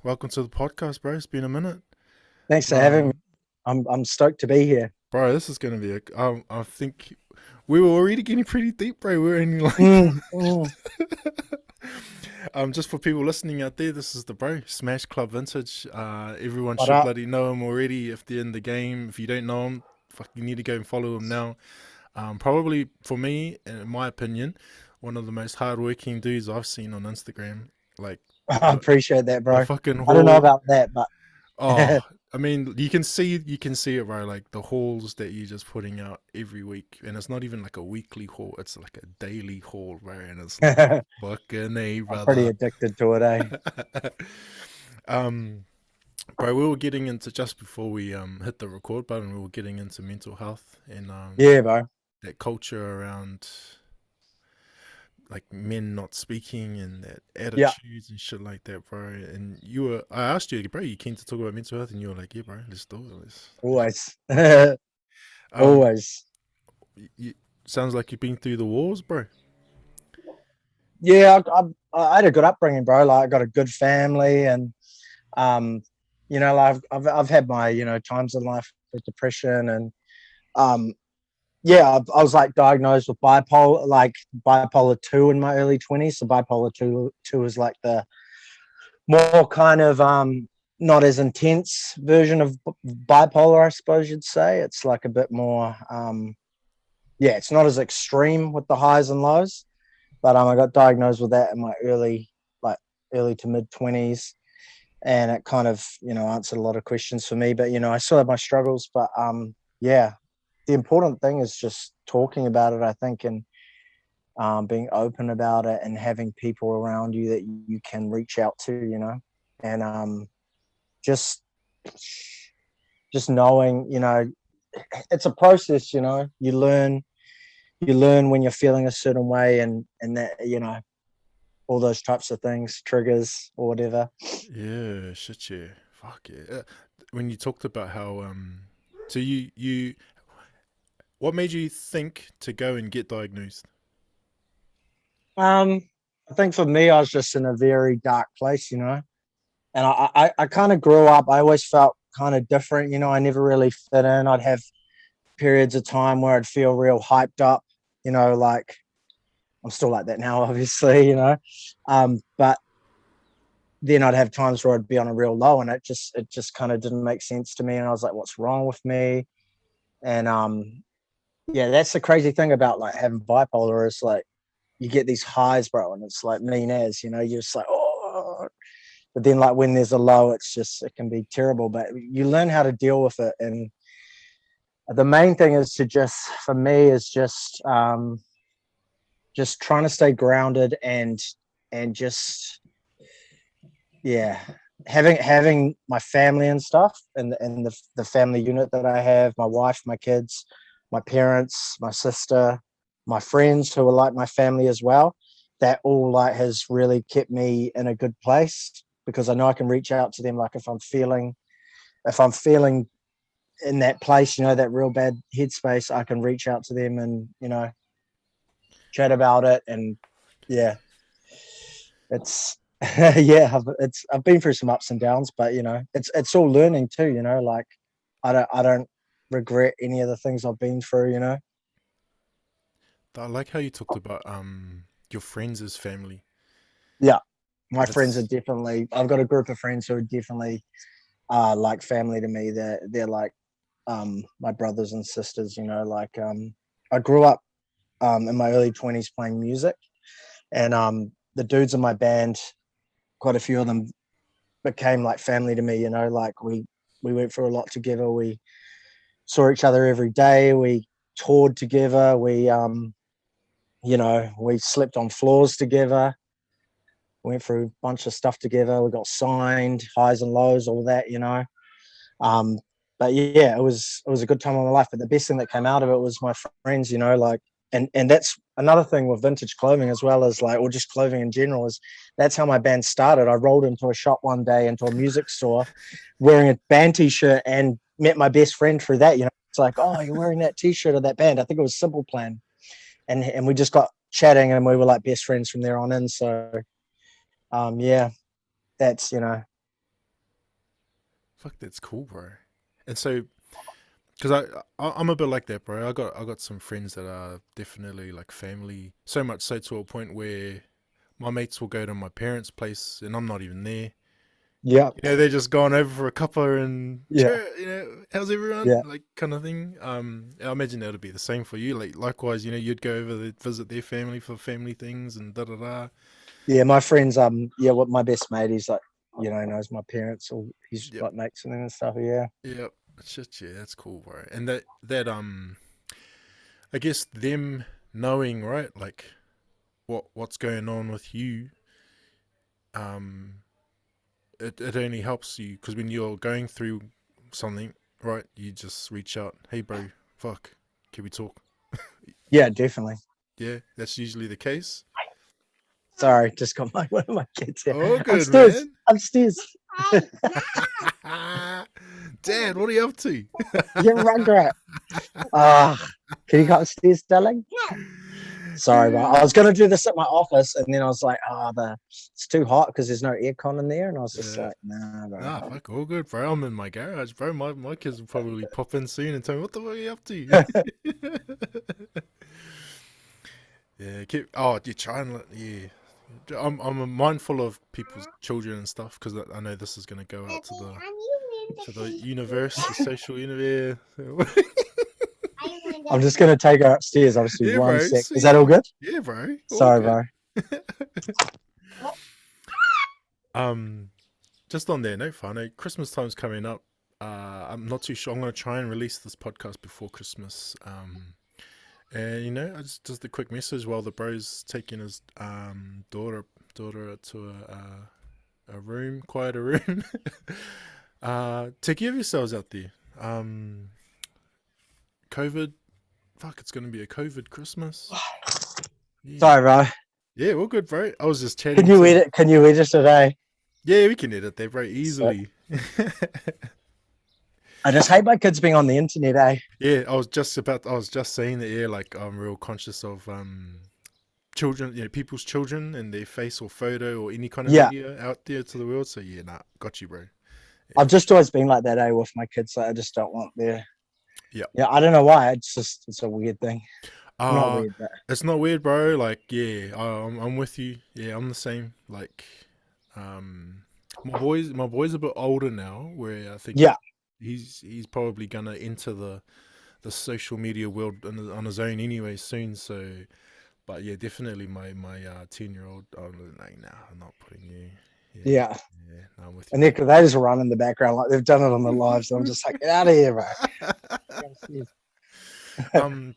Welcome to the podcast, bro. It's been a minute. Thanks for having me. Um, I'm stoked to be here. Bro, this is gonna be I think we were already getting pretty deep, bro. We're in like, Mm, mm. just for people listening out there, this is the bro Smash Club Vintage. Everyone What should up? bloody know him already if they're in the game. If you don't know him, fuck, you need to go and follow him now. Probably for me, in my opinion, one of the most hardworking dudes I've seen on Instagram. Like I the appreciate that, the bro. fucking I don't know haul. about that, but Oh, I mean, you can see it, bro. Like the hauls that you're just putting out every week, and it's not even like a weekly haul; it's like a daily haul, bro. And it's like I'm fucking a pretty brother. addicted to it, eh? um, Bro, we were getting into just before we hit the record button. We were getting into mental health and Yeah, bro. that culture around like men not speaking and that Yeah, attitudes and shit like that, bro. And I asked you, bro, you keen to talk about mental health, and you were like, yeah, bro, let's do it. always, Um, always. you, sounds like you've been through the wars, bro. Yeah, I had a good upbringing, bro. Like, I got a good family, and um, like I've had my times in life with depression, and um, yeah, I was like diagnosed with bipolar two in my early 20s. So bipolar two is like the more kind of not as intense version of bipolar, I suppose you'd say. It's like a bit more yeah, it's not as extreme with the highs and lows. But I got diagnosed with that in my early to mid 20s, and it kind of answered a lot of questions for me. But I still have my struggles. But yeah, the important thing is just talking about it, I think, and being open about it, and having people around you that you can reach out to, and just just knowing, it's a process. You learn when you're feeling a certain way, and that all those types of things, triggers or whatever. Yeah, shit, yeah, fuck yeah. When you talked about how so what made you think to go and get diagnosed? um I think for me, I was just in a very dark place, and I kind of grew up. I always felt kind of different, I never really fit in. I'd have periods of time where I'd feel real hyped up, like I'm still like that now, obviously, but then I'd have times where I'd be on a real low, and it just kind of didn't make sense to me, and I was like, what's wrong with me? And yeah, that's the crazy thing about like having bipolar is like you get these highs, bro, and it's like mean as, you're just like, oh, but then like when there's a low, it can be terrible, but you learn how to deal with it. And the main thing is to just, for me, is just trying to stay grounded, and just, yeah, having my family and stuff, and the family unit that I have, my wife, my kids, my parents, my sister, my friends who are like my family as well. That all like has really kept me in a good place, because I know I can reach out to them. Like if I'm feeling in that place, that real bad headspace, I can reach out to them and chat about it. And yeah, it's yeah, I've been through some ups and downs, but it's all learning too. Like I don't regret any of the things I've been through. I like how you talked about your friends as family. Yeah, my friends are That's definitely. I've got a group of friends who are definitely like family to me. They're like my brothers and sisters. Like I grew up in my early 20s playing music, and the dudes in my band, quite a few of them became like family to me. Like we went through a lot together. We saw each other every day. We toured together. We slept on floors together. Went through a bunch of stuff together. We got signed, highs and lows, all that. Um, but yeah, it was a good time of my life. But the best thing that came out of it was my friends. Like, and that's another thing with vintage clothing as well, as like, or just clothing in general, is that's how my band started. I rolled into a shop one day, into a music store, wearing a band t-shirt, and met my best friend through that. It's like, oh, you're wearing that t-shirt of that band. I think it was Simple Plan, and we just got chatting, and we were like best friends from there on in. So yeah, that's Fuck, that's cool, bro. And so, because I'm a bit like that, bro. I got some friends that are definitely like family. So much so to a point where my mates will go to my parents' place and I'm not even there. Yeah, You know, they're just going over for a cuppa and yeah, sure, you know, how's everyone? yeah, Like kind of thing. I imagine that'll be the same for you. Like likewise, you know, you'd go over to visit their family for family things and da da da. yeah. My friends, yeah, what my best mate, he's like, knows my parents, or he's Yep, like mates and them and stuff. Yeah, yep. Shit, yeah, that's cool, bro. And that I guess them knowing, right, like what's going on with you, um, it only helps you because when you're going through something, right, you just reach out, hey, bro, fuck, can we talk? yeah, definitely. Yeah, that's usually the case. Sorry, just got my one of my kids here Oh, good, upstairs. man. Upstairs. Dad, what are you up to? Yeah, Rugrat. Ah, can you come upstairs, darling? Sorry, bro. I was gonna do this at my office, and then I was like, it's too hot because there's no aircon in there, and I was just Yeah. like, nah, bro. Nah, fuck, all good, bro. I'm in my garage, bro. My kids will probably pop in soon and tell me, what the fuck are you up to? Yeah, you're trying, yeah. I'm mindful of people's children and stuff because I know this is going to go out to the universe, the social universe. I'm just gonna take her upstairs. I'll just be Yeah, one bro. sec. Is Sweet. that all good? Yeah, bro. All Sorry, good. bro. um, just on there note, I know Christmas time's coming up. I'm not too sure. I'm going to try and release this podcast before Christmas. And you know, just a quick message while the bro's taking his daughter to a room, quieter room. Take care of yourselves out there. Um, COVID, fuck, it's gonna be a COVID Christmas. Yeah, Sorry, bro. yeah, we're good, bro. I was just Can chatting you to. edit? Can you edit today? Yeah, we can edit there, bro, So, easily. I just hate my kids being on the internet, eh? Yeah, I was just saying that. Yeah, like I'm real conscious of children, you know, people's children and their face or photo or any kind of Yeah, media out there to the world. So yeah, nah, got you, bro. Yeah, I've for just sure. always been like that, eh? With my kids, like, I just don't want their. Yeah. Yeah, I don't know why. It's a weird thing. Not Uh weird, but it's not weird, bro. Like, yeah, I'm with you. Yeah, I'm the same. Like, um, my boy's a bit older now, where I think yeah, he's probably gonna enter the social media world on his own anyway soon. So, but yeah, definitely my 10-year-old. I'm like, nah, I'm not putting you. Yeah, yeah. yeah, no, I'm with you, And bro. they just run in the background like they've done it on their lives. I'm just like, get out of here, bro.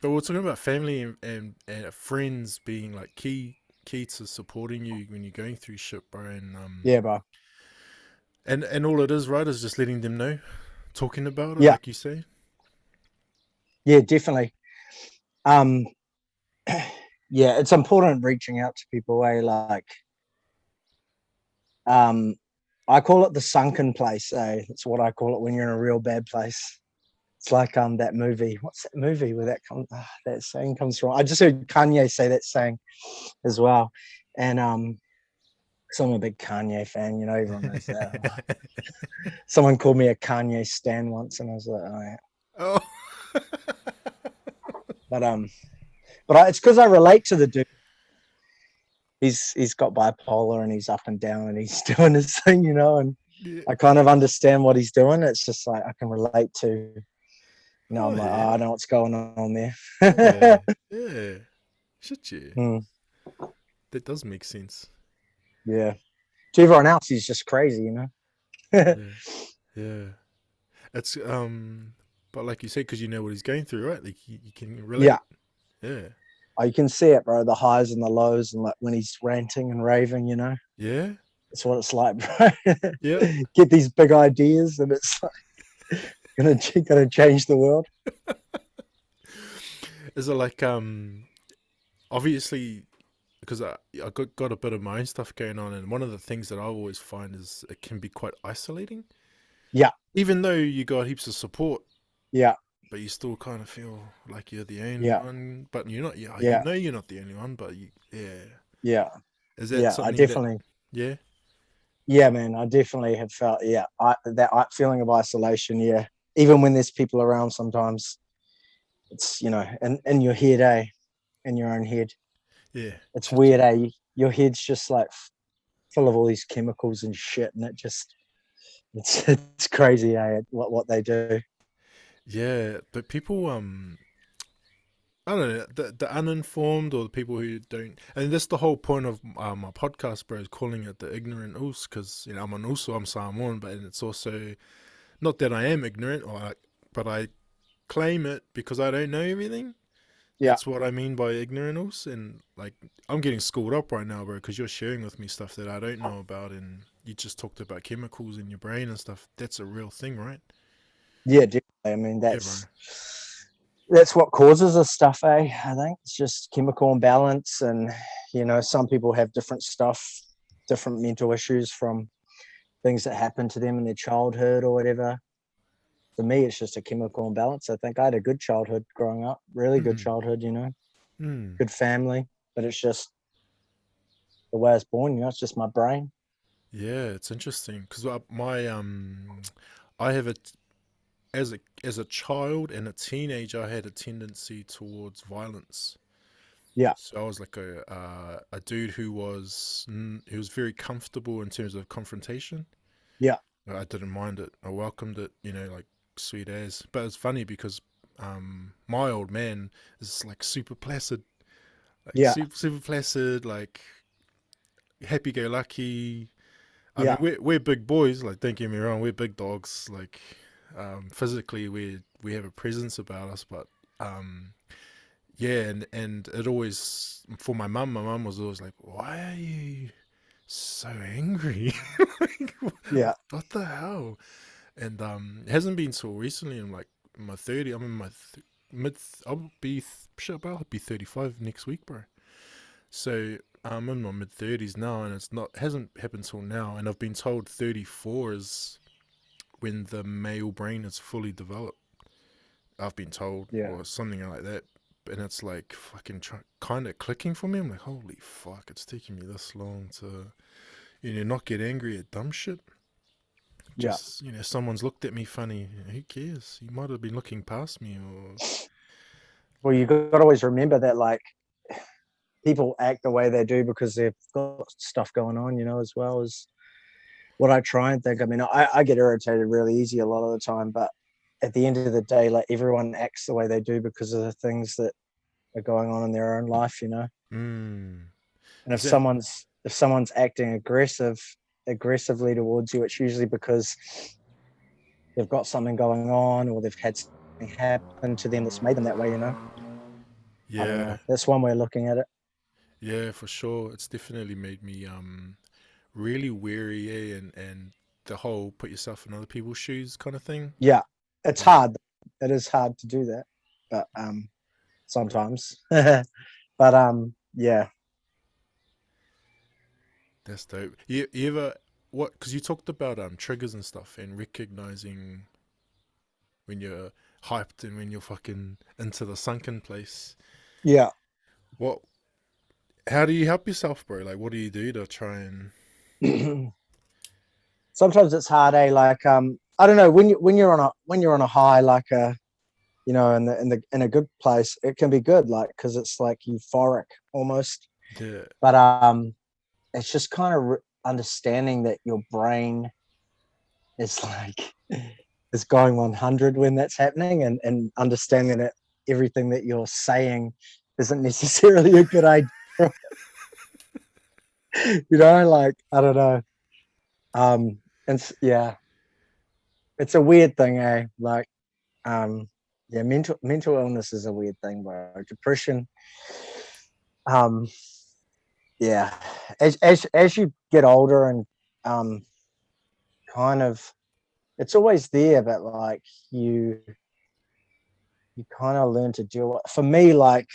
But we're talking about family and friends being like key to supporting you when you're going through shit, bro. Yeah, bro. And all it is, right, is just letting them know, talking about it, Yeah, like you say. yeah, definitely. Um, yeah, it's important reaching out to people. Like, um, I call it the sunken place. It's what I call it when you're in a real bad place. It's like that movie. What's that movie where that saying comes from? I just heard Kanye say that saying as well, and because I'm a big Kanye fan, everyone knows that. Someone called me a Kanye stan once, and I was like, oh, yeah. Oh. But it's because I relate to the dude. He's got bipolar and he's up and down and he's doing his thing, and Yeah. I kind of understand what he's doing. It's just like I can relate to. Oh I'm like, yeah. I know what's going on Yeah. there. Yeah. Shit, yeah. Mm, That does make sense. yeah. To everyone else, he's just crazy. Yeah. Yeah. It's but like you said, because you know what he's going through, right? Like you can Yeah. relate. Yeah. Oh, you can see it, bro. The highs and the lows, and like when he's ranting and raving. Yeah. That's what it's like, bro. Yep. Get these big ideas, and it's like gonna change the world. Is it like obviously because I got a bit of my own stuff going on, and one of the things that I always find is it can be quite isolating. Yeah, Even though you got heaps of support, yeah, but you still kind of feel like you're the only yeah, one. But you're not. Yeah, you yeah, know you're not the only one. But yeah, yeah, is that yeah. I something that? definitely. Yeah, Yeah, man, I definitely have felt, yeah, that feeling of isolation. Yeah, even when there's people around, sometimes it's, in your head, in your own head. Yeah, It's shit. weird, your head's just like full of all these chemicals and shit, and it's crazy, what they do. Yeah, but people I don't know, the uninformed or the people who don't, and that's the whole point of my podcast, bro, is calling it the ignorant us, because I'm an uso, I'm Samoan, but it's also not that I am ignorant, but I claim it because I don't know everything. Yeah, That's what I mean by ignorance, and like I'm getting schooled up right now, bro, because you're sharing with me stuff that I don't know about, and you just talked about chemicals in your brain and stuff. That's a real thing, right? yeah, definitely. I mean, Yeah, bro. that's what causes this stuff, I think it's just chemical imbalance, and some people have different stuff, different mental issues from things that happened to them in their childhood or whatever. For me, it's just a chemical imbalance. I think I had a good childhood growing up, really good Mm, childhood, mm. good family, but it's just the way I was born, it's just my brain. Yeah, it's interesting because I have a as a child and a teenager, I had a tendency towards violence. Yeah, So I was like a dude who was very comfortable in terms of confrontation. yeah, I didn't mind it. I welcomed it, like sweet as. But it's funny because my old man is like super placid, like yeah, super placid, like happy go lucky. I mean, yeah, we're big boys. Like, don't get me wrong, we're big dogs. Like, physically, we have a presence about us, but um, yeah, and it always for my mum was always like, "Why are you so angry? Like, yeah, what the hell?" And it hasn't been so recently. I'm like in my 30. I'm in my mid. I'll be 35 next week, bro. So I'm in my mid 30s now, and it's not hasn't happened till now. And I've been told 34 is when the male brain is fully developed. I've been told, yeah. or something like that. And it's like fucking kind of clicking for me. I'm like, holy fuck, it's taking me this long to, not get angry at dumb shit. Yeah. Just, someone's looked at me funny. Who cares? You might have been looking past me, or Well, you got to always remember that, like, people act the way they do because they've got stuff going on, as well as what I try and think. I mean, I get irritated really easy a lot of the time, but at the end of the day, like, everyone acts the way they do because of the things that are going on in their own life. mm, And if is that someone's acting aggressively towards you, it's usually because they've got something going on, or they've had something happen to them that's made them that way. I don't yeah, know. That's one way of looking at it. yeah, for sure. It's definitely made me really wary, and the whole put yourself in other people's shoes kind of thing. Yeah, it's Like, hard. It is hard to do that, but sometimes. But yeah, that's dope. You ever what? Because you talked about triggers and stuff, and recognizing when you're hyped and when you're fucking into the sunken place. yeah. What? How do you help yourself, bro? Like, what do you do to try and? Sometimes it's hard, like, I don't know, when you're on a high, like, in a good place, it can be good, like, because it's like euphoric almost. Yeah, But it's just kind of understanding that your brain is like is going 100 when that's happening, and understanding that everything that you're saying isn't necessarily a good idea. Like, I don't know. And yeah, it's a weird thing, like, um yeah, mental illness is a weird thing, bro. Depression, um yeah, as you get older, and um kind of, it's always there, but like, you kind of learn to deal with. For me, like,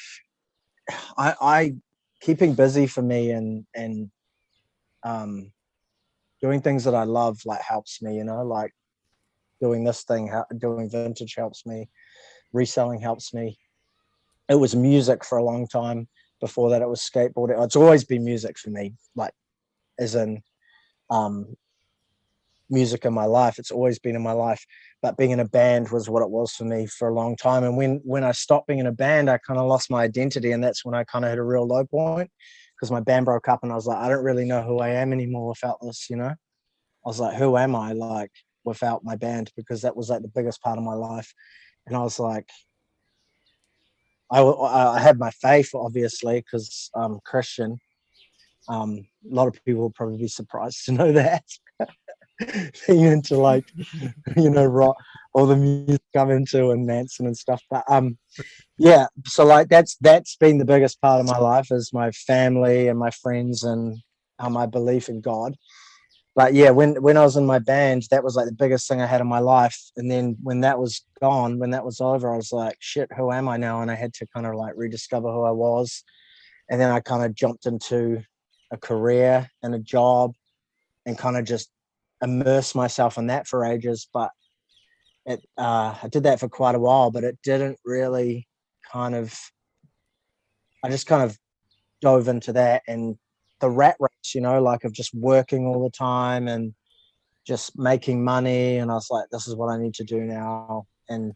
I keeping busy for me, and um doing things that I love, like, helps me, like, doing this thing, doing vintage helps me, reselling helps me. It was music for a long time. Before that, it was skateboarding. It's always been music for me, like, as in, um, music in my life. It's always been in my life, but being in a band was what it was for me for a long time. And when I stopped being in a band, I kind of lost my identity, and that's when I kind of hit a real low point because my band broke up, and I was like, I don't really know who I am anymore without this. You know, I was like, who am I like without my band? Because that was like the biggest part of my life, and I was like, I had my faith obviously because I'm Christian. A lot of people will probably be surprised to know that. Being into like rock, all the music I'm into and Manson and stuff. But yeah, so like that's been the biggest part of my life is my family and my friends and my belief in God. But yeah, when I was in my band, that was like the biggest thing I had in my life. And then when that was gone, when that was over, I was like, shit, who am I now? And I had to kind of like rediscover who I was. And then I kind of jumped into a career and a job and kind of just immerse myself in that for ages. But I did that for quite a while, but it didn't really kind of, I just kind of dove into that and the rat race, like of just working all the time and just making money. And I was like, this is what I need to do now. And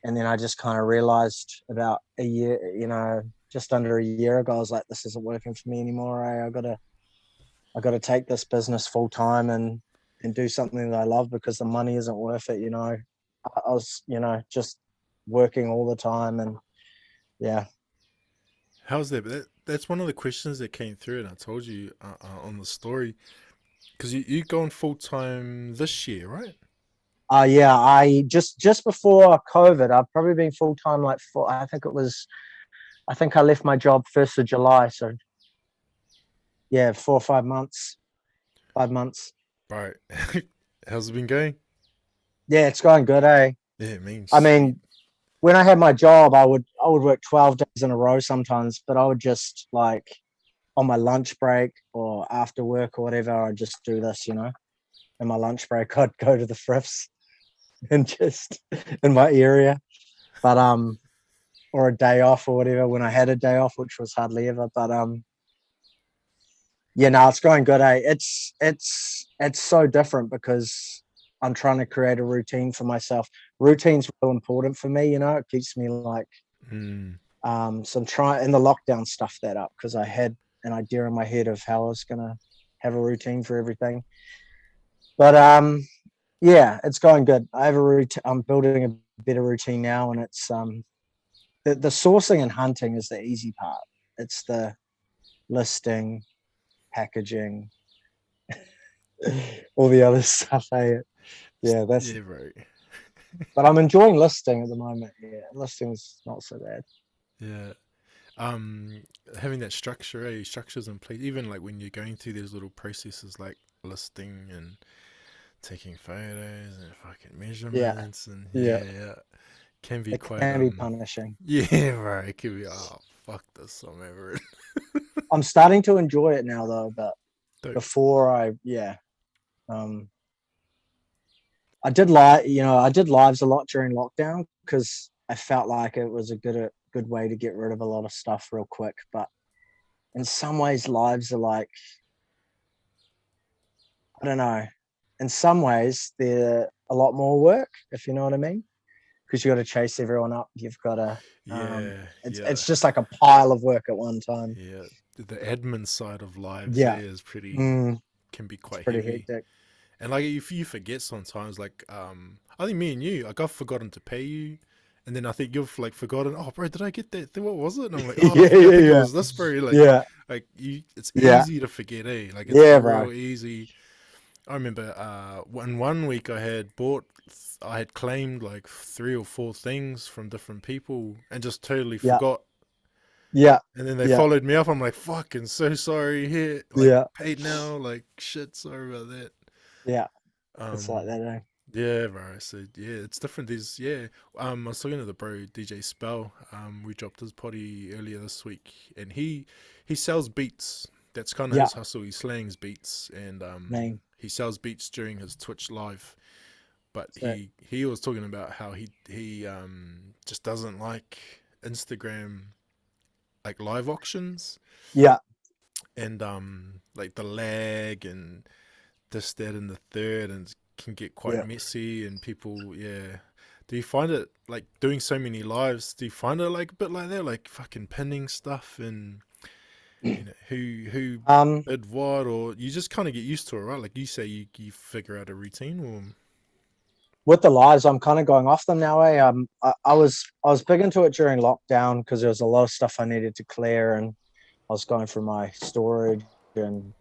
then I just kind of realized about a year, just under a year ago, I was like, this isn't working for me anymore. I gotta take this business full time and do something that I love because the money isn't worth it. I was, just working all the time and yeah. How's that? That's one of the questions that came through, and I told you on the story because you going full time this year, right? Yeah, I just before COVID, I've probably been full time like for I think I left my job 1st of July. So yeah, 4 or 5 months, 5 months. Right. How's it been going? Yeah, it's going good, eh? Yeah, it means I sweet. mean, when I had my job, I would work 12 days in a row sometimes, but I would just like on my lunch break or after work or whatever, I'd just do this, In my lunch break, I'd go to the thrifts and just in my area. But or a day off or whatever when I had a day off, which was hardly ever. But yeah, no, it's going good. It's so different because I'm trying to create a routine for myself. Routine's real important for me. It keeps me like Mm. so I'm trying in the lockdown stuff that up because I had an idea in my head of how I was gonna have a routine for everything. But yeah, it's going good. I have a routine. I'm building a better routine now, and it's the sourcing and hunting is the easy part. It's the listing, packaging, all the other stuff. Yeah, that's. Yeah, right. But I'm enjoying listing at the moment. Yeah, listing's not so bad. Yeah. Um, Having that structure, structures in place, even like when you're going through these little processes like listing and taking photos and fucking Yeah, measurements and yeah. yeah, can be It quite can be punishing. yeah, right. It can be fuck this, I'm over it. I'm starting to enjoy it now though, but Dope. before um, I did lives a lot during lockdown because I felt like it was a good way to get rid of a lot of stuff real quick. But in some ways, lives are like I don't know. In some ways, they're a lot more work, if you know what I mean, because you got to chase everyone up. You've got to. Yeah, It's yeah, it's just like a pile of work at one time. yeah. The admin side of lives Yeah, there is pretty mm, can be it's quite pretty heavy. hectic. And like if you forget sometimes, like I think me and you, like I've forgotten to pay you, and then I think you've like forgotten. Oh, bro, did I get that? What was it? And I'm like, oh, Yeah, I yeah, think it yeah, was this, bro. yeah, Like you, it's yeah, easy to forget, eh? Like it's yeah, bro. real easy. I remember in one week I had claimed like 3 or 4 things from different people and just totally Yeah, forgot. yeah, And then they yeah, followed me up. I'm like, fucking so sorry. Here, like yeah, paid now. Like shit, sorry about that. yeah. It's like Um, that, eh? yeah, bro. So yeah, it's different. These yeah. I was talking to the bro DJ Spell. We dropped his potty earlier this week, and he sells beats. That's kind of Yeah, his hustle. He slangs beats, and man. he sells beats during his Twitch live. But So, he was talking about how he just doesn't like Instagram like live auctions yeah, and like the lag and this, that, and the third, and it can get quite Yeah. messy. And people, yeah. Do you find it like doing so many lives? Do you find it like a bit like that, like fucking pinning stuff and who Um, did what, or you just kind of get used to it, right? Like you say, you figure out a routine, or with the lives, I'm kind of going off them now. I was big into it during lockdown because there was a lot of stuff I needed to clear, and I was going through my storage. And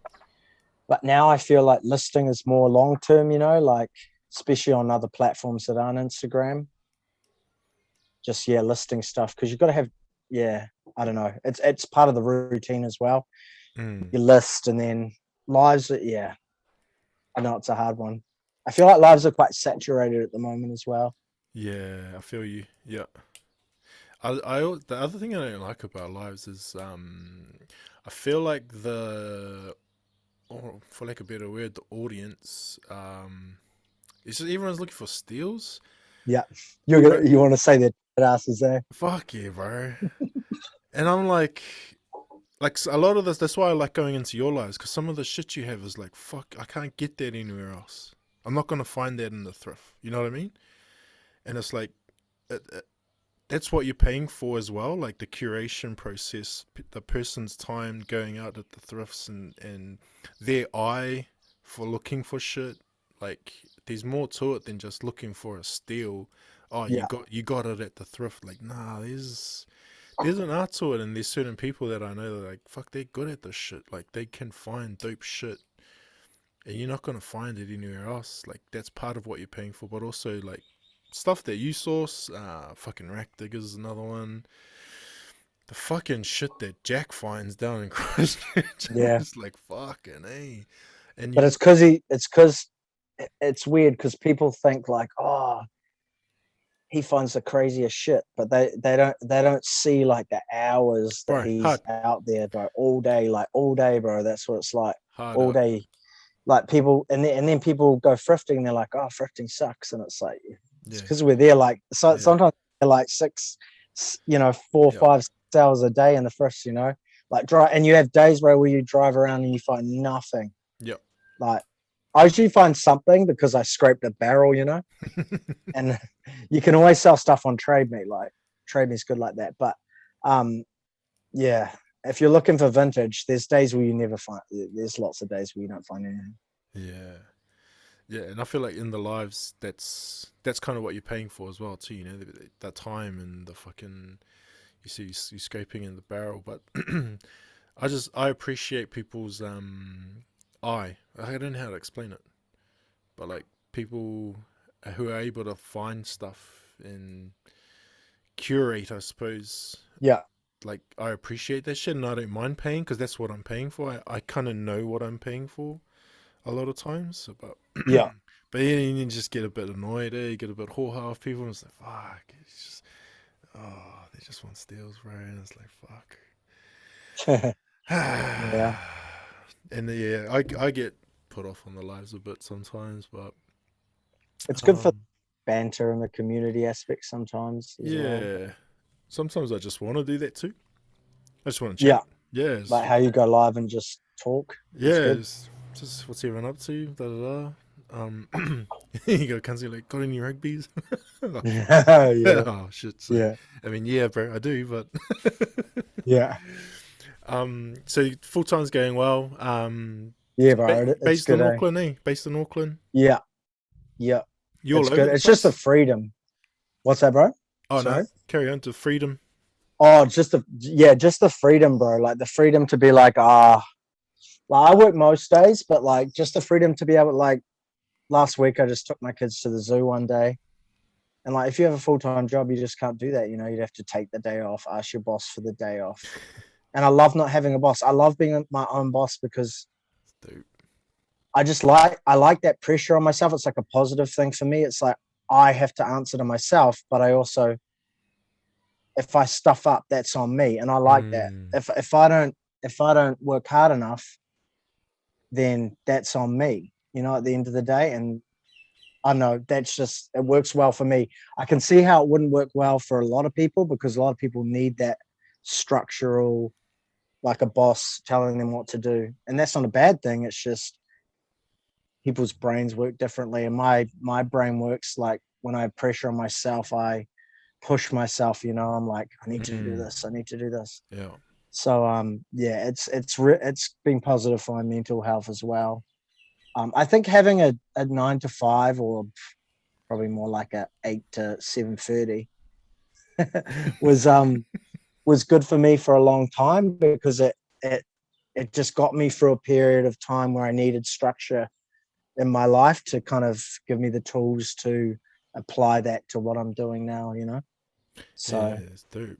but now I feel like listing is more long term. Like especially on other platforms that aren't Instagram. Just listing stuff because you've got to have. Yeah, I don't know. It's part of the routine as well. mm, You list and then lives. Yeah, I know it's a hard one. I feel like lives are quite saturated at the moment as well. yeah, I feel you. Yeah. The other thing I don't like about lives is I feel like or for lack of a better word, the audience it's just everyone's looking for steals. Yeah, But you want to say that asses there? fuck yeah, bro. And I'm like a lot of this. That's why I like going into your lives, because some of the shit you have is like fuck. I can't get that anywhere else. I'm not gonna find that in the thrift. You know what I mean? And it's like that's what you're paying for as well, like the curation process, the person's time going out at the thrifts, and their eye for looking for shit. Like there's more to it than just looking for a steal. Oh, Yeah, you got it at the thrift. Like nah, there's an art to it, and there's certain people that I know that like fuck, they're good at this shit. Like they can find dope shit, and you're not gonna find it anywhere else. Like that's part of what you're paying for, but also like stuff that you source. Fucking rack diggers is another one. The fucking shit that Jack finds down in Christchurch, I'm yeah. just like fucking a, and you But it's just because it's weird because people think like, oh, he finds the craziest shit, but they don't see like the hours that bro he's hard out there, bro, like all day, bro. That's what it's like, hard all up. day. Like people, and then people go thrifting, and they're like, oh, thrifting sucks, and it's like, it's Yeah, because we're there like yeah, sometimes they're like 4 yeah, 5 6 hours a day in the thrifts, like drive, and you have days, bro, where you drive around and you find nothing. yeah. Like I usually find something because I scraped a barrel, and you can always sell stuff on Trade Me. Like Trade Me's good like that. But um, yeah, if you're looking for vintage, there's days where you never find. There's lots of days where you don't find anything. Yeah, yeah, and I feel like in the lives, that's kind of what you're paying for as well too. That time and the fucking you see you scraping in the barrel. But I appreciate people's eye. I don't know how to explain it, but like people who are able to find stuff and curate, I suppose. Yeah, Like I appreciate that shit, and I don't mind paying because that's what I'm paying for. I kind of know what I'm paying for a lot of times, so, but yeah. but yeah, you just get a bit annoyed. You get a bit ho-ha of people, and it's like fuck. It's just they just want steals, bro, and it's like fuck. Yeah, And yeah, I get put off on the lives a bit sometimes, but it's good for um, banter and the community aspect sometimes as well. yeah, sometimes I just want to do that too. I just want to Yeah, chat. Yeah, like how you go live and just talk. It's yeah, good. just what's everyone up to? Da da da. You go, can see like got any rugbies? Oh fuck. Yeah, Oh shit. So, yeah, I mean, yeah, bro, I do, but yeah, so full time's going well. yeah, bro. It's Based good, in eh? Auckland, eh? Based in Auckland. Yeah, yeah. You It's all over good. the It's just the place? freedom. What's that, bro? Oh no, Sorry. carry on to freedom. Oh, just the freedom, bro. Like the freedom to be like, like I work most days, but like just the freedom to be able, like last week, I just took my kids to the zoo one day. And like, if you have a full time job, you just can't do that. You'd have to take the day off, ask your boss for the day off. And I love not having a boss. I love being my own boss because Dude. I like that pressure on myself. It's like a positive thing for me. It's like I have to answer to myself, but I also, if I stuff up, that's on me, and I like that. Mm, If I don't work hard enough, then that's on me. At the end of the day, and I know that's just it works well for me. I can see how it wouldn't work well for a lot of people because a lot of people need that structural, like a boss telling them what to do, and that's not a bad thing. It's just people's brains work differently, and my brain works like when I have pressure on myself, I push myself. I'm like, I need to do Mm, this. I need to do this. yeah. So yeah, it's been positive for my mental health as well. I think having a 9 to 5, or probably more like a 8 to 7:30, was was good for me for a long time, because it it just got me through a period of time where I needed structure in my life to kind of give me the tools to apply that to what I'm doing now. Yeah, So it's dope.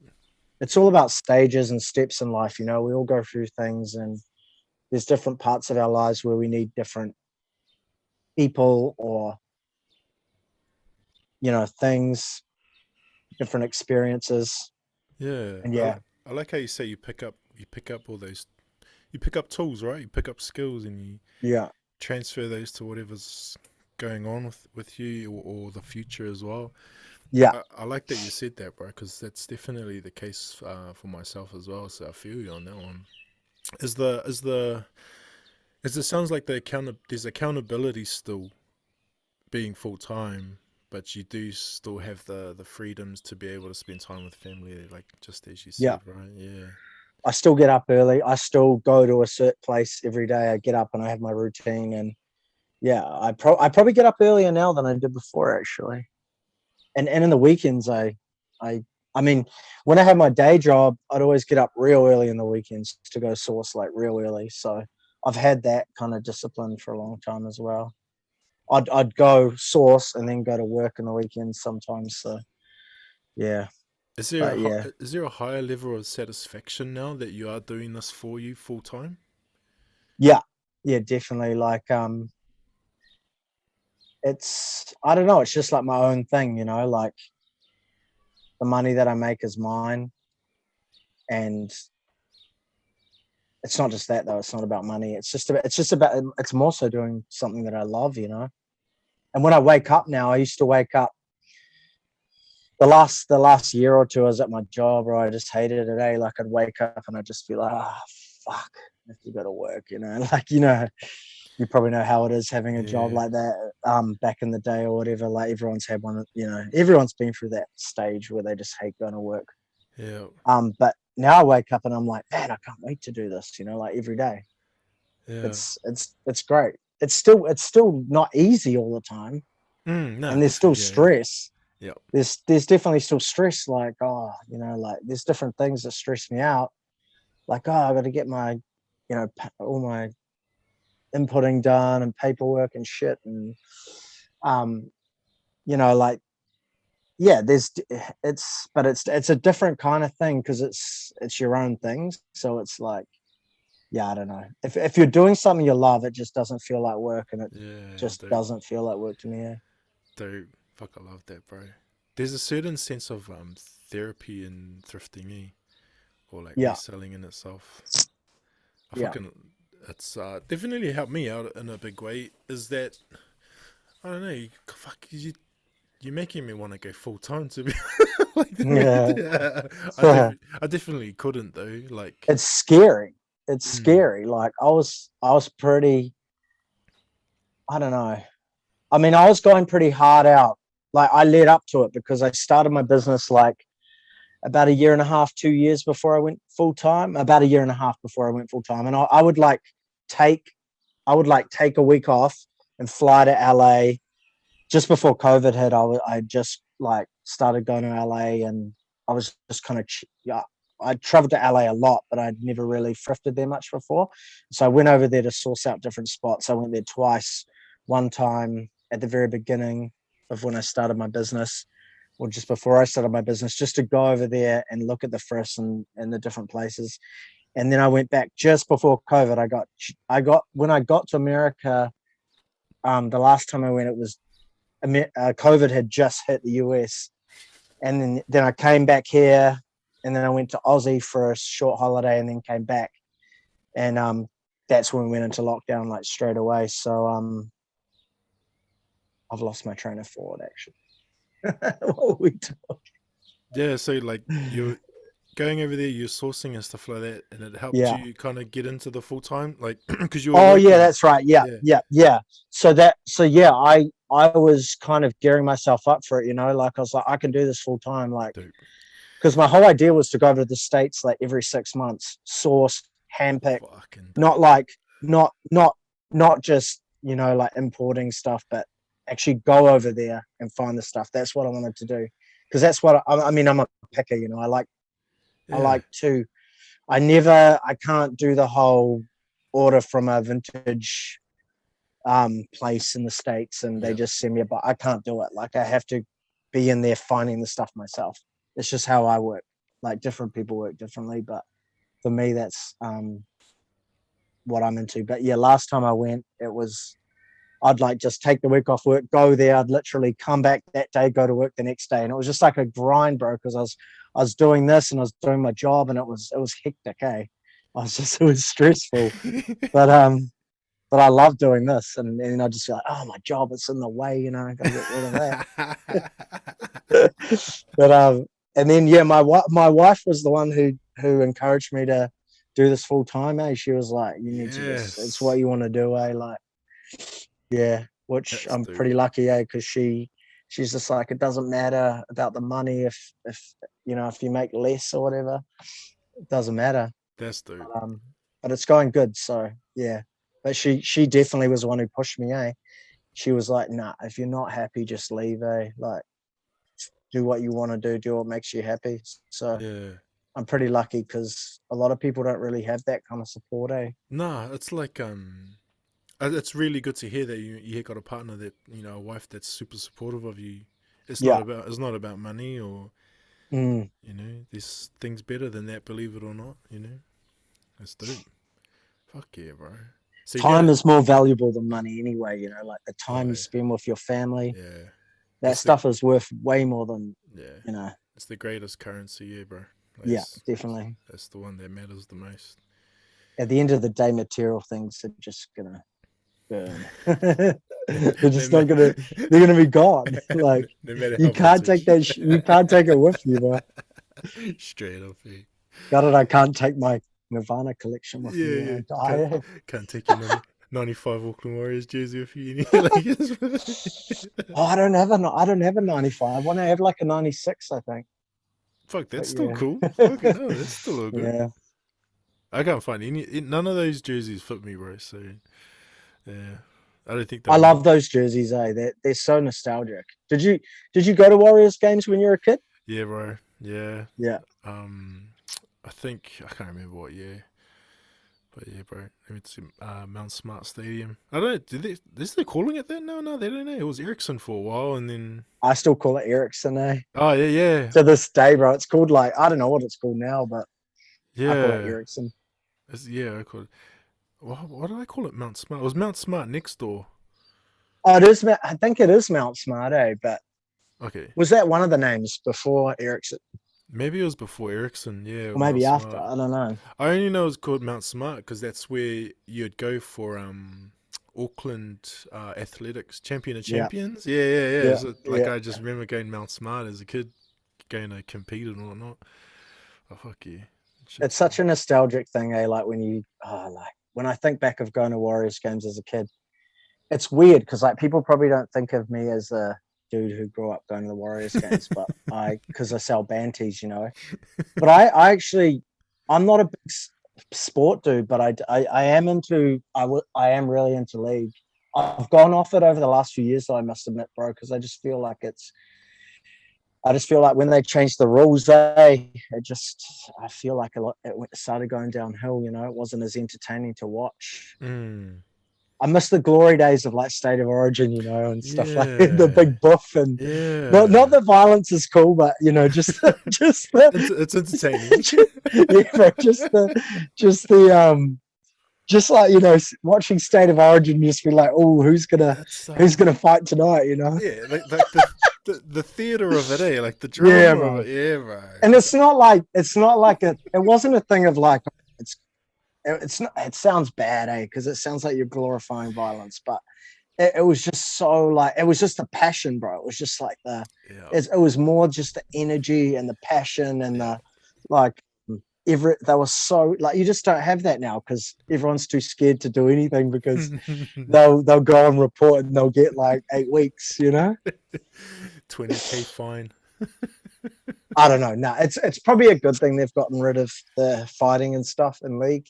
it's all about stages and steps in life. We all go through things, and there's different parts of our lives where we need different people, or things, different experiences. Yeah, And yeah, I like how you say you pick up all those you pick up tools, right? You pick up skills and you yeah, transfer those to whatever's going on with you, or the future as well. yeah, I like that you said that, bro, because that's definitely the case for myself as well. So I feel you on that one. Is it sounds like there's accountability still being full time, but you do still have the freedoms to be able to spend time with family, like just as you yeah. said, right? Yeah. I still get up early. I still go to a certain place every day. I get up and I have my routine, and yeah, I probably get up earlier now than I did before, actually. And in the weekends, I I mean, when I had my day job, I'd always get up real early in the weekends to go source, like, real early. So I've had that kind of discipline for a long time as well. I'd go source and then go to work in the weekends sometimes. So yeah, but yeah, Is there a higher level of satisfaction now that you are doing this for you full time? yeah, yeah, definitely. Like, it's, I don't know, it's just like my own thing. Like, the money that I make is mine, and it's not just that though. It's not about money. It's more so doing something that I love. And when I wake up now, I used to wake up the last year or two. I was at my job where I just hated it. Like, I'd wake up and I'd just be like, fuck, I have to go to work. Like, you probably know how it is having a job Yeah, like that, back in the day or whatever. Like, everyone's had one. Everyone's been through that stage where they just hate going to work. yeah, But now I wake up and I'm like, man, I can't wait to do this. Like, every day. yeah. It's great. It's still not easy all the time, No, and there's still definitely. Yeah, stress. yeah, There's definitely still stress. Like, like, there's different things that stress me out. Like, I got to get my, all my inputting done and paperwork and shit, and um, like, yeah, it's a different kind of thing, because it's your own things. So it's like, yeah, I don't know. If you're doing something you love, it just doesn't feel like work, and it yeah. just doesn't feel like work to me. Yeah. Dude, fuck, I love that, bro. There's a certain sense of therapy in thrifting, or like Yeah. reselling in itself. I Yeah. fucking, it's definitely helped me out in a big way. Is that I don't know, you're making me want to go full time to be like Yeah. yeah. I definitely couldn't though. Like, It's scary. It's mm, scary. Like, I was pretty, I don't know. I mean, I was going pretty hard out. Like, I led up to it because I started my business like about a year and a half, 2 years before I went full time. About a year and a half before I went full time, and I would like take, take a week off and fly to LA just before COVID hit. I just like started going to LA, and I was just kind of, yeah. I traveled to LA a lot, but I'd never really thrifted there much before. So I went over there to source out different spots. I went there twice. One time at the very beginning of when I started my business, or just before I started my business, just to go over there and look at the thrifts and the different places. And then I went back just before COVID. When I got to America, the last time I went, it was COVID had just hit the US, and then I came back here, and then I went to Aussie for a short holiday, and then came back, and that's when we went into lockdown, like, straight away. So I've lost my train of thought, actually. What were we yeah. So like, going over there, you're sourcing and stuff like that, and it helped Yeah. you kind of get into the full time, like because you were Oh yeah, working. that's right. Yeah, Yeah, yeah. So yeah, I was kind of gearing myself up for it, like I was like, I can do this full time, like, dude. because my whole idea was to go over to the States like every 6 months, source, handpick, Fucking not dope. like not just like importing stuff, but actually go over there and find the stuff. That's what I wanted to do, because that's what I mean. I'm a picker, I Yeah, like to. I can't do the whole order from a vintage place in the States and they yeah, just send me but I can't do it. Like I have to be in there finding the stuff myself. It's just how I work. Like different people work differently, but for me that's what I'm into. But yeah, last time I went, it was I'd like just take the week off work, go there. I'd literally come back that day, go to work the next day, and it was just like a grind, bro. Because I was doing this and I was doing my job, and it was hectic. It was stressful, but but I love doing this, and I just feel like, oh, my job, it's in the way, I got to get rid of that. But and then yeah, my wife was the one who encouraged me to do this full time. She was like, you need to just, it's what yes, you want to do. Like, yeah, which that's I'm dope. pretty lucky, because she's just like, it doesn't matter about the money if if you make less or whatever, it doesn't matter. That's dope. Um, but it's going good, so yeah. But she definitely was the one who pushed me. She was like, nah, if you're not happy, just leave. Like, do what you want to do what makes you happy. So Yeah. I'm pretty lucky because a lot of people don't really have that kind of support. Nah, it's like it's really good to hear that you got a partner that a wife that's super supportive of you. Yeah. It's not about money or Mm. there's things better than that. Believe it or not, that's dope. Fuck yeah, bro. So you're Time gonna is more valuable than money anyway, like the oh time you spend with your family, yeah, that it's the stuff is worth way more than, yeah, you know. it's the greatest currency, yeah, bro. Like, Yeah, definitely. that's the one that matters the most. At the end of the day, material things are just gonna burn. They're no, just ma- not gonna. They're gonna be gone. Like no matter you how can't take vintage. that. You can't take it with you, bro. Straight up, eh? Got it. I can't take my Nirvana collection with Yeah, me when yeah. I Can't die. can't take your 95 Auckland Warriors jersey with you. Like, Oh, I don't have a 95. I have like a 96, I think. fuck, But that's still yeah, cool. Fucking hell, that's still all good. yeah. I can't find none of those jerseys fit me, bro. So yeah, I don't think I they'll. love those jerseys. They're so nostalgic. Did you go to Warriors games when you were a kid? Yeah, bro. Yeah. Yeah. Um, I think I can't remember what year, but yeah, bro. Let me see. Mount Smart Stadium. I don't know. Is they calling it that now? No, they don't know. It was Ericsson for a while, and then I still call it Ericsson, oh yeah, yeah, to this day, bro. It's called like, I don't know what it's called now, but I call it yeah. Ericsson. Yeah, I call it. What did I call it? Mount Smart. It was Mount Smart next door. Oh, it is. I think it is Mount Smart, but Okay, was that one of the names before Ericsson, maybe it was before Ericsson. Yeah, or or Mount maybe after? Smart. I don't know. I only know it's called Mount Smart because that's where you'd go for Auckland athletics champion of Yeah, champions. Yeah, yeah, yeah. yeah, So, like yeah. I just remember going Mount Smart as a kid, going to compete and whatnot. Oh fuck yeah, It's shit's such a nostalgic thing, Like like when I think back of going to Warriors games as a kid, it's weird because like people probably don't think of me as a dude who grew up going to the Warriors games, but because I sell banties. But I actually, I'm not a big sport dude, but I am I am really into league. I've gone off it over the last few years, though, I must admit, bro, because I just feel like when they changed the rules, I feel like a lot it started going downhill. It wasn't as entertaining to watch. Mm, I miss the glory days of like State of Origin, and stuff like the yeah, big buff and not yeah. the violence is cool, but just just the It's entertaining. yeah, bro, just like watching State of Origin, just be like, oh, It's who's gonna fight tonight? yeah, like the theater of it, eh? Like the Yeah, drama of bro. it, yeah, bro. And it's not like it wasn't a thing of like it's not, it sounds bad, because it sounds like you're glorifying violence, but it was just so like, it was just the passion, bro. It was just like Yeah, it was more just the energy and the passion and yeah. like they were so like, you just don't have that now because everyone's too scared to do anything because they'll go and report and they'll get like 8 weeks, 20K fine. I don't know. No, it's probably a good thing they've gotten rid of the fighting and stuff in league.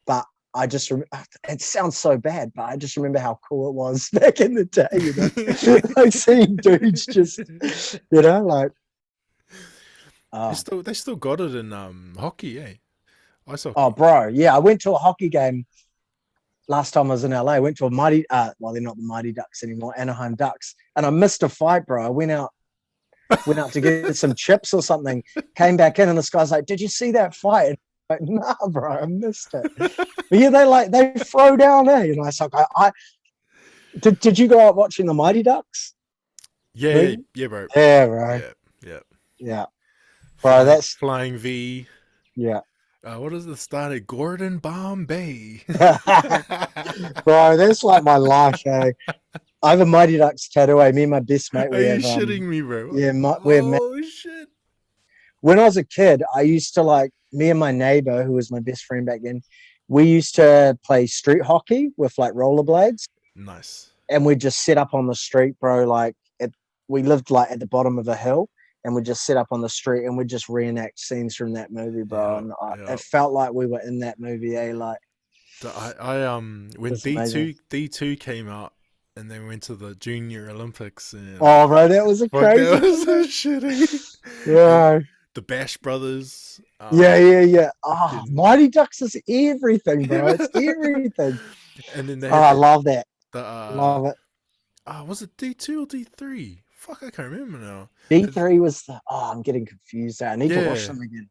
But I just it sounds so bad, but I just remember how cool it was back in the day, like seeing dudes just, like They still got it in hockey, eh? Ice oh, hockey. bro, yeah. I went to a hockey game last time I was in LA. I went to a mighty, well, they're not the Mighty Ducks anymore, Anaheim Ducks, and I missed a fight, bro. I went out to get some chips or something. Came back in, and this guy's like, "Did you see that fight?" And I'm like, nah, bro, I missed it. But yeah, they throw down, eh? It's like I did you go out watching the Mighty Ducks? Yeah, yeah, bro. Yeah, bro. Yeah, yeah. Yeah, bro. That's Flying V. yeah. What is the start of Gordon Bombay? Bro, that's like my life, eh? I have a Mighty Ducks tattoo. Me and my best mate. Are you shitting me, bro? Yeah, oh shit. When I was a kid, I used to like me and my neighbor, who was my best friend back then. We used to play street hockey with like rollerblades. Nice. And we'd just sit up on the street, bro. Like we lived like at the bottom of a hill, and we'd just sit up on the street and we'd just reenact scenes from that movie, bro. And it felt like we were in that movie, eh? Like when D2 came out and then went to the Junior Olympics and oh, bro, that was a crazy. That was so shitty. Yeah. The Bash Brothers. Yeah. Oh, Mighty Ducks is everything, bro. It's everything. And then I love that. Love it. Was it D2 or D3? Fuck, I can't remember now. D3 was the. Oh, I'm getting confused. I need to watch them again.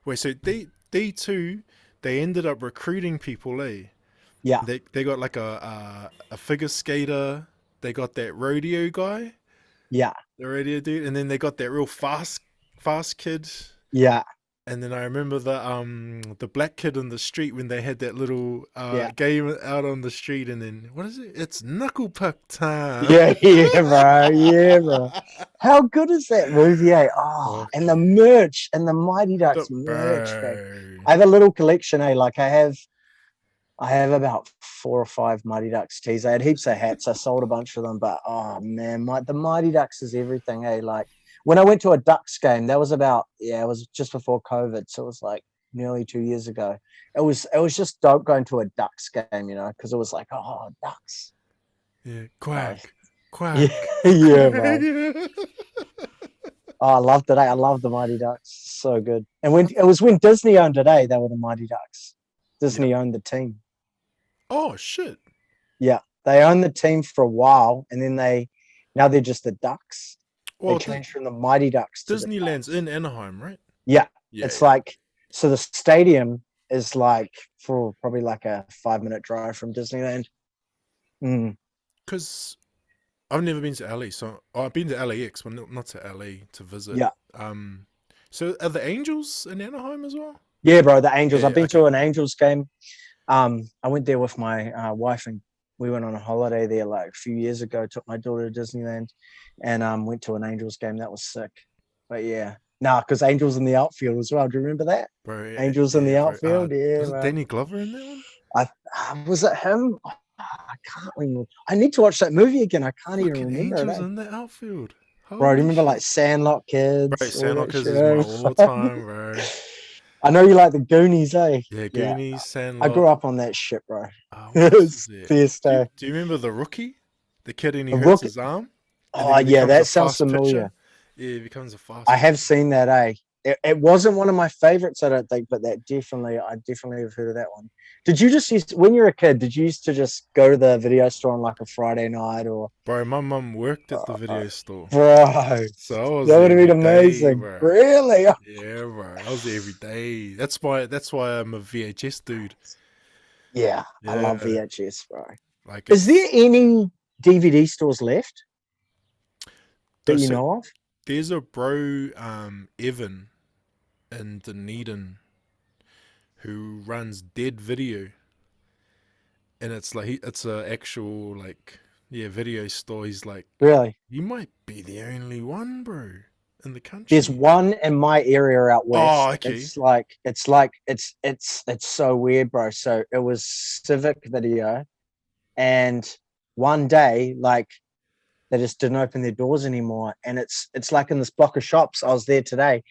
Wait, so D2, they ended up recruiting people, eh? Yeah. They got like a figure skater. They got that rodeo guy. Yeah. The rodeo dude, and then they got that real fast kid. Yeah. And then I remember the black kid on the street when they had that little game out on the street, and then what is it? It's knuckle puck time. Yeah, bro. How good is that movie? Eh? Oh, okay. And the merch and the Mighty Ducks merch, bro. I have a little collection, eh? Like I have about 4 or 5 Mighty Ducks tees. I had heaps of hats. I sold a bunch of them, but oh man, the Mighty Ducks is everything, eh? Like when I went to a Ducks game, that was it was just before COVID, so it was like nearly 2 years ago. It was just dope going to a Ducks game, because it was like, oh, Ducks. Yeah, quack. Yeah, bro. Oh, I loved it. I loved the Mighty Ducks. So good. And when Disney owned it, they were the Mighty Ducks. Disney owned the team. Oh shit. Yeah, they owned the team for a while, and then now they're just the Ducks. Well, they changed from the Mighty Ducks to Disneyland's in Anaheim, right? Yeah. It's like, so the stadium is like for probably like a 5-minute drive from Disneyland. Because I've never been to LA, so I've been to LAX, but not to LA to visit. Yeah. So are the Angels in Anaheim as well? Yeah, bro, the Angels. I've been to an Angels game. I went there with my wife, and we went on a holiday there like a few years ago. Took my daughter to Disneyland, and went to an Angels game. That was sick. But yeah, because Angels in the outfield as well. Do you remember that? Bro, Angels in the outfield. Was it Danny Glover in that one? Was it him? I can't remember. I need to watch that movie again. I can't even remember. Angels in the outfield. Holy bro, do you remember like Sandlot Kids? Bro, Sandlot Kids is my all-time, bro. I know you like the Goonies, eh? Yeah, Goonies, Sandlot. I grew up on that shit, bro. It's best, do you remember The Rookie? The kid and he hurts his arm? Oh, yeah, that sounds familiar. Yeah, he becomes a fast I have seen that, eh? It wasn't one of my favorites, I don't think, but I definitely have heard of that one. Did you when you were a kid, did you used to just go to the video store on like a Friday night or? Bro, my mum worked at the video store. Bro, so that would have been amazing. Day, really? Yeah, bro. I was there every day. That's why I'm a VHS dude. Yeah. I love VHS, bro. Like, is there any DVD stores left that you know of? There's a bro, Evan, in Dunedin, who runs Dead Video, and it's like it's a actual like video store. He's like, really, you might be the only one, bro. in the There's country. one in my area out Oh, west. okay. It's so weird, bro. So it was Civic Video, and one day, like, they just didn't open their doors anymore. And it's like in this block of shops. I was there today,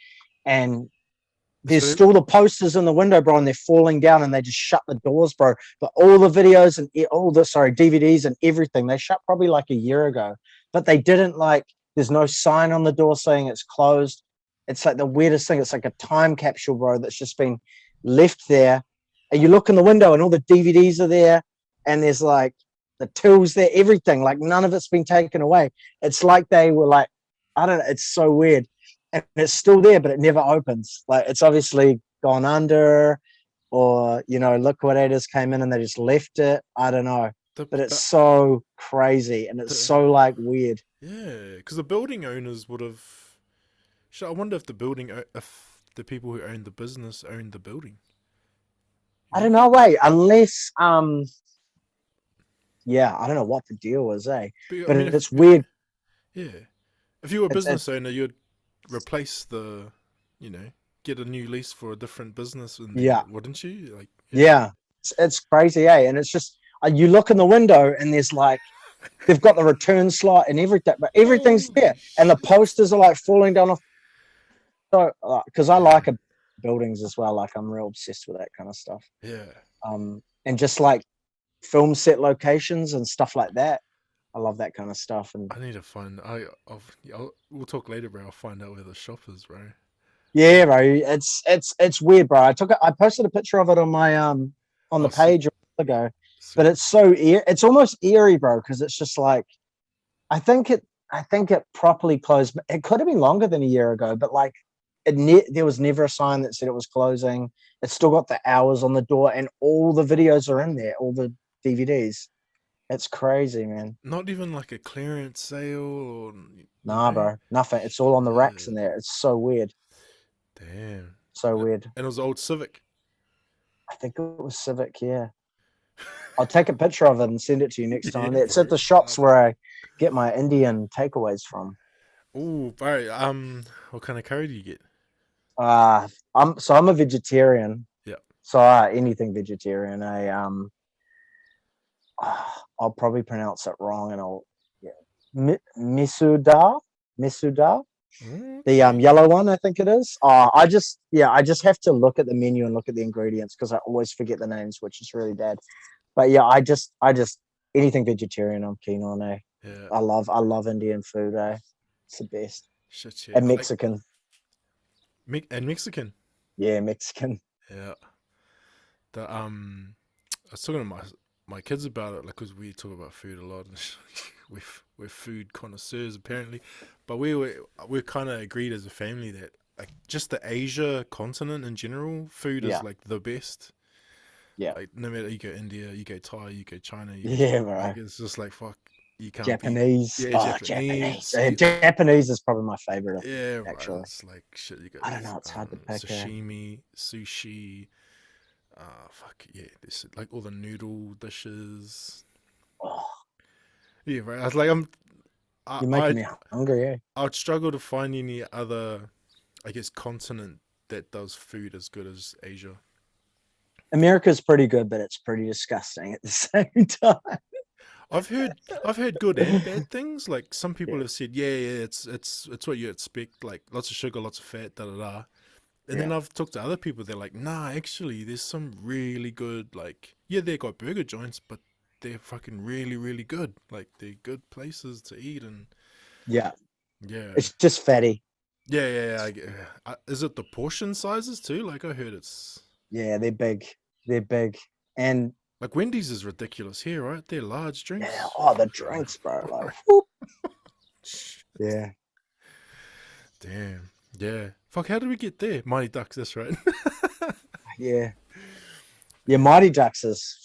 and there's So still the posters in the window, bro, and they're falling down, and they just shut the doors, bro. But all the videos and all the DVDs and everything, they shut probably like a year ago. But they didn't, like, there's no sign on the door saying it's closed. It's like the weirdest thing. It's like a time capsule, bro, that's just been left there. And you look in the window and all the DVDs are there, and there's like the tools there, everything. Like none of it's been taken away. It's like they were like, I don't know, it's so weird. And it's still there, but it never opens. Like it's obviously gone under, or liquidators came in and they just left it. I don't know, the, but it's the, so crazy and it's the so like weird. yeah, because the building owners would have. I wonder if if the people who owned the business owned the building. I You don't reckon? know, wait, unless yeah, I don't know what the deal was, But I but mean, it's weird. yeah, if you were a It's business owner, you'd replace the, you know, get a new lease for a different business in there, Yeah, wouldn't you? Like, yeah. yeah, it's crazy, and it's just you look in the window and there's like they've got the return slot and everything, but everything's Holy there, and the shit. posters are like falling down off. So, because I Yeah. like buildings as well, like I'm real obsessed with that kind of stuff. Yeah. And just like film set locations and stuff like that. I love that kind of stuff. And I need to find. We'll talk later, bro. I'll find out where the shop is, bro. Uh, yeah, bro, it's weird, bro. I posted a picture of it on my on the oh, sick, page a while ago, but sick. it's it's almost eerie, bro, because it's just like I think it I think it properly closed. It could have been longer than a year ago, but like there was never a sign that said it was closing. It's still got the hours on the door, and all the videos are in there, all the DVDs. It's crazy, man. Not even like a clearance sale, or you Nah, know. bro, nothing. It's all on the racks Uh, in there. It's so weird. damn. So And weird. it was old Civic. I think it was Civic, yeah. I'll take a picture of it and send it to you next Yeah, time. It's at bro. the shops where I get my Indian takeaways from. Oh, bro. What kind of curry do you get? I'm a vegetarian, Yeah. so anything vegetarian. I'll probably pronounce it wrong, and yeah, misuda, the Okay. yellow one, I think it is. I just have to look at the menu and look at the ingredients because I always forget the names, which is really bad. But yeah, I just anything vegetarian I'm keen on. Yeah. I love Indian food. It's the best. Shit, yeah. And I like Mexican, and Mexican. yeah, Mexican. Yeah. The I was talking to my kids about it, like, cause we talk about food a lot, and we're food connoisseurs apparently, but we kind of agreed as a family that like just the Asia continent in general, food is Yeah, like the best. yeah, Like no matter you go India, you go Thai, you go China, you go yeah, like bro. it's just like fuck, you can't beat. Japanese. Yeah, Oh, Japanese. Japanese. You, Japanese is probably my favorite, yeah, right. actually. It's like shit. You got I don't know. It's hard to pick. sashimi, sushi. Fuck yeah, this like all the noodle dishes. Oh, Yeah, right. I was like, I, you're making I'd, me hungry, I'd struggle to find any other, I guess, continent that does food as good as Asia. America's pretty good, but it's pretty disgusting at the same time. I've heard, I've heard good and bad things. Like some people Yeah, have said, yeah, it's what you expect. Like lots of sugar, lots of fat, da da da. And yeah, then I've talked to other people. They're like, nah, actually, there's some really good. Like, yeah, they got burger joints, but they're fucking really, really good. Like, they're good places to eat, and yeah. yeah, It's just fatty. yeah. Is it the portion sizes too? Like, I heard it's Yeah, they're big. They're big. And like Wendy's is ridiculous here, right? They're large yeah, drinks. oh, the drinks, bro. Like, whoop. Yeah. Damn. Yeah. Fuck. How did we get there? Mighty Ducks. That's right. Yeah. Yeah, Mighty Ducks is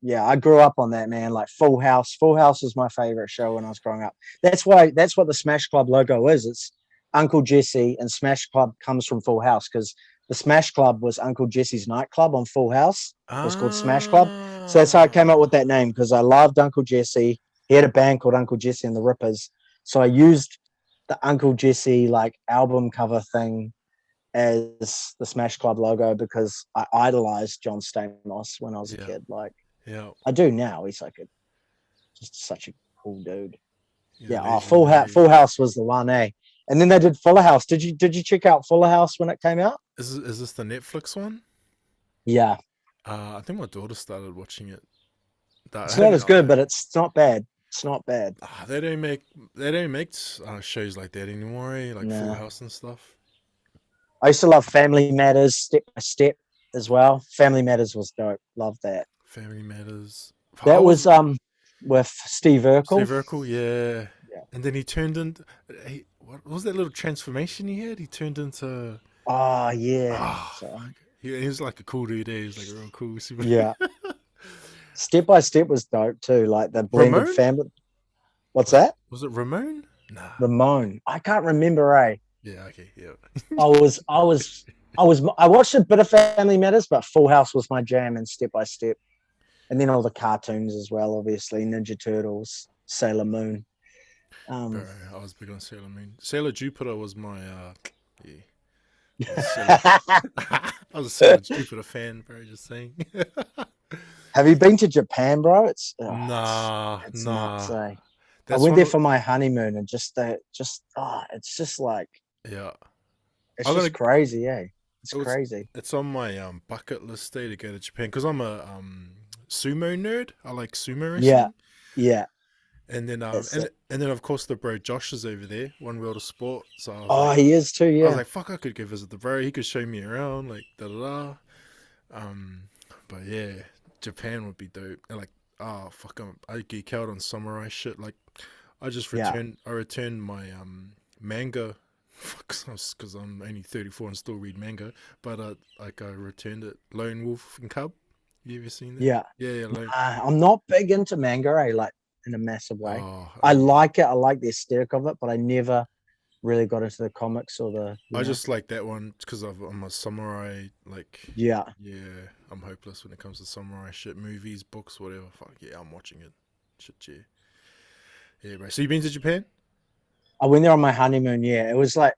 yeah, I grew up on that, man. Like Full House. Full House was my favorite show when I was growing up. That's what the Smash Club logo is. It's Uncle Jesse, and Smash Club comes from Full House because the Smash Club was Uncle Jesse's nightclub on Full House. It was called Smash Club. So that's how I came up with Ah. that name because I loved Uncle Jesse. He had a band called Uncle Jesse and the Rippers. So I used the Uncle Jesse like album cover thing as the Smash Club logo because I idolized John Stamos when I was a Yeah. kid. Like Yeah. I do now. He's like just such a cool dude. Yeah. Yeah. Oh, Legendary. Full House was the one, eh? And then they did Fuller House. Did you check out Fuller House when it came out? Is this the Netflix one? Yeah. I think my daughter started watching it. That I It's not haven't. as good, but it's not bad. It's not bad. They don't make shows like that anymore, eh? Like Full Nah. House and stuff. I used to love Family Matters, Step by Step as well. Family Matters was dope. Love that. Family Matters. I That was was with Steve Urkel. Steve Urkel, yeah. Yeah. And then he turned into what was that little transformation he had? He turned into Oh yeah. So fuck. He was like a cool dude. Eh? He was like a real cool super. yeah. Step by Step was dope too. Like the blended Ramon? family. What's Was it that? was it Ramon? Nah. Ramon. I can't remember. Yeah. Okay. Yeah. I watched a bit of Family Matters, but Full House was my jam and Step by Step. And then all the cartoons as well, obviously. Ninja Turtles, Sailor Moon. Bro, I was big on Sailor Moon. Sailor Jupiter was my yeah. I was a Sailor Jupiter fan, bro. Just saying. Have you been to Japan, bro? It's Nah, it's nah. nuts, eh? I That's went one there of for my honeymoon and it's just like yeah. it's I'm just gonna. crazy, eh? It's It was. crazy. It's on my bucket list day to go to Japan because I'm a sumo nerd. I like sumo Yeah, wrestling, yeah. and then That's it. and then of course the bro Josh is over there, One World of Sport. So Oh, he is too, I was yeah. like, fuck, I could go visit the bro. He could show me around, like da da da. Um, but yeah, Japan would be dope. And like, oh fuck, I geek out on samurai shit. Like, Yeah. I returned my manga. Because I'm only 34 and still read manga, but like I returned it. Lone Wolf and Cub. You ever seen that? Yeah. Yeah, yeah. I'm not big into manga, eh? Like in a massive way. Oh, I yeah. like it. I like the aesthetic of it, but I never really got into the comics or the, I just like that one because I'm a samurai. Like, Yeah. yeah, I'm hopeless when it comes to samurai shit, movies, books, whatever. Fuck yeah, I'm watching it. Shit, yeah, yeah, bro. So you been to Japan? I went there on my honeymoon. Yeah, it was like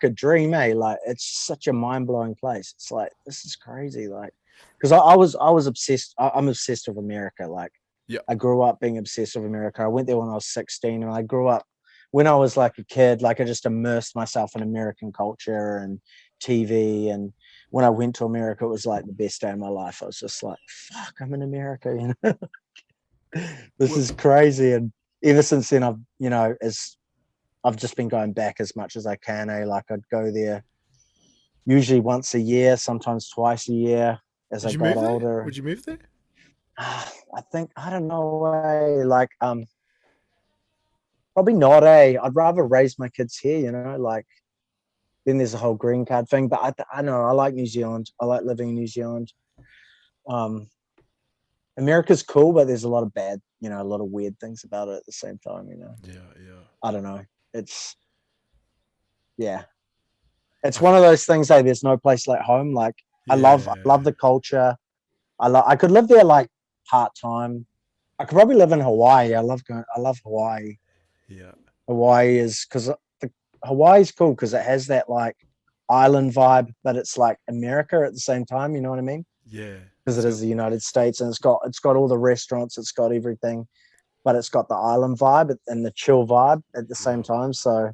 a dream, eh? Like it's such a mind blowing place. It's like this is crazy, like because I was obsessed. I'm obsessed with America. Like Yeah, I grew up being obsessed with America. I went there when I was 16, and I grew up when I was like a kid. Like I just immersed myself in American culture and TV. And when I went to America, it was like the best day of my life. I was just like, fuck, I'm in America. You know, this What, is crazy. And ever since then, as I've just been going back as much as I can. Like I'd go there usually once a year, sometimes twice a year as would I you got move there? older. Would you move there? I think I don't know. Like probably not. I'd rather raise my kids here. You know, like then there's a whole green card thing. But I know I like New Zealand. I like living in New Zealand. Um, America's cool, but there's a lot of bad, a lot of weird things about it at the same time. Yeah, yeah. I don't know. It's yeah. It's one of those things. Hey, there's no place like home. Like I love Yeah, the culture. I could live there like part time. I could probably live in Hawaii. I love Hawaii. yeah, Hawaii is because Hawaii's cool because it has that like island vibe, but it's like America at the same time. You know what I mean? yeah. Because It's it got is the United States and it's got all the restaurants, it's got everything, but it's got the island vibe and the chill vibe at the same yeah. time. So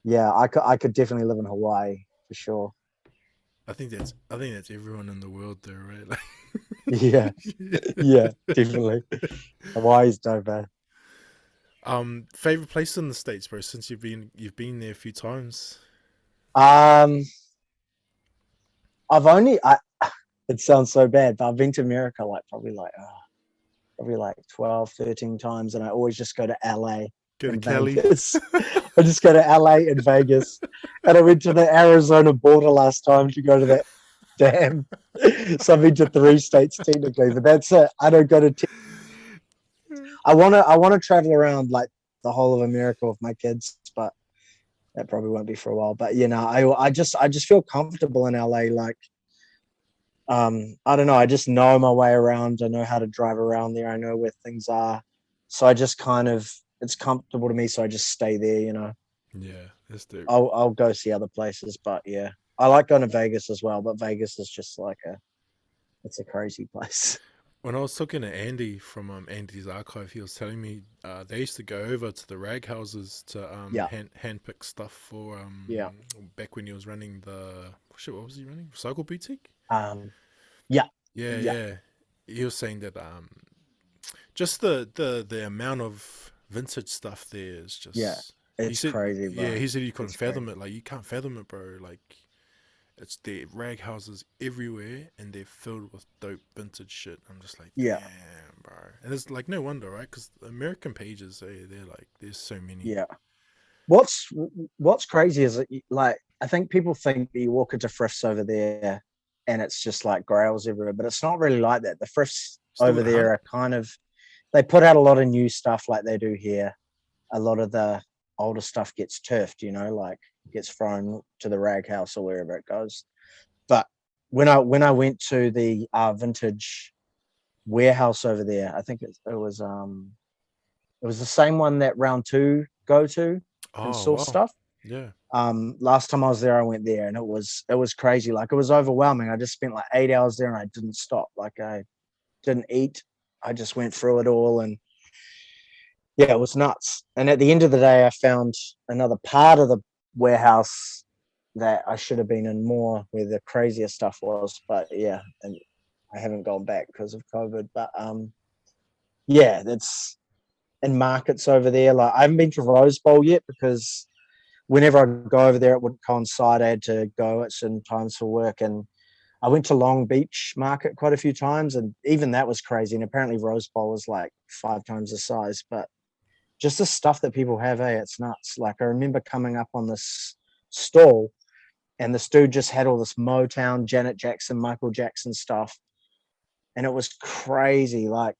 yeah, I could definitely live in Hawaii for sure. I think that's everyone in the world though, right? Like, Yeah, yeah, definitely. Hawaii's dope, man. favorite place in the States, bro, since you've been there a few times. Um, I've only I. It sounds so bad, but I've been to America like probably like 12, 13 times, and I always just go to LA Go to and Cali. Vegas. I just go to LA and Vegas, and I went to the Arizona border last time to go to that dam. So I've been to 3 states technically, but that's it. I don't go to. I wanna travel around like the whole of America with my kids, but that probably won't be for a while. But I just feel comfortable in LA. Like I don't know. I just know my way around. I know how to drive around there. I know where things are. So I just kind of it's comfortable to me. So I just stay there. Yeah, that's dope. I'll go see other places, but yeah, I like going to Vegas as well. But Vegas is just like it's a crazy place. When I was talking to Andy from Andy's archive, he was telling me they used to go over to the rag houses to Yeah, hand pick stuff for yeah, back when he was running the shit. What was he running? Cycle boutique. um, yeah, Yeah, yeah, yeah. He was saying that just the amount of vintage stuff there is yeah. just. He It's said, crazy, yeah, bro. he said you couldn't It's fathom crazy. it. Like you can't fathom it, bro. Like it's there rag houses everywhere, and they're filled with dope vintage shit. I'm just like, Yeah, damn, bro. And it's like no wonder, right? Because American pages, they're like, there's so many. yeah. What's what's crazy is that like I think people think that you walk into thrifts over there and it's just like grails everywhere, but it's not really like that. The thrifts Still over got a there hunt. are kind of they put out a lot of new stuff like they do here. A lot of the older stuff gets turfed, like gets thrown to the rag house or wherever it goes. But when I went to the vintage warehouse over there, I think it was the same one that round two go to and Oh source wow, stuff. yeah, Last time I was there, I went there and it was crazy. Like it was overwhelming. I just spent like 8 hours there and I didn't stop. Like I didn't eat. I just went through it all and yeah, it was nuts. And at the end of the day, I found another part of the warehouse that I should have been in more where the crazier stuff was. But yeah, and I haven't gone back because of COVID. But yeah, that's in markets over there. Like I haven't been to Rose Bowl yet because whenever I go over there, it wouldn't coincide. I had to go at certain times for work. And I went to Long Beach Market quite a few times, and even that was crazy. And apparently Rose Bowl is like 5 times the size. But just the stuff that people have, it's nuts. Like I remember coming up on this stall and this dude just had all this Motown, Janet Jackson, Michael Jackson stuff. And it was crazy. Like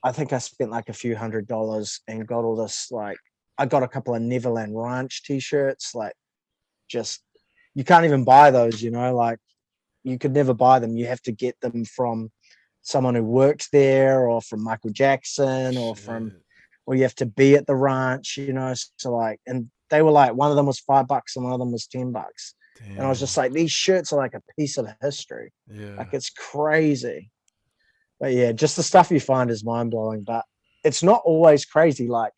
I think I spent like a few $100s and got all this like I got a couple of Neverland Ranch t-shirts, like just you can't even buy those, like you could never buy them. You have to get them from someone who worked there or from Michael Jackson shit, or you have to be at the ranch, so like and they were like one of them was $5 and one of them was $10. And I was just damn, like, these shirts are like a piece of history. yeah. Like it's crazy. But yeah, just the stuff you find is mind blowing. But it's not always crazy. Like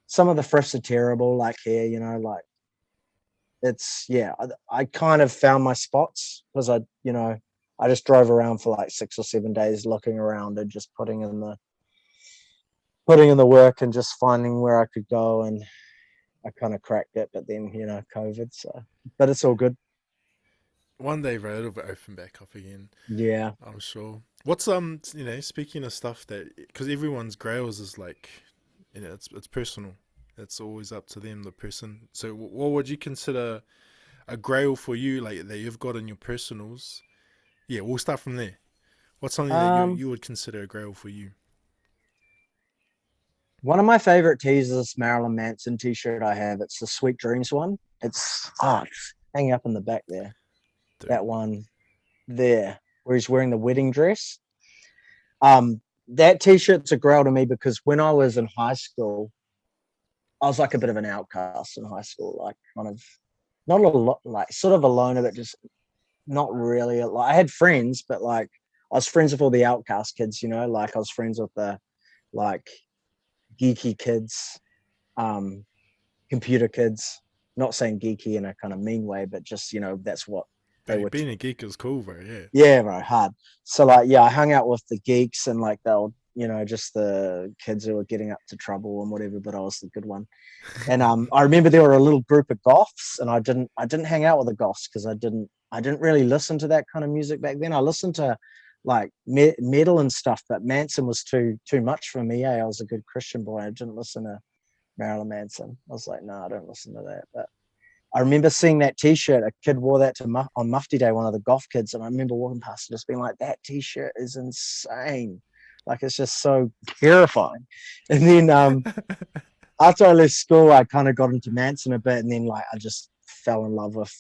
some of the thrifts are terrible, like here, like it's yeah, I kind of found my spots because I just drove around for like 6 or 7 days looking around and just putting in the work and just finding where I could go and I kind of cracked it, but then COVID. So, but it's all good. One day, bro, it'll be open back up again. Yeah. I'm sure. What's speaking of stuff that because everyone's grails is like, it's personal. It's always up to them, the person. So, what would you consider a grail for you, like that you've got in your personals? Yeah, we'll start from there. What's something that you Um, you would consider a grail for you? One of my favorite tees is this Marilyn Manson t-shirt I have. It's the Sweet Dreams one. It's hanging up in the back there. Dude, That one there, where he's wearing the wedding dress. That t-shirt's a grail to me because when I was in high school, I was like a bit of an outcast in high school, like kind of not a lot, like sort of a loner, but just not really. Like I had friends, but like I was friends with all the outcast kids, like I was friends with the like geeky kids, um, computer kids. Not saying geeky in a kind of mean way, but just that's what they bro, were. being a geek is cool, bro. Yeah. Yeah, bro, hard. So like, yeah, I hung out with the geeks and like they'll, just the kids who were getting up to trouble and whatever. But I was the good one. And I remember there were a little group of goths, and I didn't hang out with the goths because I didn't really listen to that kind of music back then. I listened to like metal and stuff, but Manson was too much for me. I was a good Christian boy. I didn't listen to Marilyn Manson. I was like, no, I don't listen to that. But I remember seeing that T-shirt. A kid wore that on Mufti Day, one of the goth kids, and I remember walking past and just being like, "That T-shirt is insane! Like it's just so terrifying." And then after I left school, I kind of got into Manson a bit, and then like I just fell in love with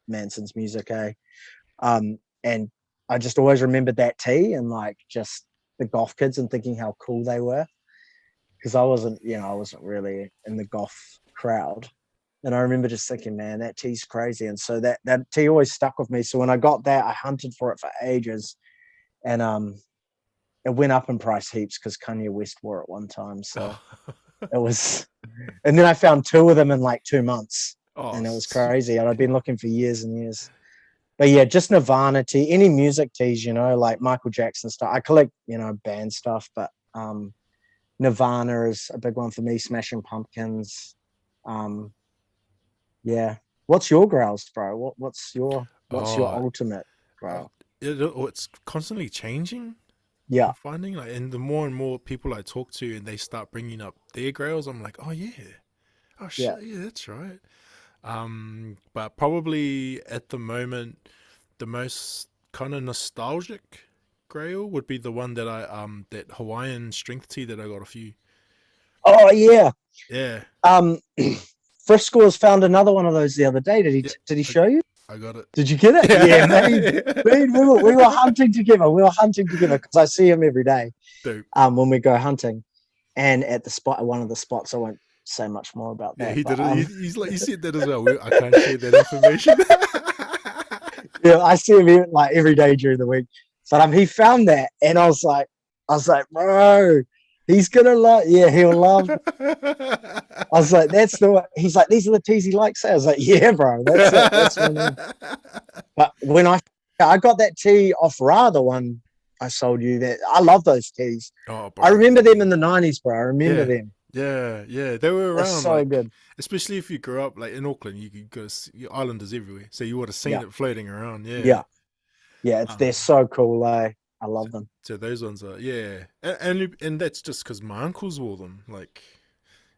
Manson's music. And I just always remembered that T and like just the goth kids and thinking how cool they were because I wasn't really in the goth crowd. And I remember just thinking, man, that tee's crazy. And so that tee always stuck with me. So when I got that, I hunted for it for ages. And it went up in price heaps because Kanye West wore it one time. So it was, and then I found two of them in like 2 months. Oh, And it was sweet. crazy. And I've been looking for years and years. But yeah, just Nirvana tee, any music tees, like Michael Jackson stuff. I collect, band stuff, but Nirvana is a big one for me. Smashing Pumpkins. Yeah. What's your growls, bro? What's your Oh, ultimate uh, growl? it's constantly changing. I'm Yeah. finding like, and the more and more people I talk to, and they start bringing up their grails, I'm like, oh yeah, oh Yeah. shit, yeah, that's right. But probably at the moment, the most kind of nostalgic grail would be the one that that Hawaiian strength tee that I got a few. Oh yeah. Yeah, Um Frisco has found another one of those the other day. Did he yeah, did he I, show you? I got it. Did you get it? Yeah, man. Yeah. Man, we were hunting together. We were hunting together because I see him every day. Dope. When we go hunting. And at the spot, one of the spots, I won't say much more about Yeah, that. he But did it. He's like, he said that as well. I can't share that information. yeah, I see him like every day during the week. But he found that, and I was like, bro, he's gonna love. Yeah, he'll love. I was like, that's the one. He's like, these are the teas he likes. I was like, yeah, bro, that's it. That's one. But when I got that tea off Ra, the one I sold you, that I love those teas. Oh, I bro. remember them in the '90s, bro. I remember Yeah, them. yeah, yeah. They were They're around, so like, good. especially if you grew up like in Auckland, you could go see islanders everywhere, so you would have seen Yeah, it floating around. Yeah. yeah, yeah. They're Um. so cool. I So, love them. so those ones are, yeah, and that's just because my uncles wore them, like,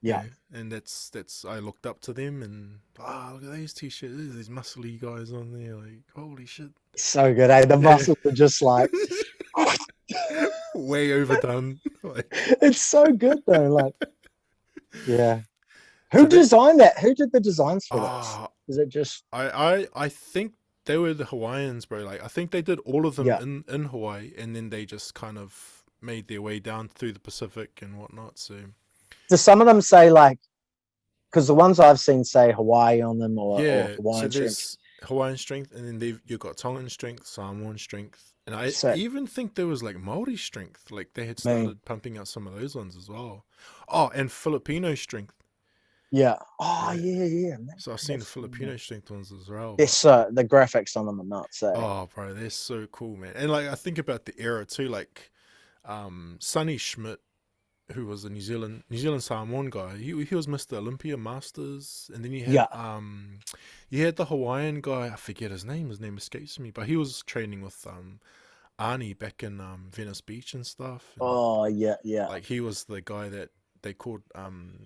Yeah, and that's I looked up to them, and look at these t-shirts, there's these muscly guys on there, like, holy shit. so good. Eh? The Yeah. muscles are just like, Way overdone. Like, it's so good though. Like, yeah. so Who they designed that? Who did the designs for those? ah Is it just I think they were the Hawaiians, bro. Like, I think they did all of them yeah? in Hawaii, and then they just kind of made their way down through the Pacific and whatnot. So Do some of them say like? Because the ones I've seen say Hawaii on them or yeah, so Hawaiian strength. there's Hawaiian strength, and then you've got Tongan strength, Samoan strength, and I So even think there was like Maori strength. Like, they had man, started pumping out some of those ones as well. Oh, and Filipino strength. yeah. Oh Yeah, yeah, yeah. so I've seen the That's cool, man. Filipino strength ones as well. They're But so the graphics on them are nuts. Eh? oh, bro, they're so cool, man. And like, I think about the era too, like Sonny Schmidt, who was a New Zealand Samoan guy. He was Mr. Olympia Masters, and then Yeah, you had the Hawaiian guy. I forget his name. His name escapes me, but he was training with Arnie back in Venice Beach and stuff. And oh yeah, yeah, like, he was the guy that they called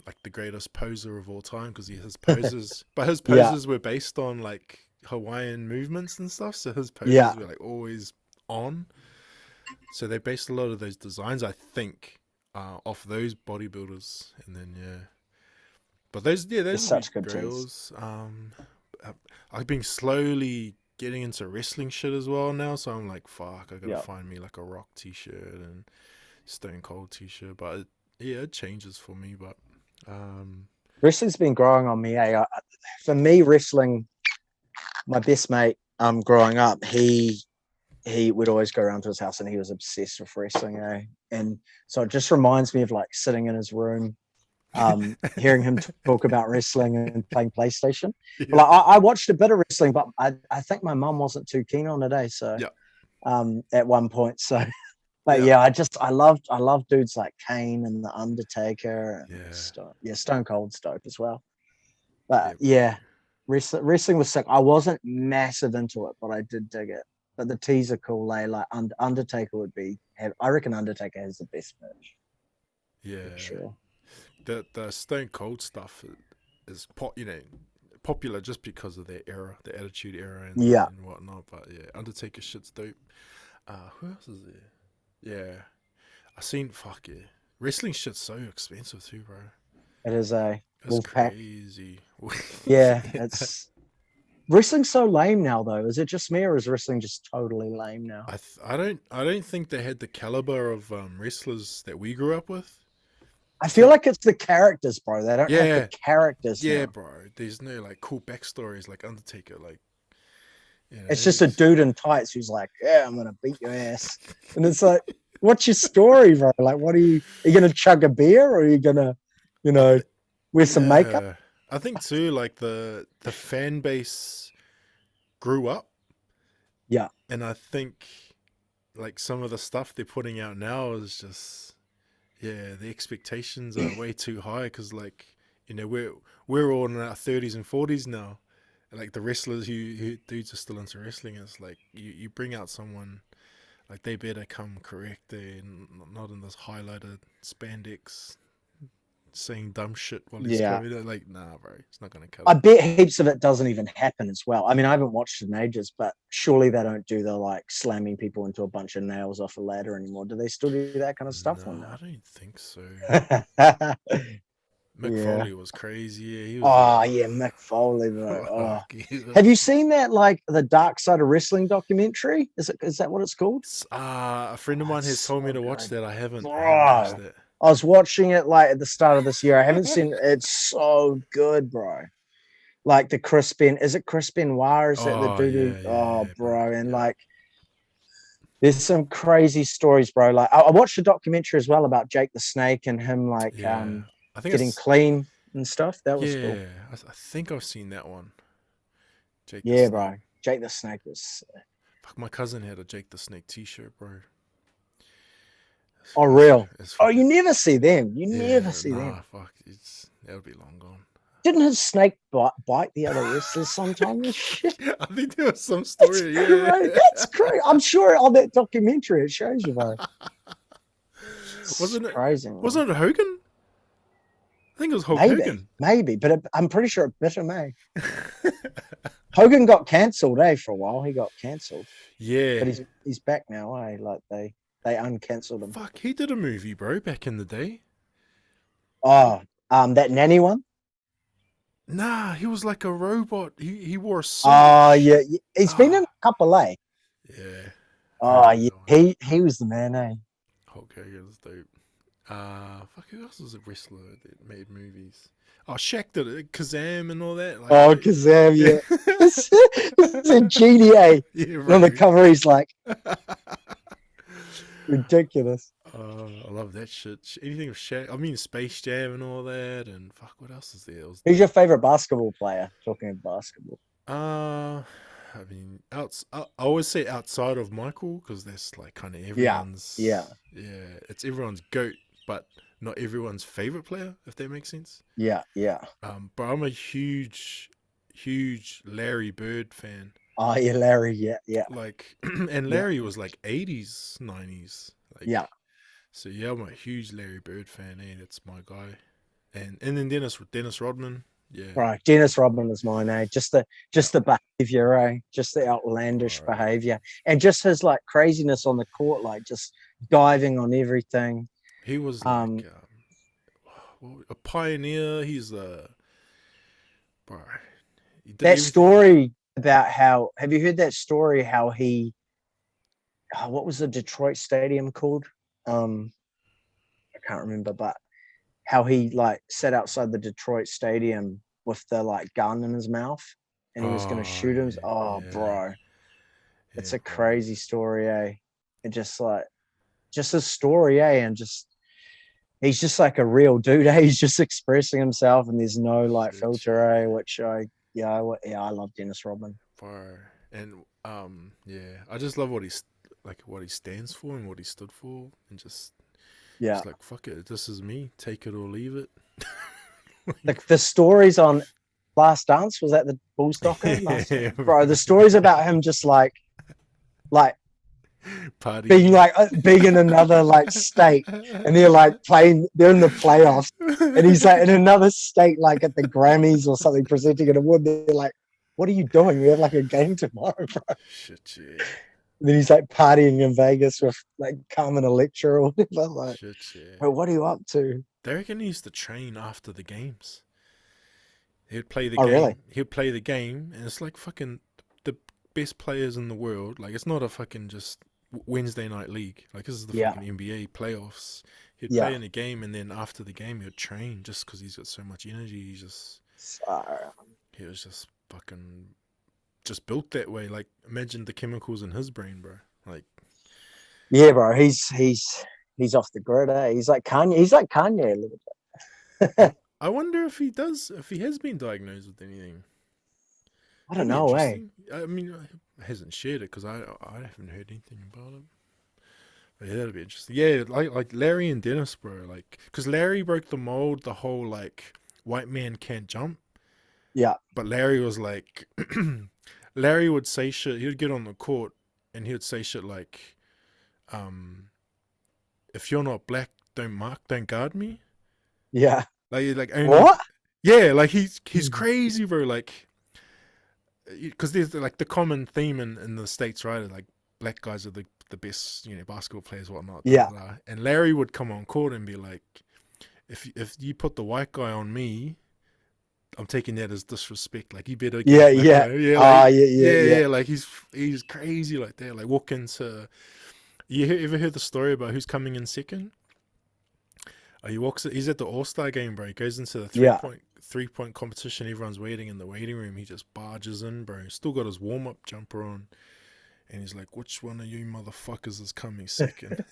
like the greatest poser of all time, because his poses, but his yeah, poses were based on like Hawaiian movements and stuff. So his yeah. poses were like always on. So they based a lot of those designs, I think, off those bodybuilders, and then yeah. But They're those would be such good teas. grails. I- I've been slowly getting into wrestling shit as well now, so I'm like, fuck, I gotta Yeah, find me like a Rock t-shirt and Stone Cold t-shirt. But yeah, it changes for me. But um, wrestling's been growing on me. For me, wrestling. My best mate, growing up, he would always go around to his house and he was obsessed with wrestling. And so it just reminds me of like sitting in his room, hearing him talk about wrestling and playing PlayStation. But yeah, like, I watched a bit of wrestling, but I think my mum wasn't too keen on it. So yeah, at one point, so but yeah, yeah, I love dudes like Kane and the Undertaker and yeah, Stone Cold's dope as well. yeah, But bro. yeah, wrestling was sick. I wasn't massive into it, but I did dig it. But the teas are cool. Like Undertaker would be. I reckon Undertaker has the best match for Yeah. sure. The Stone Cold stuff is popular just because of their era, the Attitude Era Yeah, and whatnot. But yeah, Undertaker shit's dope. Who else is there? Yeah, I seen, fuck yeah, wrestling shit's so expensive too, bro. it is a It's wolf pack. crazy. Yeah, Yeah. it's wrestling's so lame now though. Is it just me or is wrestling just totally lame now? I don't think they had the caliber of wrestlers that we grew up with. I feel like it's the characters, bro. They don't have the Yeah, characters yeah, now. bro. There's no like cool backstories like Undertaker, like It's just a dude in tights who's like, "Yeah, I'm gonna beat your ass," and it's like, "What's your story, bro? Like, are you gonna chug a beer, or are you gonna, you I know, th- wear some makeup?" yeah, I think too. Like the fan base grew up, Yeah, and I think like some of the stuff they're putting out now is just yeah, the expectations are way too high because like we're all in our 30s and 40s now. Like the wrestlers who dudes are still into wrestling, it's like you bring out someone like they better come correct. They're not in this highlighted spandex saying dumb shit while he's yeah. coming. Like nah, bro, it's not gonna cut I it. bet heaps of it doesn't even happen as well. I mean, I haven't watched it in ages, but surely they don't do the like slamming people into a bunch of nails off a ladder anymore. Do they still do that kind of stuff or No, I no? don't think so. Mick Yeah. Foley was crazy. Yeah, he was Oh yeah, Mick Foley, bro. Oh. fuck. Have you seen that like the Dark Side of Wrestling documentary? Is that what it's called? A friend of Oh, mine has it's told me so to watch good. that. I haven't watched Bro. that. I was watching it like at the start of this year. I haven't seen it. It's so good, bro. Like the is it Chris Benoit? Is that the Oh dude who, yeah, yeah, oh yeah, bro. bro, and Yeah, like there's some crazy stories, bro. Like I watched a documentary as well about Jake the Snake and him like yeah. I think getting it's clean and stuff. That was cool. yeah. I think I've seen that one. Jake the Yeah, Snake. bro. Jake the Snake was Fuck, my cousin had a Jake the Snake T-shirt, bro. oh It's, real. it's Oh, you fucking never see them. You never yeah. see them. Nah, fuck. It's that'll be long gone. Didn't his snake bite the other wrestlers sometimes? Shit. I think there was some That's story. Yeah. great. That's great. I'm sure on that documentary it shows you, bro. It's wasn't it? crazy, man. Wasn't it Hogan? I think it was Hulk Maybe, Hogan. maybe, but I'm pretty sure it bit him, eh? Hogan got cancelled, eh? For a while, he got cancelled, Yeah. but he's back now, eh? Like they uncancelled him. Fuck, he did a movie, bro, back in the day. Oh, that nanny one. Nah, he was like a robot. He wore a suit and Oh yeah, shit. he's been in Ah, a couple, eh? yeah. I Oh remember yeah, that one. he was the man, eh? Hulk Hogan was dope. Fuck, who else was a wrestler that made movies? Oh, Shaq did it. Kazam and all that. Like, Oh, Kazam, yeah. yeah. It's a genie, eh? Yeah, And on the bro. cover, he's like ridiculous. I love that shit. Anything with Shaq. I mean, Space Jam and all that. And fuck, what else is there? It was Who's dope. your favorite basketball player? Talking of basketball. I mean, I always say outside of Michael because that's like kind of Yeah, yeah, everyone's. Yeah, it's everyone's goat, but not everyone's favorite player. If that makes sense. yeah, yeah. But I'm a huge Larry Bird fan. Oh, yeah, Larry. Yeah, yeah, Like, and yeah, Larry was like 80s, 90s. Like, yeah. so yeah, I'm a huge Larry Bird fan. Eh, that's my guy. And then Dennis Rodman. Yeah. Right, Dennis Rodman was mine, eh? Just the behavior, eh? Just the outlandish Bro. behavior, and just his like craziness on the court, like just diving on everything. He was Um, like a pioneer. He's a bro. He did that everything. story about how have you heard that story? How he, what was the Detroit stadium called? Um, I can't remember, but how he like sat outside the Detroit stadium with the like gun in his mouth, and he was going to Oh shoot him. yeah, Oh, yeah, bro, yeah, it's a bro. crazy story, eh? And just a story, eh? And just he's just like a real dude, eh? He's just expressing himself, and there's no like Shit, filter, eh? yeah, Which I love Dennis Rodman. bro. And yeah. I just love what he stands for and what he stood for, and Yeah, just like fuck it, this is me. Take it or leave it. the stories on Last Dance, was that the Bulls doco? Last Yeah, Dance, bro. The stories about him just like being party. like being in another like state, and they're like playing, they're in the playoffs, and he's like in another state, like at the Grammys or something, presenting an award. They're like, what are you doing? We have like a game tomorrow, bro. Shit, yeah. And then he's like partying in Vegas with like Carmen Electra or whatever. Like, Shit, yeah. bro, what are you up to? They reckon he used to train after the games. He'd play the Oh really? game. He'd play the game, and it's like fucking the best players in the world. Like it's not a fucking just Wednesday night league. Like this is the Yeah. fucking NBA playoffs. He'd play Yeah. in a game, and then after the game, he'd train just because he's got so much energy. So, He was just fucking just built that way. Like imagine the chemicals in his brain, bro. Like yeah, bro. He's off the grid. Eh? He's like Kanye. He's like Kanye a little bit. I wonder if he does, if he has been diagnosed with anything. I don't That'd be know, eh? interesting. I mean, he hasn't shared it because I haven't heard anything about it. But yeah, that'd be interesting. Yeah, like Larry and Dennis, bro. Like, because Larry broke the mold, the whole like white man can't jump. Yeah. But Larry was like, Larry would say shit. He would get on the court and he would say shit like, um, "If you're not black, don't guard me." Yeah. Like only, What? yeah, like he's crazy, bro. Like, because there's like the common theme in the States, right? Like black guys are the best, basketball players, whatnot. Blah, Yeah. blah, blah. And Larry would come on court and be like, if you put the white guy on me, I'm taking that as disrespect. Like you better get Yeah. the black Yeah. guy. Yeah, Ah. like Yeah. yeah. Like he's crazy like that. Like walk into. Ever heard the story about who's coming in second? He's at the All-Star game, bro. He goes into the Yeah. three-point competition. Everyone's waiting in the waiting room. He just barges in, bro. He's still got his warm-up jumper on. And he's like, which one of you motherfuckers is coming second?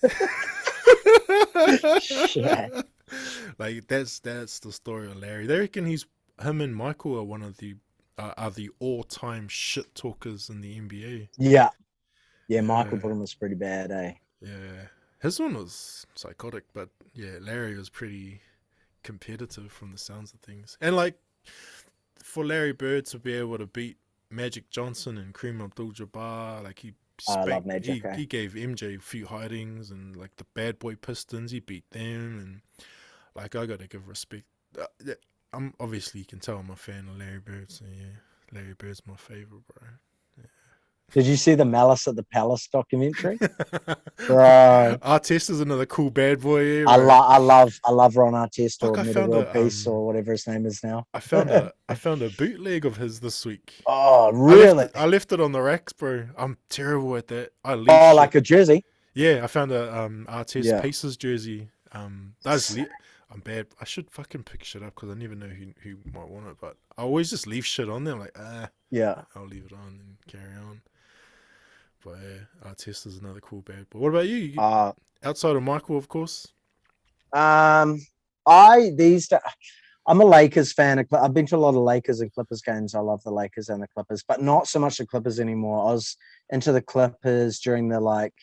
Shit. Like that's the story of Larry. They reckon him and Michael are one of the are the all-time shit talkers in the NBA. Yeah. Yeah. Michael Yeah, Bullen was pretty bad, eh? yeah. His one was psychotic, but yeah, Larry was pretty competitive from the sounds of things. And like for Larry Bird to be able to beat Magic Johnson and Kareem Abdul-Jabbar, like I love Magic. he gave MJ a few hidings, and like the bad boy Pistons, he beat them, and like I gotta give respect. I'm obviously, you can tell I'm a fan of Larry Bird, so yeah, Larry Bird's my favorite, bro. Did you see the Malice at the Palace documentary? Bro, Artest is another cool bad boy, yeah, I bro. love Ron Artest, Fuck, or Meta World Peace, or whatever his name is now. I found a bootleg of his this week. Oh, really? I left it on the racks, bro. I'm terrible at that. I leave Oh, shit. like a jersey? Yeah, I found a Artest Yeah. Pacers jersey. I'm bad. I should fucking pick shit up because I never know who might want it. But I always just leave shit on there. I'm like, Yeah. I'll leave it on and carry on. But yeah, Artest is another cool bad boy. What about you? Outside of Michael, of course. I'm a Lakers fan. I've been to a lot of Lakers and Clippers games. I love the Lakers and the Clippers, but not so much the Clippers anymore. I was into the Clippers during the like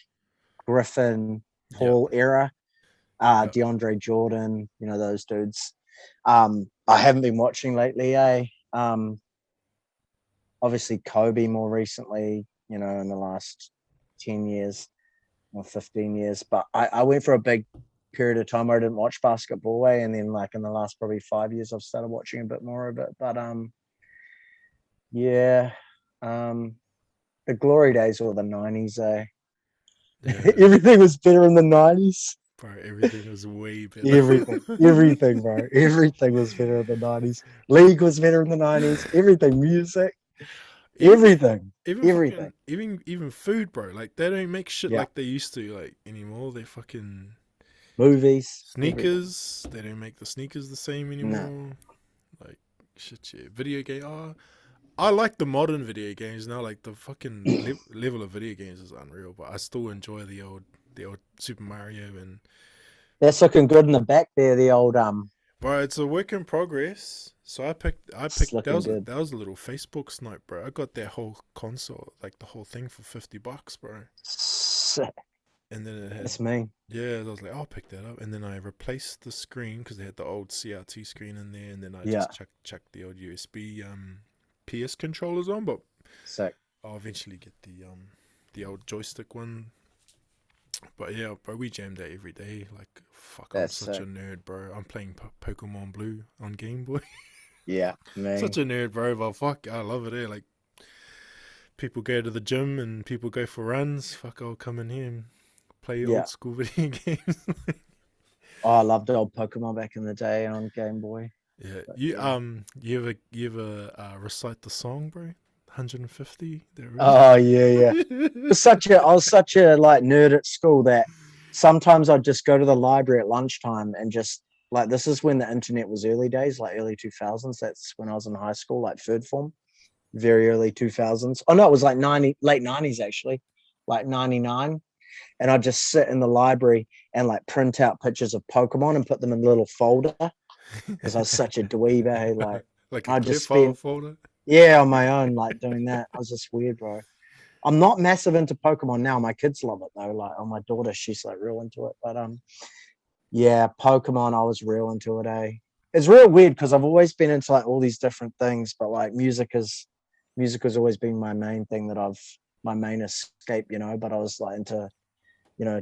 Griffin, Paul era. DeAndre Jordan, those dudes. I haven't been watching lately, obviously Kobe more recently, in the last 10 years or 15 years. But I went for a big period of time where I didn't watch basketball, and then like in the last probably 5 years I've started watching a bit more of it. But yeah. The glory days were the 90s, Yeah. Everything was better in the 90s. Bro, everything was way better. Everything, bro. Everything was better in the 90s. League was better in the 90s. Everything, music, everything. Even food, bro. Like they don't make shit Yeah. like they used to like anymore. They fucking Movies, sneakers. They don't make the sneakers the same anymore. Like shit, yeah. Video game. I like the modern video games now. Like the fucking level of video games is unreal. But I still enjoy the old Super Mario and. That's looking good in the back there. The old Bro, it's a work in progress. So I picked that was a little Facebook snipe, bro. I got that whole console, like the whole thing for $50, bro. Sick. And then it had, That's me. yeah, I was like, I'll pick that up. And then I replaced the screen because they had the old CRT screen in there, and then I just chucked the old USB PS controllers on, but sick. I'll eventually get the old joystick one. But yeah, bro, we jammed that every day. Like, fuck, That's I'm such a nerd, bro. I'm playing Pokemon Blue on Game Boy. Yeah, man. Such a nerd, bro. But fuck, I love it. Like, people go to the gym and people go for runs. Fuck, I'll come in here and play old school video games. I loved old Pokemon back in the day on Game Boy. Yeah, but, you ever recite the song, bro? 150. They're really Oh yeah, yeah. I was such a like nerd at school that sometimes I'd just go to the library at lunchtime and just like this is when the internet was early days, like early 2000s. That's when I was in high school, like third form, very early 2000s. Oh no, it was like 90, late 90s actually, like 99. And I'd just sit in the library and like print out pictures of Pokemon and put them in a little folder because I was such a dweeb, eh? Like like a I just clear file spent folder. yeah on my own like doing that. I was just weird, bro. I'm not massive into Pokemon now. My kids love it though. Like, oh, my daughter, she's like real into it. But yeah, Pokemon, I was real into it. It's real weird because I've always been into like all these different things, but like music has always been my main thing that I've my main escape, you know. But I was like into you know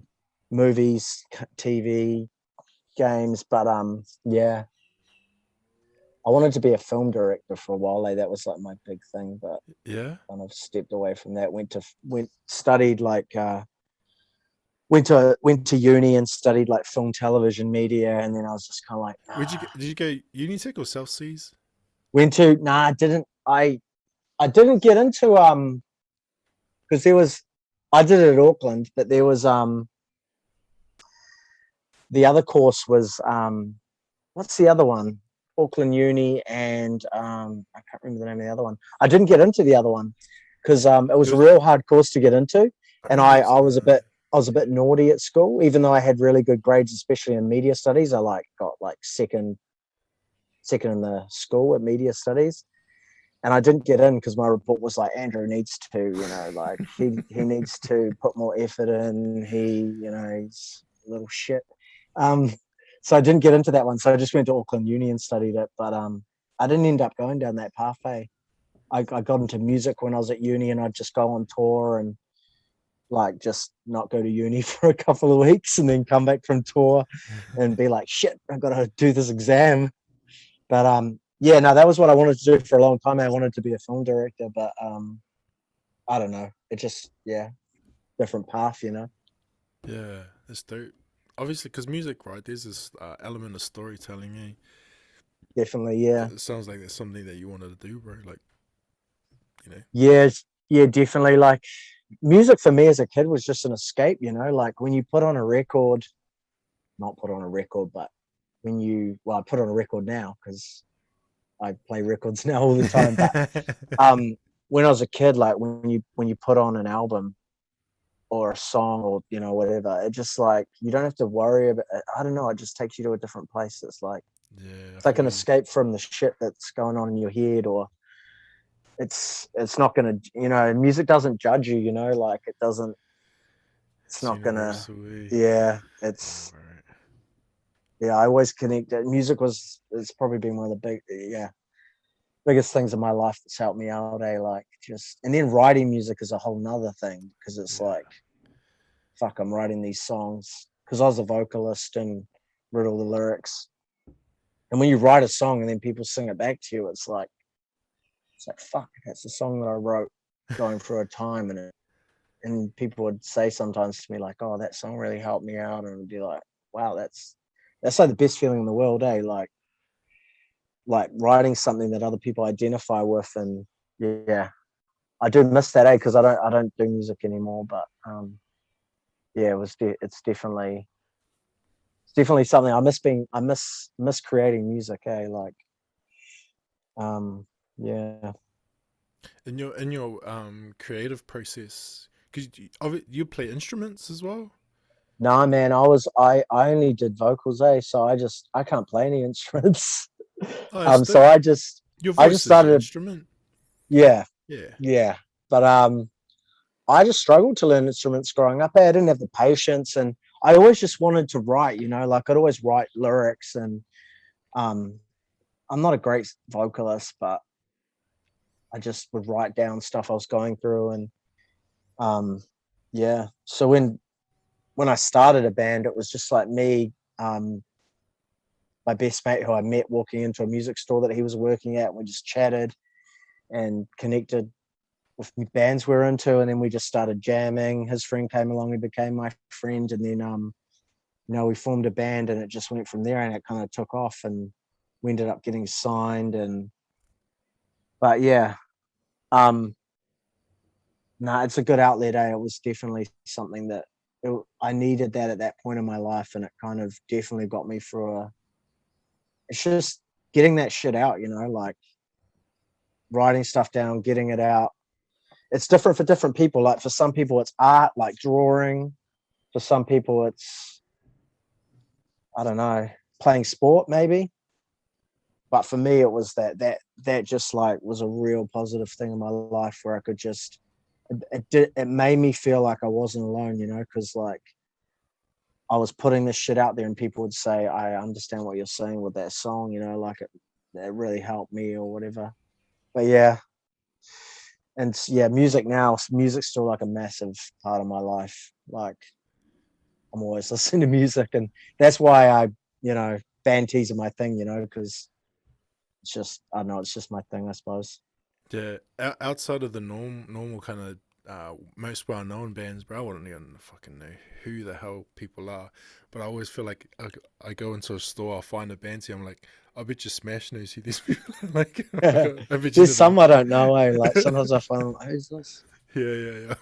movies, TV, games. But yeah, I wanted to be a film director for a while. Like that was like my big thing, but Yeah. kind of stepped away from that. Went studied like went to uni and studied like film television media, and then I was just kind of like Did you go Unitech or South Seas? went to I didn't I didn't get into because there was I did it at Auckland, but there was the other course was what's the other one? Auckland Uni and I can't remember the name of the other one. I didn't get into the other one because it It was a was. real hard course to get into, I and think it was. I was a bit naughty at school, even though I had really good grades, especially in media studies. I like got like second in the school at media studies, and I didn't get in because my report was like Andrew needs to, like he needs to put more effort in. He's a little shit. Um, so I didn't get into that one. So I just went to Auckland Uni and studied it, but I didn't end up going down that pathway. I got into music when I was at uni, and I'd just go on tour and like just not go to uni for a couple of weeks and then come back from tour and be like, shit, I've got to do this exam. But yeah, no, that was what I wanted to do for a long time. I wanted to be a film director, but I don't know. It just different path. Yeah, it's dope. Obviously, because music, right? There's this element of storytelling. Eh? Definitely, yeah. It sounds like there's something that you wanted to do, bro. Like, you know. Yeah, yeah, definitely. Like music for me as a kid was just an escape. Like when you put on a record, not put on a record, but I put on a record now because I play records now all the time. But when I was a kid, like when you put on an album or a song or whatever, it just like you don't have to worry about it. I don't know, it just takes you to a different place. Yeah, I It's like feel an you. escape from the shit that's going on in your head, or it's not gonna, music doesn't judge you, like it's It's not gonna, universal. Eh? yeah, Yeah, it's, bro. yeah, I always connect it. Music it's probably been one of the biggest things in my life that's helped me out, like just, and then writing music is a whole nother thing because it's like, Yeah. fuck, I'm writing these songs because I was a vocalist and wrote all the lyrics. And when you write a song and then people sing it back to you, it's like fuck, that's a song that I wrote going through a time, and people would say sometimes to me like, oh, that song really helped me out, and I'd be like, wow, that's like the best feeling in the world, eh? Like writing something that other people identify with, and yeah, I do miss that, eh? Because I don't do music anymore, but yeah, it's definitely something I miss creating music, eh? Like yeah. In your creative process, because you play instruments as well. Nah, man, I only did vocals, eh? So I can't play any instruments. Oh, it's So dope. Your I just voice is your started, instrument. yeah, Yeah. yeah. But I just struggled to learn instruments growing up. I didn't have the patience, and I always just wanted to write. Like I'd always write lyrics, and um, I'm not a great vocalist, but I just would write down stuff I was going through, and um, yeah. So when I started a band, it was just like me, my best mate who I met walking into a music store that he was working at. We just chatted and connected with bands we were into, and then we just started jamming. His friend came along, he became my friend, and then we formed a band, and it just went from there, and it kind of took off, and we ended up getting signed. And but yeah, no, it's a good outlet. It was definitely something that I needed that at that point in my life, and it kind of definitely got me through a. It's just getting that shit out, like writing stuff down, getting it out. It's different for different people. Like for some people, it's art, like drawing. For some people, it's I don't know, playing sport maybe. But for me, it was that just like was a real positive thing in my life where I could just it made me feel like I wasn't alone, because like I was putting this shit out there and people would say, I understand what you're saying with that song, like it really helped me or whatever. But yeah, and yeah, music's still like a massive part of my life. Like I'm always listening to music, and that's why band teas are my thing, because it's just I don't know, it's just my thing, I suppose. Yeah, outside of the normal kind of most well known bands, bro, I wouldn't even fucking know who the hell people are. But I always feel like I go into a store, I'll find a band, I'm like, I bet you Smash knows who these people are. Like, I bet you There's didn't. some I don't know. Like sometimes I find like, who's this? Yeah.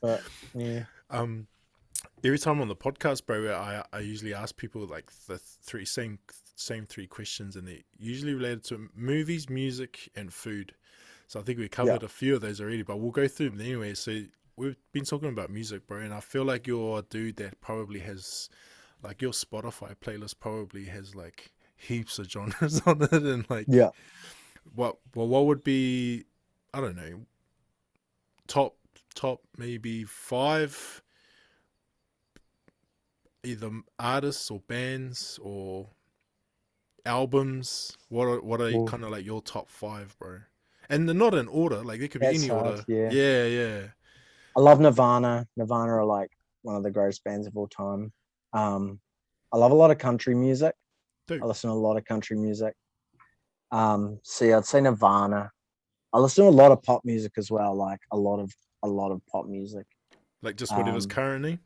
But yeah, um, every time on the podcast, bro, I usually ask people like the same three questions, and they're usually related to movies, music, and food. So I think we yeah, covered a few of those already, but we'll go through them anyway. So we've been talking about music, bro, and I feel like you're a dude that probably has, like, your Spotify playlist probably has like heaps of genres on it, and like, yeah. what would be, I don't know, top maybe five either artists or bands or albums. What are Well, kind of like your top five, bro? And they're not in order. Like, they could be that's any hard. order. Yeah, Yeah. I love Nirvana. Nirvana are like one of the greatest bands of all time. I love a lot of country music. I Dude, listen to a lot of country music. So yeah, I'd say Nirvana. I listen to a lot of pop music as well, like a lot of pop music. like just whatever's Um, currently.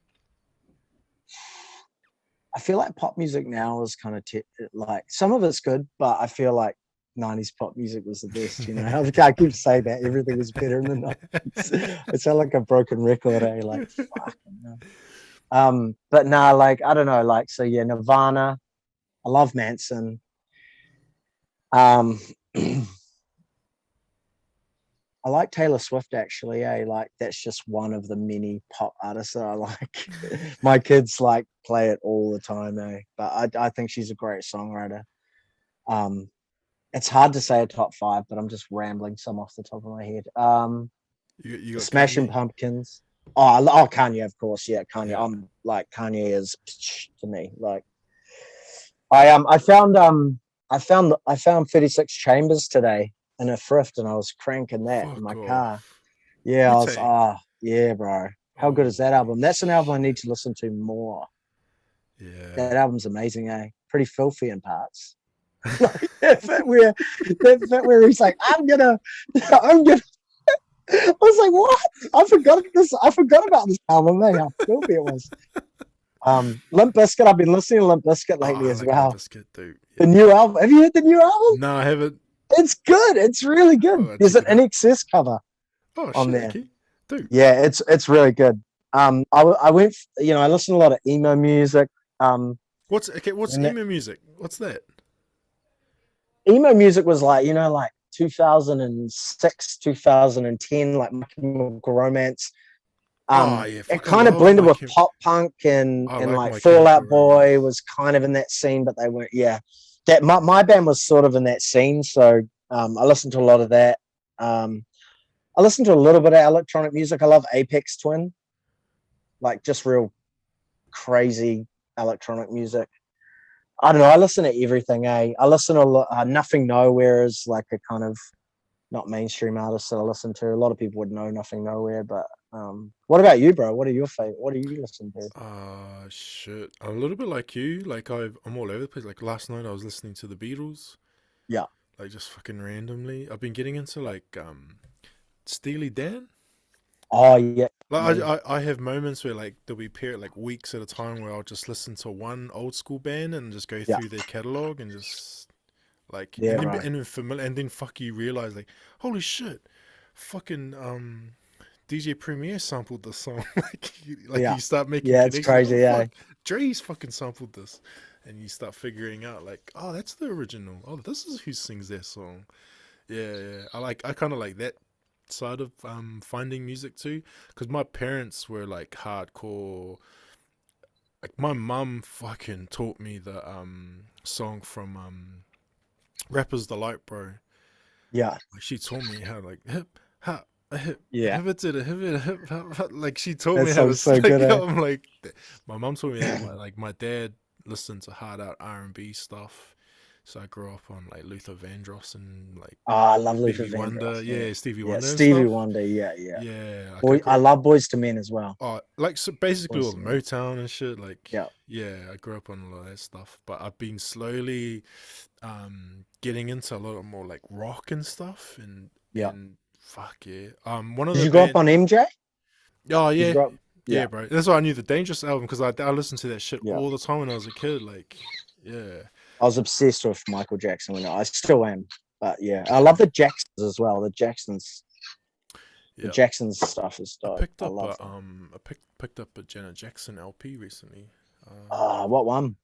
I feel like pop music now is kind of like some of it's good, but I feel like 90s pop music was the best, I keep saying that everything was better in the 90s. It sounds like a broken record, eh? Like fuck. But nah, like I don't know, like so yeah, Nirvana. I love Manson. Um I like Taylor Swift actually, like that's just one of the many pop artists that I like. My kids like play it all the time, but I think she's a great songwriter. Um it's hard to say a top five, but I'm just rambling some off the top of my head. You The got Smashing Kanye. Pumpkins. Oh, Kanye, of course. Yeah, Kanye. Yeah. I'm like Kanye is to me. Like I found 36 Chambers today in a thrift, and I was cranking that in Fuck my car. off. Yeah, Wu I was Tang. yeah, bro. How good is that Holy album? That's an album I need to shit. listen to more. Yeah. That album's amazing, eh? Pretty filthy in parts. Like that bit where he's like, I'm gonna I was like, what? I forgot about this album, eh? How filthy it was. Limp Bizkit, I've been listening to Limp Bizkit Oh, lately I as like Limp well. Bizkit, dude. The Yeah. new album. Have you heard the new album? No, I haven't. It's good. It's really good. Oh, I'll There's check an it out. NXS cover Oh on shit, there. okay. Dude. Yeah, it's really good. I went, I listen to a lot of emo music. Um, What's and emo music? What's that? emo music was like, like 2006, 2010, like My Chemical Romance. Oh yeah, It fuck, I kind of love blended my with chem pop punk and I and like like My Chemical Fallout Boy Romance. was kind of in that scene, but they weren't. Yeah, that my band was sort of in that scene, so I listened to a lot of that. Um, I listened to a little bit of electronic music. I love Apex Twin, like just real crazy electronic music. I don't know. I listen to everything. I listen to Nothing Nowhere is like a kind of not mainstream artist that I listen to. A lot of people would know Nothing Nowhere, but what about you, bro? What are your favorite? What do you listen to? Shit. A little bit like you. Like I'm all over the place. Like last night I was listening to the Beatles. Yeah. Like just fucking randomly. I've been getting into like Steely Dan. Oh yeah, Like me. I have moments where like there'll be period like weeks at a time where I'll just listen to one old school band and just go Yeah, through their catalog and just like yeah, bro. and then familiar and then fuck you realize like holy shit, fucking DJ Premier sampled the song. Like Yeah, you start making yeah, it's connections. Oh crazy. Yeah, fuck, Dre's fucking sampled this, and you start figuring out like, oh, that's the original. Oh, this is who sings that song. Yeah, yeah. I kind of like that side of finding music too, because my parents were like hardcore. Like my mum fucking taught me the song from Rapper's Delight, bro. yeah, Like she taught me how like hip hop yeah. hip it to the hip hop. Like she taught That me how to song's so like good, eh? yo, I'm like my mom told me that my dad listened to hard out R&B stuff. So I grew up on like Luther Vandross and like Oh, I love Luther Stevie Vandross. Wonder, Yeah, yeah, Stevie yeah. Wonder and Stevie stuff. Wonder. Yeah, yeah. Yeah, like I Boy, I grew love Boys to Men as well. like so basically all Boys the to Men. Motown and shit. Like Yeah, yeah, I grew up on a lot of that stuff, but I've been slowly getting into a lot more like rock and stuff yeah. and fuck yeah. One of Did the you grow up band on MJ? oh Did you yeah, grow up? yeah, Yeah, bro. That's why I knew the Dangerous album because I listened to that shit yeah. all the time when I was a kid. Like yeah, I was obsessed with Michael Jackson when I still am. But yeah, I love the Jacksons as well. The yeah. Jacksons stuff is I dope. picked I up love a them. picked up a Janet Jackson LP recently. Ah, what one?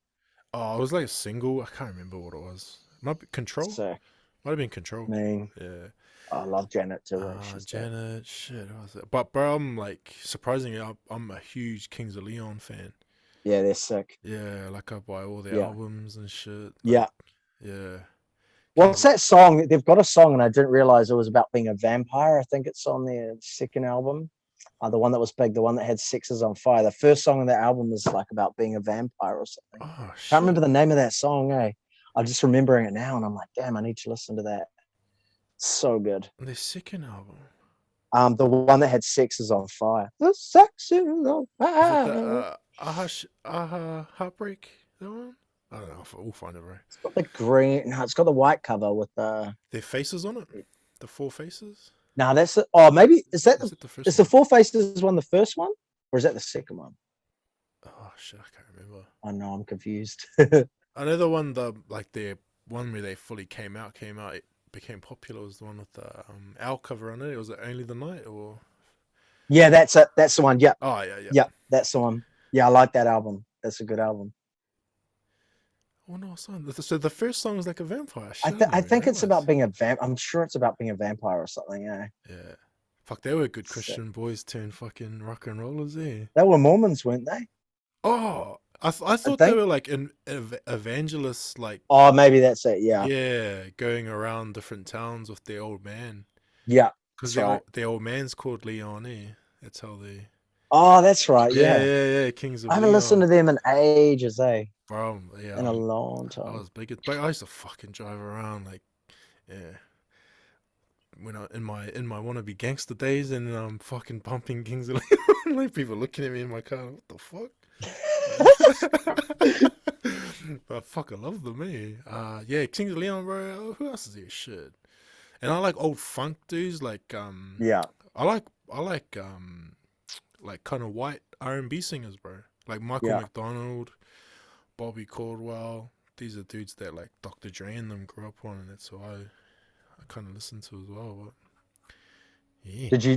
Oh, it was like a single. I can't remember what it was. Might be Control. Sick. Might have been Control. I mean, Yeah. I love Janet too. She's dope. Janet. Shit, what was it? But bro, I'm like surprisingly, I'm a huge Kings of Leon fan. Yeah, they're sick. Yeah, like I buy all their Yeah, albums and shit. Like, yeah. yeah, Kings. What's that song? They've got a song, and I didn't realize it was about being a vampire. I think it's on their second album. The one that was big, the one that had Sexes on Fire. The first song on that album is like about being a vampire or something. Oh Can't remember shit, the name of that song, eh? I'm just remembering it now, and I'm like, damn, I need to listen to that. So good. their second album. The one that had Sexes on Fire. The Sexes on Is it the Fire. Heartbreak? That one? I don't know. We'll find it right. It's got the green. No, it's got the white cover with the. Their faces on it. The four faces. No, that's it. Oh, maybe is that Is the it the first is the one? Four Faces one the first one, or is that the second one? Oh shit, I can't remember. Oh no, I'm confused. I know the one the like the one where they fully came out. It became popular was the one with the owl cover on it. Was it Only the Night or? Yeah, that's it. That's the one. Yeah, Oh yeah, yeah. yeah, that's the one. Yeah, I like that album. That's a good album. Oh no, song. So the first song is like a vampire. I, Shit, I th- didn't I even think it's about realize. being a vamp. I'm sure it's about being a vampire or something. Yeah, Yeah. Fuck, they were good sick. Christian boys turned fucking rock and rollers there. They were Mormons, weren't they? Oh, I I thought they think. were like an evangelists, like Oh, maybe that's it. Yeah, yeah, going around different towns with their old man. yeah, Because that's right. their old man's called Leon, eh? That's how they. Oh, that's right. Yeah, Yeah, yeah, yeah. Kings I of haven't listened Leon. to them in ages, Bro, yeah, in a long I time. was big. But I used to fucking drive around like, yeah. When I in my wannabe gangster days, and I'm fucking pumping Kings of Leon, like people looking at me in my car. What the fuck? But fuck, I love them, eh? Yeah, Kings of Leon, bro. Who else is here? Shit. And I like old funk dudes, like Yeah, I like kind of white R&B singers, bro. Like Michael yeah. McDonald, Bobby Caldwell. These are dudes that like Dr. Dre and them grew up on, and that's who I kind of listen to as well. But yeah, Did you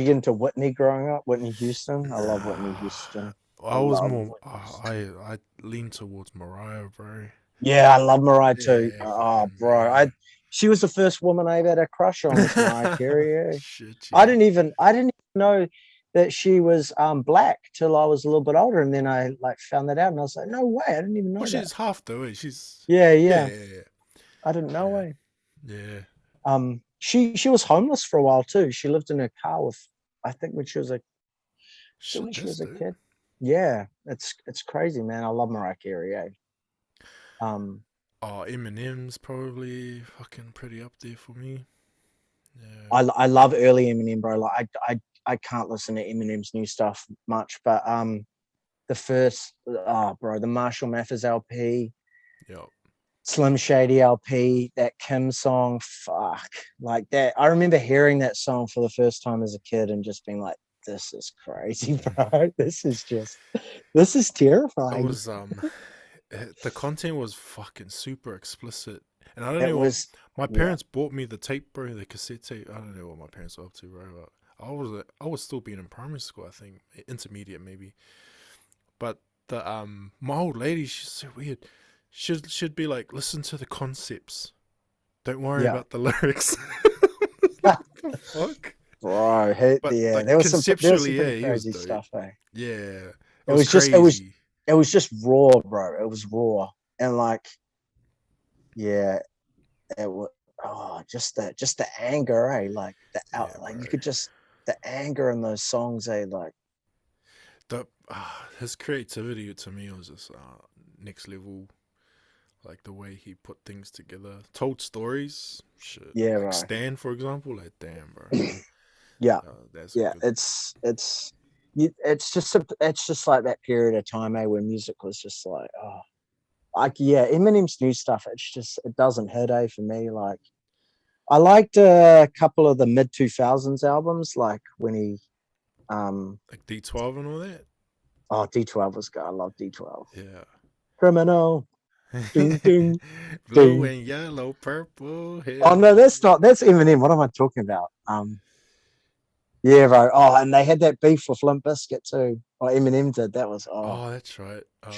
get into Whitney growing up? Whitney Houston. I love Whitney nah, Houston. I I was love more. Whitney Houston. I lean towards Mariah, bro. Yeah, I love Mariah too. Yeah, Oh, fucking bro, Mariah. she was the first woman I ever had a crush on. Was Mariah Carey. Shit, I yeah. didn't even know that she was black till I was a little bit older, and then I like found that out, and I was like, no way, I didn't even Well, know that. she's half though. Eh? She's Yeah, yeah, yeah, yeah, I didn't know yeah, way. yeah, yeah. She was homeless for a while too. She lived in her car with, I think Shit, when she that's was a dope. kid. Yeah, it's crazy, man. I love Mariah Carey. Um, Oh, Eminem's probably fucking pretty up there for me. Yeah. I love early Eminem, bro. Like I can't listen to Eminem's new stuff much, but the first bro, the Marshall Mathers LP, Yep. Slim Shady LP, that Kim song, fuck, like that. I remember hearing that song for the first time as a kid and just being like, this is crazy, bro. This is It terrifying. was the content was fucking super explicit, and I don't It know what was, my yeah, parents bought me the tape, bro, the cassette tape. I don't know what my parents were up to, bro. But I was still being in primary school, I think, intermediate maybe. But the my old lady, she's so weird. Should be like, listen to the concepts. Don't worry Yeah. about the lyrics. What the fuck? Bro, But yeah, like there was some conceptually, pretty yeah, he was crazy dope. stuff, eh? Yeah, it It was was just it was crazy. it was just raw, bro. It was raw. And like, yeah, it was just the anger, eh? Like Yeah, like you bro. could just the anger in those songs, eh? Like, His creativity to me was just next level. Like the way he put things together, told stories. Shit, yeah, like bro. Stan, for example. Like, damn, bro. Yeah, That's a yeah. good. It's just like that period of time, eh, where music was just like, oh, like, yeah, Eminem's new stuff. It doesn't hit, eh, for me. Like, I liked a couple of the mid 2000s albums, like when he, Like D12 and all that. D12 was good. I love D12. Yeah. Criminal, ding, ding, Blue ding. and yellow, purple, Oh hell. no, that's Eminem. What am I talking about? Yeah, bro. Oh, and they had that beef with Limp Bizkit too. Oh, Eminem did. That was Oh, that's right. Oh,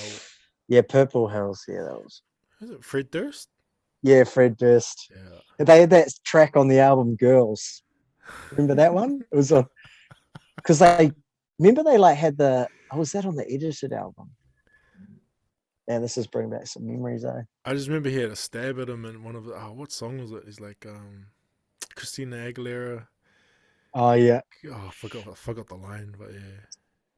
yeah, Purple Hills. Yeah, that was is it Fred Durst? yeah, Fred Durst. Yeah. They had that track on the album Girls. Remember that one? It was on because they remember they like had the was that on the edited album? Yeah, this is bringing back some memories, eh? I just remember he had a stab at him in one of the. Oh, what song was it? He's like Christina Aguilera. Oh yeah. Oh, I forgot the line, but yeah.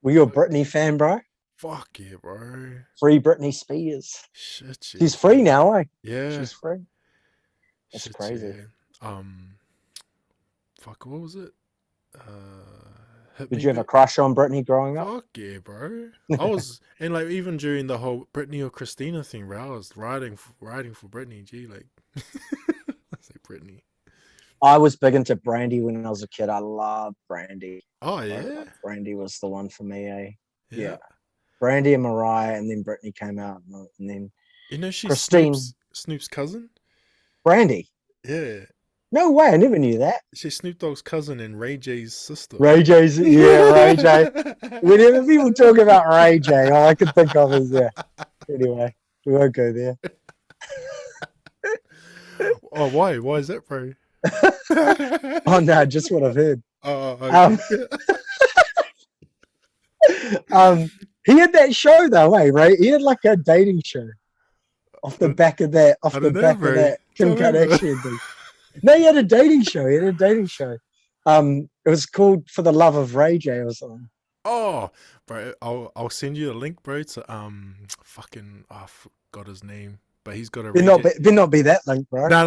Were you a Like, Britney fan, bro? fuck yeah, bro. Free Britney Spears. Shit, yeah, She's bro. free now, eh? Yeah. She's free. That's Shit, crazy. yeah. Um, fuck, what was it? Hit Did me, you have a bit. crush on Britney growing up? Fuck yeah, bro. I was, and like even during the whole Britney or Christina thing, bro, I was riding for Britney. Gee, like, I say Britney. I was big into Brandy when I was a kid. I loved Brandy. Oh Bro, yeah, like, Brandy was the one for me, eh? yeah. Yeah. Brandy and Mariah, and then Britney came out, and then You know she's Christine. Snoop's cousin. Brandy. Yeah, No way, I never knew that. she's Snoop Dogg's cousin and Ray J's sister. Ray J's, yeah, Ray J. Whenever people talk about Ray J, all I can think of is yeah. Anyway, we won't go there. Oh, why? Why is that, bro? Oh no, just what I've heard. Oh, Um, okay. he had that show though, eh? Right? He had like a dating show off the back of that, I don't know, bro. Kim Tell me, bro. Kardashian thing. No, he had a dating show. He had a dating show. It was called For the Love of Ray J or something. Oh, bro, I'll send you a link, bro. To fucking I forgot his name, but he's got a Ray J. Better not be that link, bro. No.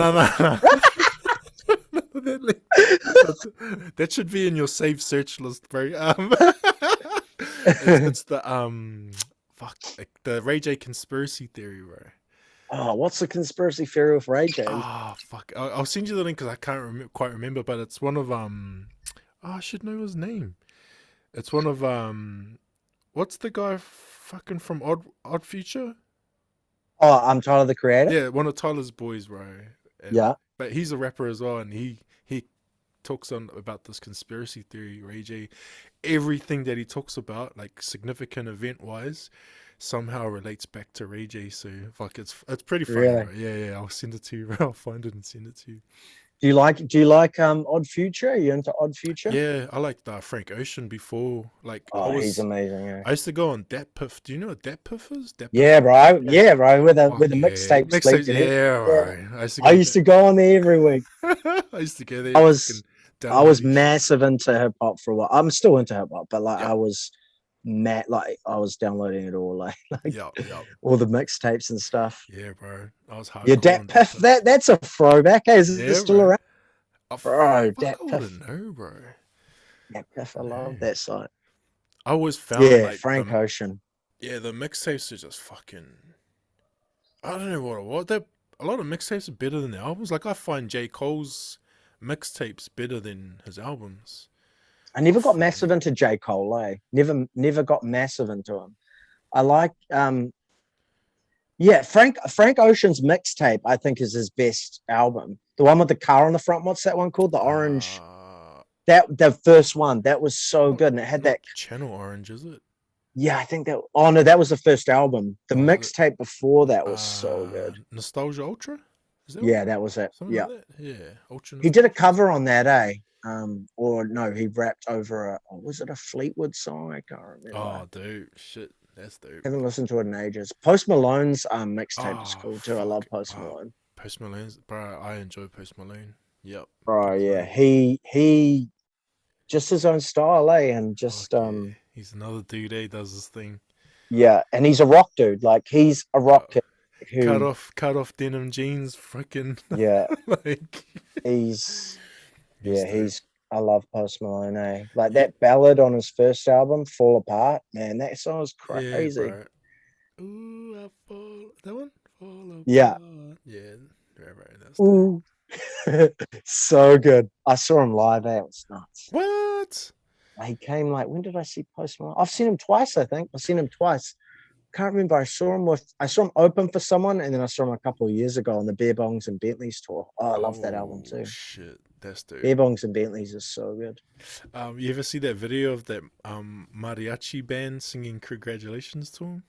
That link. That should be in your saved search list, bro. It's the fuck like the Ray J conspiracy theory, bro. Oh, what's the conspiracy theory with Ray J? Oh fuck, I'll send you the link because I can't quite remember, but it's one of oh, I should know his name. It's one of what's the guy fucking from Odd Future? Oh, I'm Tyler the Creator. Yeah, one of Tyler's boys, bro. And, Yeah. but he's a rapper as well, and he talks on about this conspiracy theory. Ray J, everything that he talks about, like significant event wise, somehow relates back to Ray J. So fuck, it's pretty funny, Really? bro. Yeah. I'll send it to you, bro. I'll find it and send it to you. Do you like Odd Future? Are you into Odd Future? Yeah, I liked Frank Ocean before. Like Oh, he's amazing. Yeah. I used to go on Dat Piff. Do you know what Dat Piff is? Dat Piff Yeah, bro. podcast? Yeah, bro. With the Fuck yeah. mixtapes. Mixtapes, leaked. yeah, Yeah. bro. I used to go on there every week. I used to go there. I and was fucking I was download each- massive into hip hop for a while. I'm still into hip hop, but like Yep. I was like I was downloading it all, like Yep. all the mixtapes and stuff. Yeah, bro. I was hardcore Yeah, on Dat Dat Piff. Piff. That's a throwback. Hey, is it Yeah, still bro. around? Oh, Bro, fuck, Dat I Piff. wouldn't know, bro. Dat Piff. I love No. that site. I always found Yeah, like Frank Ocean. the mixtapes are just fucking. I don't know what it was. A lot of mixtapes are better than the albums. Like I find J. Cole's mixtapes better than his albums. I never got massive into J. Cole, eh? Never got massive into him. I like Frank Ocean's mixtape, I think, is his best album. The one with the car on the front. What's that one called? The orange. That the first one, that was so good, and it had Not that. Channel Orange, is it? Yeah, I think that. Oh no, that was the first album. The Oh, was it? mixtape before that was so good. Nostalgia Ultra? Is that Yeah, one? that was it. Something Yeah, like that? Yeah, Ultra he did a Nostalgia. cover on that, eh? Or no, he rapped over a. Was it a Fleetwood song? I can't remember. Oh, dude, shit, that's dope. Haven't listened to it in ages. Post Malone's mixtape is Oh, cool too. I love fuck. Post Oh, Malone. Post Malone's, bro. I enjoy Post Malone. Yep, Bro, big yeah, time. he just his own style, eh? And Fuck just yeah, he's another dude. Does this thing. yeah, and he's a rock dude. Like he's a rock Uh, kid who, cut off denim jeans, freaking yeah, like he's he's yeah, dope. he's I love Post Malone, eh? Like Yeah, that ballad on his first album, Fall Apart, man, that song is yeah, crazy. bro. Ooh, I fall. That one? Fall Yeah. apart. Yeah, right, that's dope. Ooh. So good. I saw him live, eh? It was nuts. What? He came like, when did I see Post Malone? I've seen him twice, I think. I've seen him twice. Can't remember. I saw him open for someone, and then I saw him a couple of years ago on the Beer Bongs and Bentleys tour. Oh, I love that album Oh too. shit, that's dope. Beer Bongs and Bentleys is so good. You ever see that video of that mariachi band singing congratulations to him?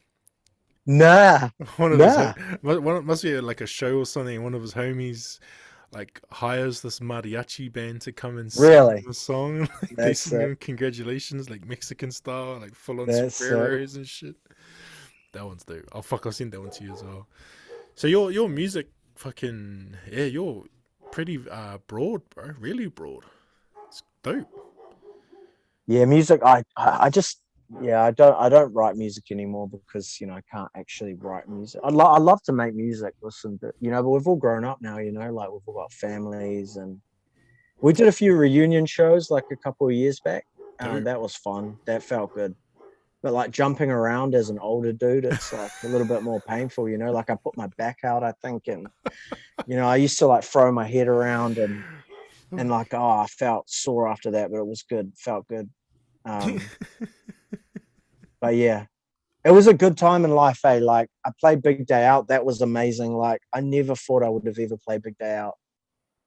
Nah, One of his nah. must be like a show or something. One of his homies like hires this mariachi band to come and sing him Really? a song. Like they That's sing it. him congratulations, like Mexican style, like full on That's it. sombreros and shit. That one's dope. Oh fuck, I've seen that one to you as well. So your music, fucking yeah, you're pretty broad, bro. Really broad. It's dope. Yeah, music. I just yeah, I don't write music anymore because I can't actually write music. I love to make music, listen to but we've all grown up now. Like we've all got families, and we did a few reunion shows like a couple of years back. Dope. That was fun. That felt good. But like jumping around as an older dude, it's like a little bit more painful. Like I put my back out, I think, and I used to like throw my head around and like I felt sore after that, but it was good. Felt good. Um, but yeah, it was a good time in life, eh? Like I played Big Day Out. That was amazing. Like I never thought I would have ever played Big Day Out.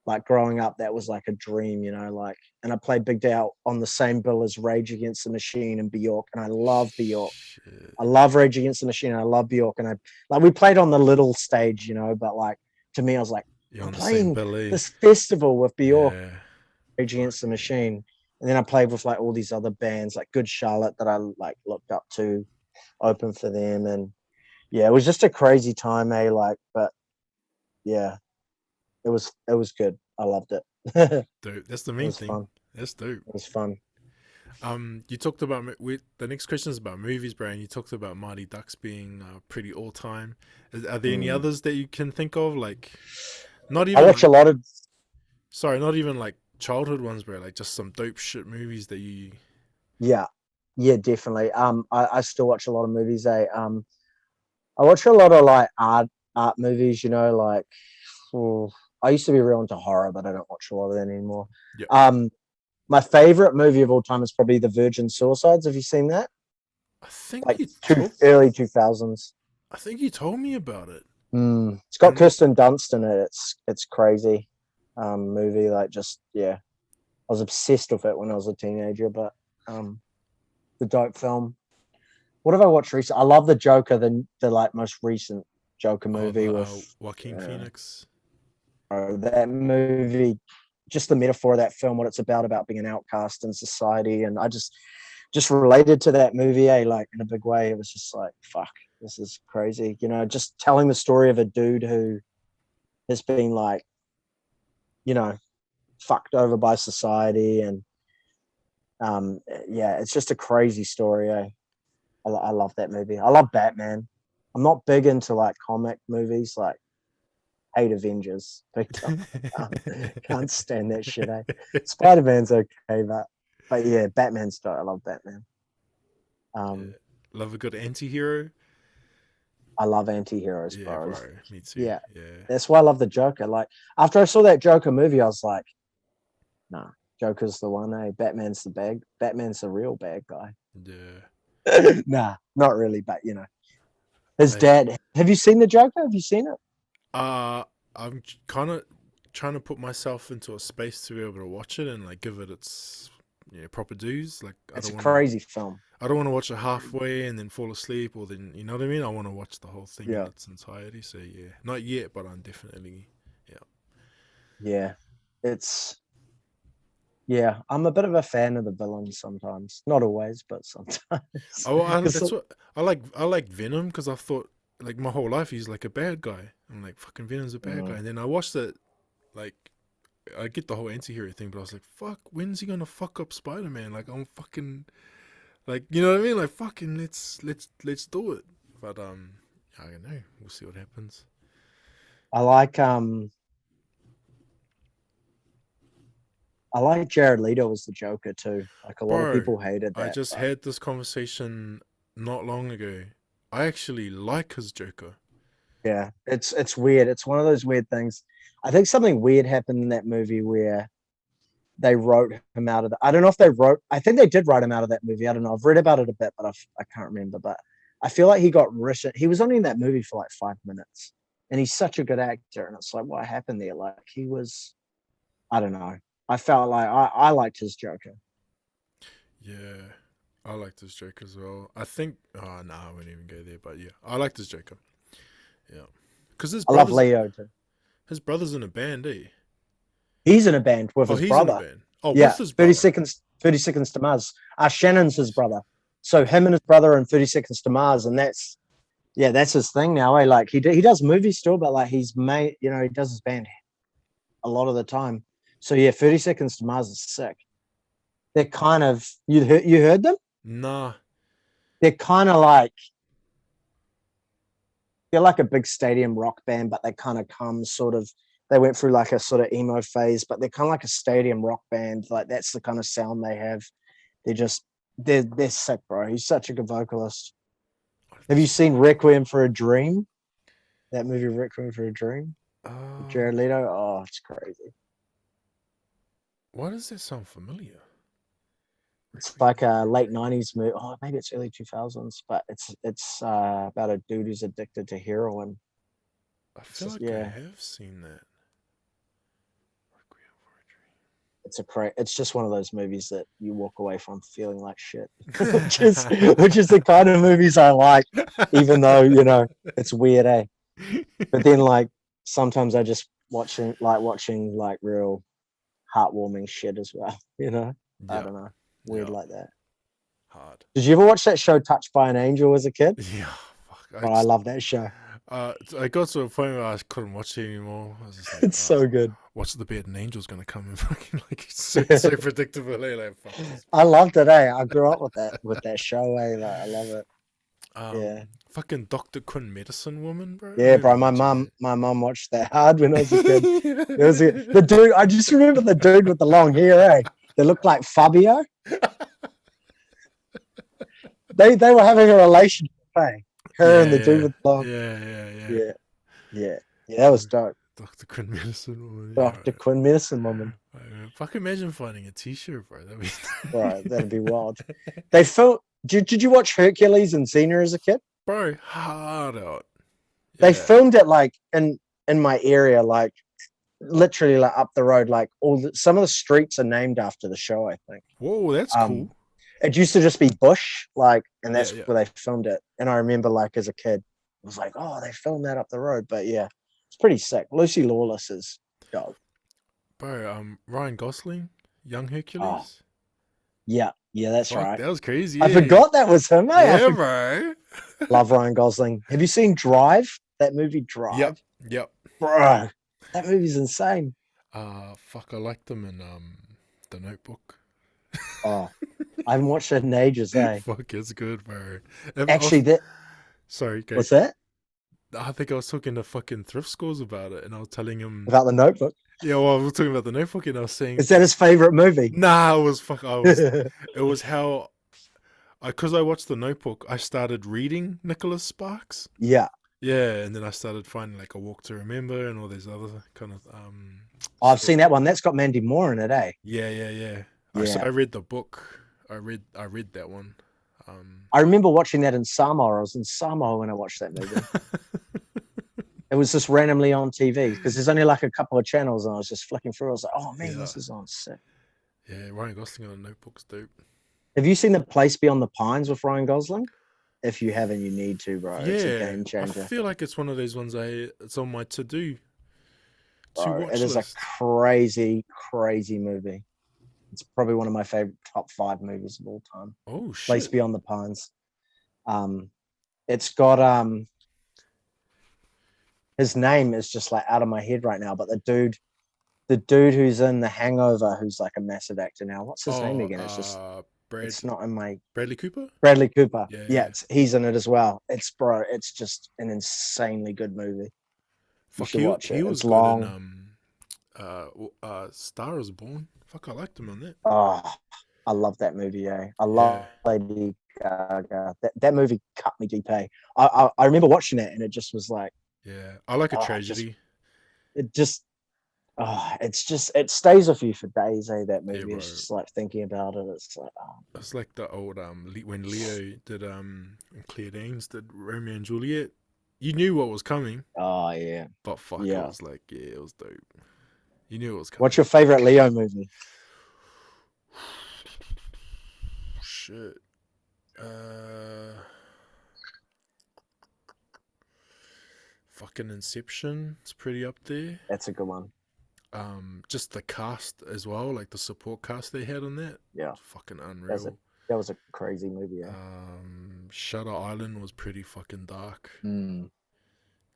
Like growing up, that was like a dream, like, and I played Big Day Out on the same bill as Rage Against the Machine and Bjork, and I love Bjork. Shit. I love Rage Against the Machine. And I love Bjork, and I like we played on the little stage, but like to me, I was like, You're I'm on the same playing belly. this festival with Bjork, Yeah. Rage Fuck Against the yeah. Machine, and then I played with like all these other bands, like Good Charlotte, that I like looked up to, open for them, and yeah, it was just a crazy time, eh? Like, but yeah, it was good. I loved it. It Dope. That's the main was thing. fun. That's dope. It was fun. You talked about the next question is about movies, bro. And you talked about Mighty Ducks being pretty all time. Are there any Mm. others that you can think of? Like, not I even watch like, a lot of sorry, not even like childhood ones, bro. Like just some dope shit movies that you. yeah, yeah, definitely. I still watch a lot of movies. I watch a lot of like art movies. Like oh, I used to be real into horror, but I don't watch a lot of that anymore. Yeah, Um, my favorite movie of all time is probably The Virgin Suicides. Have you seen that? I think Like you told. early 2000s. I think you told me about it. It's got And Kirsten Dunst in it. It's crazy. Movie like just yeah. I was obsessed with it when I was a teenager, but um, the dope film. What have I watched recently? I love the Joker, the like most recent Joker oh, movie the with Joaquin uh, Phoenix. that movie. Just the metaphor of that film, what it's about being an outcast in society, and I just related to that movie, like in a big way. It was just like, fuck, this is crazy. Just telling the story of a dude who has been like, you know, fucked over by society, and yeah, it's just a crazy story. I love that movie. I love Batman. I'm not big into like comic movies, like hate Avengers. Big time. Can't stand that shit. Spider-Man's okay, but yeah, Batman's dope. I love Batman. Yeah. Um, Love a good anti-hero. I love anti-heroes, Yeah, bro. bro. Me too. Yeah, Yeah. that's why I love the Joker. Like after I saw that Joker movie, I was like, nah, Joker's the one. Batman's the bag. Batman's the real bad guy. Yeah. Nah, not really, but his Like, dad. Have you seen the Joker? Have you seen it? uh, I'm kind of trying to put myself into a space to be able to watch it and like give it its proper dues. Like It's a crazy film. I don't want to watch it halfway and then fall asleep, or then you know what I mean. I want to watch the whole thing in Yeah. its entirety. So yeah, not yet, but I'm definitely Yeah. It's Yeah, I'm a bit of a fan of the villains sometimes. Not always, but sometimes. Oh, It's that's what I like. I like Venom because I thought like my whole life he's like a bad guy. I'm like fucking Venom's a bad guy, and then I watched it. Like I get the whole anti-hero thing, but I was like, fuck, when's he gonna fuck up Spider-Man? Like I'm fucking like you know what I mean? Like fucking let's do it. But I don't know. We'll see what happens. I like I like Jared Leto as the Joker too. Like a lot of Bro, people hated I that. just But had this conversation not long ago. I actually like his Joker. yeah, it's weird. It's one of those weird things. I think something weird happened in that movie where they wrote him out of the. I don't know if they wrote. I think they did write him out of that movie. I don't know. I've read about it a bit, but I can't remember. But I feel like he got written. He was only in that movie for like 5 minutes, and he's such a good actor. And it's like, what happened there? Like he was. I don't know. I felt like I liked his Joker. Yeah, I liked his Joker as well. I think. Oh no, I won't even go there. But yeah, I liked his Joker. Yeah, because I love Leo too. his brother's in a band, eh? He's in a band with Oh, his he's in a brother. band. Oh, Yeah, with his 30 brother. seconds, 30 seconds to Mars. Shannon's his brother. So him and his brother in 30 seconds to Mars, and that's his thing now. Like he does movies still, but like he's made, he does his band a lot of the time. So yeah, 30 seconds to Mars is sick. They're kind of you heard them? Nah. They're kind of like they're like a big stadium rock band, but they kind of come sort of they went through like a sort of emo phase, but they're kind of like a stadium rock band. Like that's the kind of sound they have. They're just they're sick, bro. He's such a good vocalist. Have you seen Requiem for a Dream? That movie Requiem for a Dream? With Um, Jared Leto? Oh, it's crazy. why does that sound familiar? It's like a late 90s movie. Oh, maybe it's early 2000s, but it's about a dude who's addicted to heroin. I It's feel just, like I yeah, have seen that. Requiem for it's just one of those movies that you walk away from feeling like shit, a which is the kind of movies I like, even though, it's weird, eh? But then like sometimes I just watching like real heartwarming shit as well, I yeah, don't know. Weird yeah, like that. hard. Did you ever watch that show Touched by an Angel as a kid? Yeah, fuck. Oh, I love that show. I got to a point where I couldn't watch it anymore. I was just like, It's so good. what's the bed and angel's gonna come and fucking like it's so predictable. Like, fuck this. I loved it, eh? I grew up with that show, eh? Like, I love it. Yeah. Fucking Dr. Kun Medicine Woman, bro. I Yeah, remember bro. My watching mum, my mum watched that hard when I was a kid. that. There was the dude. I just remember the dude with the long hair, eh? They looked like Fabio. They were having a relationship, eh? Her and the dude with the long. Yeah. Yeah, yeah, yeah. That was dope. Dr. Kun Medicine Woman. Dr. Quinn Medicine Woman. Fuck, imagine finding a t-shirt, bro. That'd be Right, that'd be wild. They filmed. Did you watch Hercules and Xena as a kid? bro, hard out. They Yeah. filmed it like in my area, like literally like up the road. Like some of the streets are named after the show. I think. Whoa, that's cool. It used to just be bush, like, and that's Yeah. where they filmed it. And I remember, like, as a kid, it was like, oh, they filmed that up the road. But yeah, it's pretty sick. Lucy Lawless is dope. Bro, Ryan Gosling, young Hercules. Yeah, that's Fuck, right. that was crazy. I forgot that was him. Yeah, bro. Love Ryan Gosling. Have you seen Drive? That movie Drive? Yep. Bro, that movie's insane. Fuck, I liked them in The Notebook. Oh, I haven't watched it in ages, eh? Fuck, it's good, bro. Actually, sorry, go. what's that? I think I was talking to fucking thrift stores about it, and I was telling him About The Notebook? yeah, well, I was talking about The Notebook, and I was saying, Is that his favorite movie? nah, it was how, because I watched The Notebook, I started reading Nicholas Sparks. Yeah. Yeah, and then I started finding like A Walk to Remember and all these other kind of I've seen that one. That's got Mandy Moore in it, eh? Yeah. So Yeah. I read the book. I read that one. I remember watching that in Samoa. I was in Samoa when I watched that movie. It was just randomly on TV because there's only like a couple of channels, and I was just flicking through. I was like, oh man, Yeah, this is on sick. yeah. Ryan Gosling on Notebook's dope. Have you seen The Place Beyond the Pines with Ryan Gosling? If you haven't, you need to, bro. It's a Yeah, game I changer. feel like it's one of those ones it's on my to Bro, it watch is a list. crazy, crazy movie. It's probably one of my favorite top 5 movies of all time. Oh Place shit. Beyond the Pines. Um, it's got his name is just like out of my head right now, but the dude who's in The Hangover, who's like a massive actor now. What's his name Oh, again? Brad It's not in my Bradley Cooper. Bradley Cooper. Yeah, Yeah, yeah. he's in it as well. It's just an insanely good movie. You Fuck, should watch he it. was It's good in long. Star is Born. Fuck, I liked him on that. Oh, I love that movie. I Yeah, love Lady Gaga. That movie cut me deep. I remember watching it, and it just was like, yeah. I like a oh, tragedy. it just it stays with you for days. That Yeah, movie. bro. It's just like thinking about it. It's like, It's like the old when Leo did and Claire Danes did Romeo and Juliet. You knew what was coming, oh yeah, but fuck, it yeah. was like, yeah, it was dope. You knew it was What's coming. your favorite Leo movie? Shit. Uh, Fucking Inception. It's pretty up there. That's a good one. Just the cast as well, like the support cast they had on that. Yeah, Fucking that's a unreal. that was a crazy movie. Shutter Island was pretty fucking dark. Mm,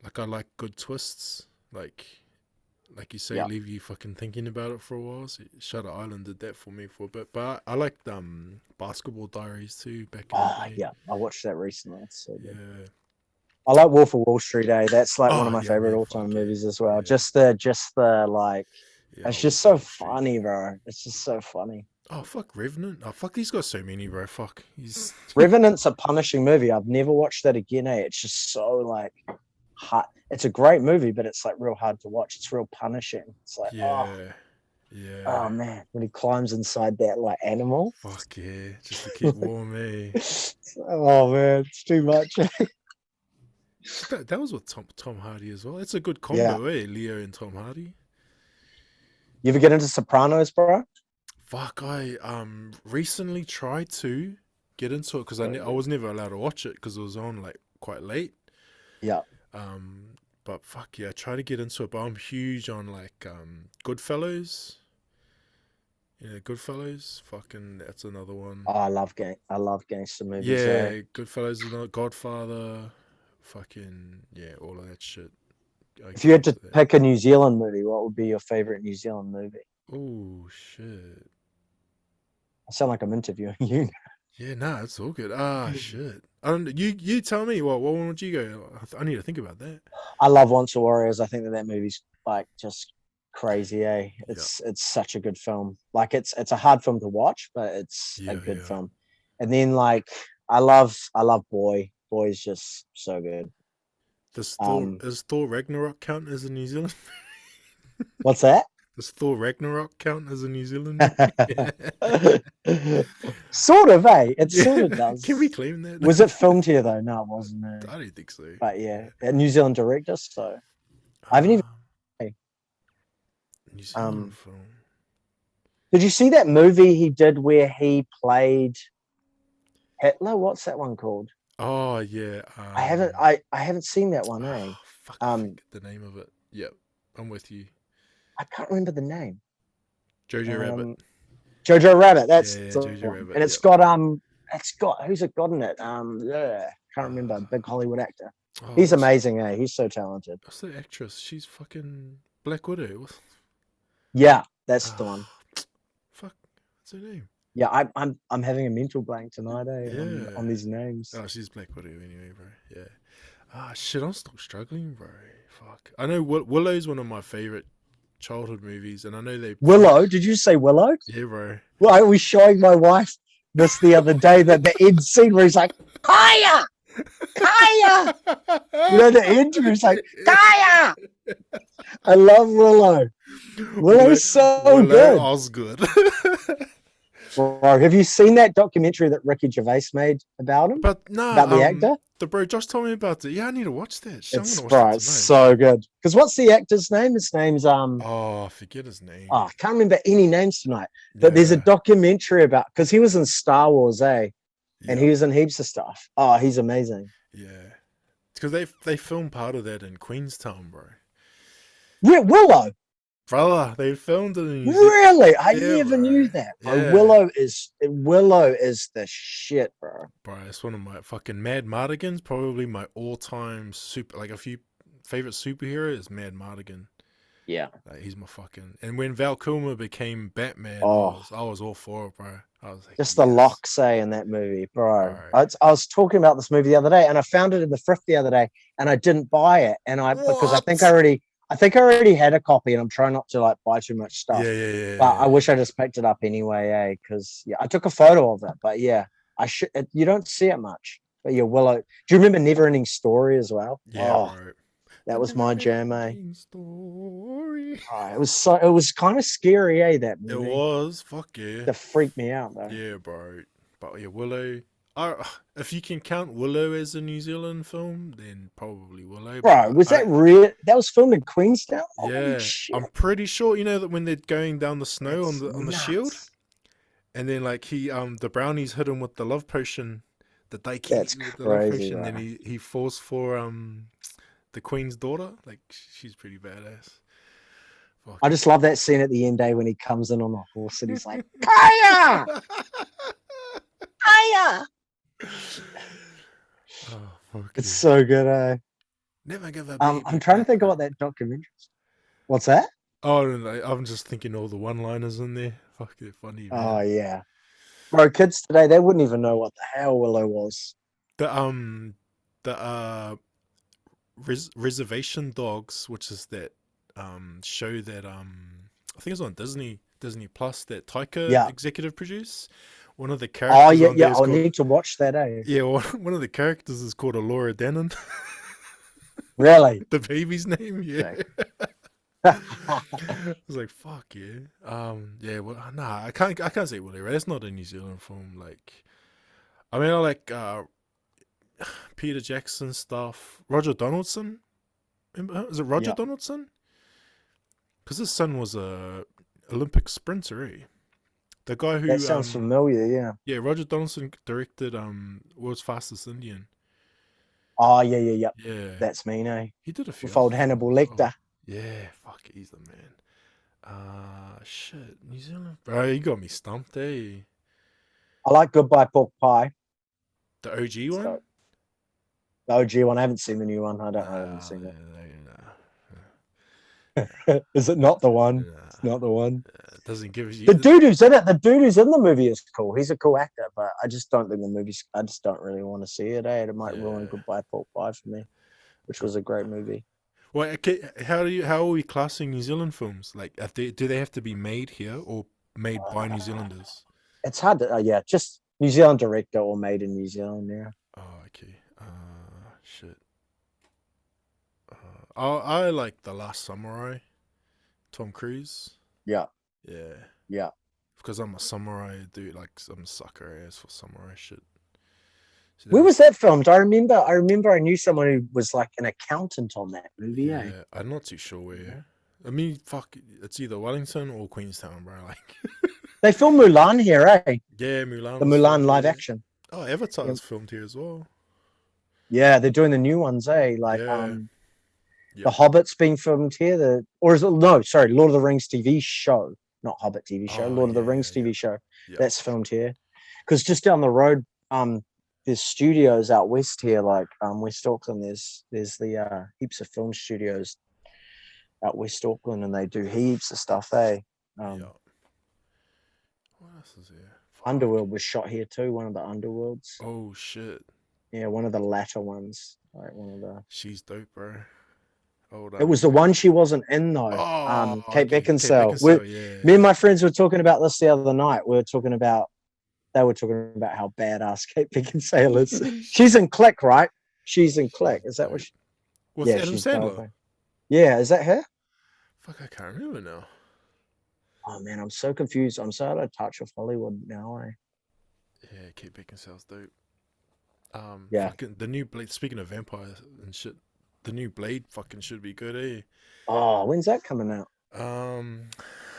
Like I like good twists. Like you say, yeah. leave you fucking thinking about it for a while. So Shutter Island did that for me for a bit. But I liked Basketball Diaries too back in the Oh day. yeah, I watched that recently. It's so good. Yeah. I like Wolf of Wall Street. That's like one of Oh my yeah, favorite man. all-time Fuck yeah. movies as well. Yeah. Just the like, Yeah. it's just Wolf of so Wall Street. funny, bro. It's just so funny. Oh fuck, Revenant. Oh fuck, he's got so many, bro. Fuck, he's Revenant's a punishing movie. I've never watched that again. It's just so like hard. It's a great movie, but it's like real hard to watch. It's real punishing. It's like, yeah, oh yeah. man, when he climbs inside that like animal. Fuck yeah, just to keep warm, eh? Oh man, it's too much. That was with Tom Hardy as well. It's a good Yeah. combo, eh? Leo and Tom Hardy. You ever get into Sopranos, bro? Fuck, I recently tried to get into it because I was never allowed to watch it because it was on like quite late. Yeah. But fuck yeah, I try to get into it. But I'm huge on like Goodfellas. Yeah, Goodfellas. Fucking, that's another one. Oh, I love gangster movies. Yeah, Goodfellas is another. Godfather. Fucking yeah, all of that shit. If you had to pick a New Zealand movie, what would be your favorite New Zealand movie? Oh shit. I sound like I'm interviewing you. Yeah, nah, it's all good. Ah, shit. I don't. You tell me. What one would you go? I need to think about that. I love Once Were Warriors. I think that movie's like just crazy. It's such a good film. Like it's a hard film to watch, but it's a good film. And then like I love Boy. Boy's just so good. Does Thor Ragnarok count as a New Zealand? What's that? Does Thor Ragnarok count as a New Zealand? Sort of, eh? It sort of does. Can we claim that? Was it filmed here though? No, it wasn't. I don't think so. But yeah, a New Zealand director. So I haven't even. New Zealand film. Did you see that movie he did where he played Hitler? What's that one called? Oh yeah. I haven't seen that one. Fuck, I forget the name of it. Yep, I'm with you. I can't remember the name. Jojo Rabbit. Jojo Rabbit. That's Jojo Rabbit. And it's got who's it got in it? Can't remember. Big Hollywood actor. He's amazing. He's so talented. What's the actress? She's fucking Black Widow. Yeah, that's the one. Fuck, what's her name? Yeah, I'm having a mental blank tonight, on these names. Oh, she's Black Widow anyway, bro. Yeah. Ah, shit, I'm still struggling, bro. Fuck. I know Willow's one of my favorite childhood movies, and I know they. Willow? Did you say Willow? Yeah, bro. Well, I was showing my wife this the other day that the end scene where he's like, Kaya! Kaya! You know, the end where he's like, Kaya! I love Willow. Willow's so good. Osgood. Bro, have you seen that documentary that Ricky Gervais made about him? But no, about the actor? The bro Josh told me about it. Yeah, I need to watch that. Shit, I'm It's gonna watch that bro, it's tonight. so good. Because what's the actor's name? His name's Oh, I forget his name. I can't remember any names tonight. But there's a Yeah, documentary about because he was in Star Wars, and yeah, he was in heaps of stuff. Oh, he's amazing. yeah. Because they filmed part of that in Queenstown, bro. Willow. Brother, they filmed it in New Zealand. Really? I Yeah, never bro. knew that, bro. Yeah, Willow is the shit, bro. bro. It's one of my fucking Mad Mardigans. Probably my all-time super. Like a few favorite superhero is Mad Mardigan. Yeah. Like, he's my fucking. And when Val Kilmer became Batman, Oh, I was all for it, bro. I was like, just the yes, locks in that movie, bro. bro. I was talking about this movie the other day, and I found it in the thrift the other day, and I didn't buy it, and because What? I think I already had a copy, and I'm trying not to like buy too much stuff. Yeah, yeah, yeah, But I yeah. wish I just picked it up anyway, because I took a photo of it. But yeah, I should. You don't see it much, but yeah, Willow. Do you remember Never Ending Story as well? Yeah, Oh, bro. that The was my jam, never-ending story. Oh, it was kind of scary, that It movie. was. Fuck yeah. That freaked me out though. Yeah, bro. But yeah, Willow. If you can count Willow as a New Zealand film, then probably Willow. Bro, But was that real? That was filmed in Queenstown? Holy yeah, shit. I'm pretty sure. You know that when they're going down the snow That's on the shield, nuts. and then like the brownies hit him with the love potion, the That's daikiri with the love crazy, potion. bro. Then he falls for the queen's daughter. Like she's pretty badass. Fuck I just love that scene at the end, when he comes in on the horse and he's like, Kaya! Kaya! Oh, fuck It's yeah. so good, eh? Never give a baby I'm trying to back. think of what that documentary is. What's that? Oh, no, I'm just thinking all the one-liners in there. Fuck, they're funny, Oh, man. yeah. Bro, kids today, they wouldn't even know what the hell Willow was. The the Reservation Dogs, which is that show that I think it's on Disney Plus that Taika Yeah. executive produced. One of the Oh, characters yeah, on yeah. there is I'll called need to watch that, eh? yeah. One of the characters is called Alora Dannon. Really? The baby's name, yeah. Sick. I was like, fuck yeah. Yeah, well, nah, I can't say Willie, right? That's not a New Zealand film. Like, I mean, I like Peter Jackson stuff. Roger Donaldson. Is it Roger Yeah. Donaldson? Because his son was a Olympic sprinter, eh? The guy That who sounds familiar, yeah. yeah, Roger Donaldson directed World's Fastest Indian. Oh, yeah, yeah, yeah. Yeah. That's me, eh? He did a few With other old Hannibal films as well. Lecter. Yeah, fuck, he's the man. Shit, New Zealand, bro, you got me stumped, eh? I like Goodbye Pork Pie. The OG one? So the OG one. I haven't seen the new one. I haven't Nah, seen it. nah. Is it not the one? Nah. It's not the one. It doesn't give The you. dude who's in it, the dude who's in the movie is cool. He's a cool actor, but I just don't think the movie's. I just don't really want to see it. It might ruin Yeah. Goodbye Pork Pie for me, which was a great movie. Well, okay, how are we classing New Zealand films? Like, do they have to be made here or made by New Zealanders? It's hard to. Yeah, just New Zealand director or made in New Zealand. Yeah. Oh, okay. Shit. I like The Last Samurai, Tom Cruise. Yeah. Yeah, Yeah. because I'm a samurai dude. Like, I'm a sucker ass for samurai shit. So Where was that filmed? I remember I knew someone who was like an accountant on that movie. Yeah, I'm not too sure where. I mean, fuck, it's either Wellington or Queenstown, bro. Like, They filmed Mulan here, eh? yeah, Mulan. The Was Mulan filmed live here. action. Oh, Avatar's filmed here as well. Yeah, they're doing the new ones, eh? Like Yeah. The Hobbit's being filmed here. Or is it no, sorry, Lord of the Rings TV show. Not Hobbit TV show, Oh, Lord of the yeah, Rings yeah, TV show. yeah. That's filmed here. Because just down the road, there's studios out west here, like West Auckland. There's the heaps of film studios out West Auckland, and they do heaps of stuff, eh? Yeah. What else is there? Fuck. Underworld was shot here too, one of the Underworlds. Oh shit. Yeah, one of the latter ones. Like one of the She's dope, bro. Hold It was the one she wasn't in though. Oh, Kate okay. Beckinsale. Yeah. Me and my friends were talking about this the other night. They were talking about how badass Kate Beckinsale is. She's in Click, right? She's in Click. Is that what she? What's Adam she's Sandler? dope. Yeah, is that her? Fuck, I can't remember now. Oh man, I'm so confused. I'm so out of touch with Hollywood now. Yeah, Kate Beckinsale's dope. Yeah. Fucking the new Blade. Speaking of vampires and shit, the new Blade fucking should be good, eh? Oh, when's that coming out? Um,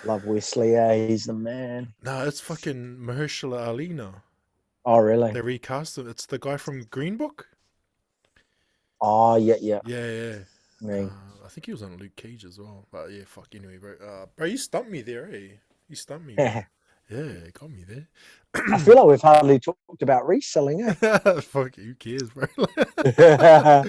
Love Wesley. Yeah, he's the man. no, it's fucking Mahershala Ali now. Oh, really? They recast it. It's the guy from Green Book. Oh, yeah, yeah. Yeah, yeah. Me. I think he was on Luke Cage as well. But yeah, fuck. Anyway, bro. Bro, you stumped me there, eh? You stumped me, bro. I Yeah, got me there. feel like we've hardly talked about reselling, Fuck, who cares, bro? eh?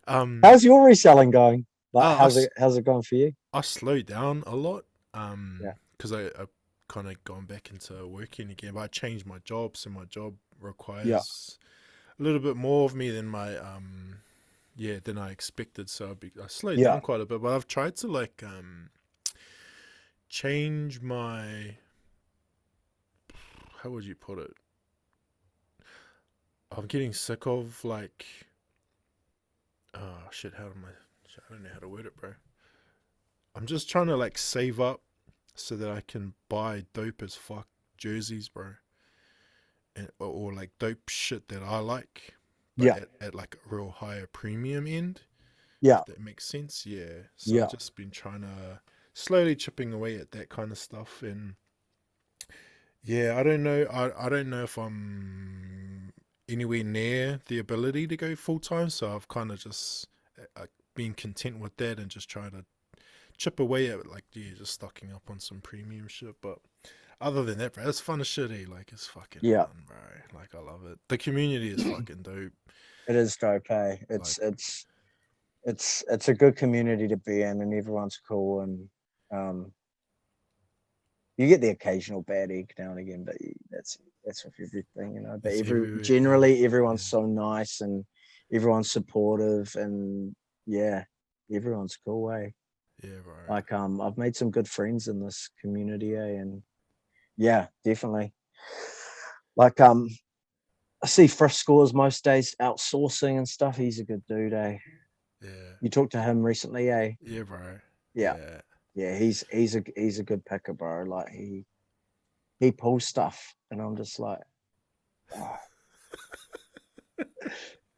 um, How's your reselling going? Like, I, I, s- how's it going for you? I slowed down a lot. Yeah. Because I kind of gone back into working again. But I changed my job, so my job Yeah. requires a little bit more of me than my yeah, than I expected. So I slowed Yeah. down quite a bit. But I've tried to like change my, how would you put it? I'm getting sick of like, oh shit, how am I? Shit, I don't know how to word it, bro. I'm just trying to like save up so that I can buy dope as fuck jerseys, bro, or like dope shit that I like, but Yeah. at like a real higher premium end, Yeah. if that makes sense. Yeah. So I've Yeah. just been trying to slowly chipping away at that kind of stuff, and yeah, I don't know. I don't know if I'm anywhere near the ability to go full time. So I've kind of just been content with that and just trying to chip away at like, yeah, just stocking up on some premium shit. But other than that, bro, it's fun as shit. Eh? Like it's fucking Yeah. fun, bro. Like I love it. The community is fucking dope. It is dope, hey. Like It's a good community to be in, and everyone's cool, and um you get the occasional bad egg now and again, but that's with everything, you know. But it's everywhere. generally Yeah, everyone's so nice and everyone's supportive, and yeah, everyone's cool, eh? yeah, bro. Like I've made some good friends in this community, eh? And yeah, definitely. Like I see Fresh Scores most days outsourcing and stuff. He's a good dude, eh? Yeah, You talked to him recently, eh? yeah, bro. Yeah. Yeah. Yeah, he's a good picker, bro. Like he pulls stuff, and I'm just oh,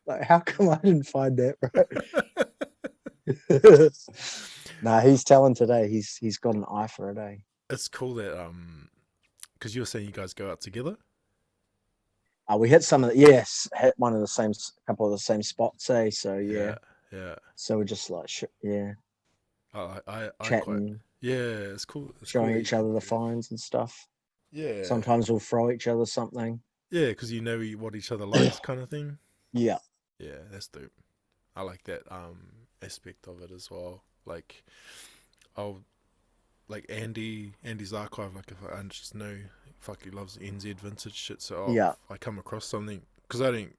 like how come I didn't find that, bro? Nah, he's talented, eh? He's got an eye for it, eh? It's cool that because you were saying you guys go out together. We hit some of the yes, hit one of the same couple of the same spots, eh? So Yeah, yeah, yeah. so we're just like yeah, I quite, chatting, yeah. It's cool. It's cool showing that each other the finds and stuff. yeah, Sometimes we'll throw each other something. yeah, because you know what each other likes, kind of thing. Yeah, Yeah, that's dope. I like that aspect of it as well. Like I'll like Andy's archive. Like if I just know, fuck, he loves NZ vintage shit. So yeah, if I come across something, because I don't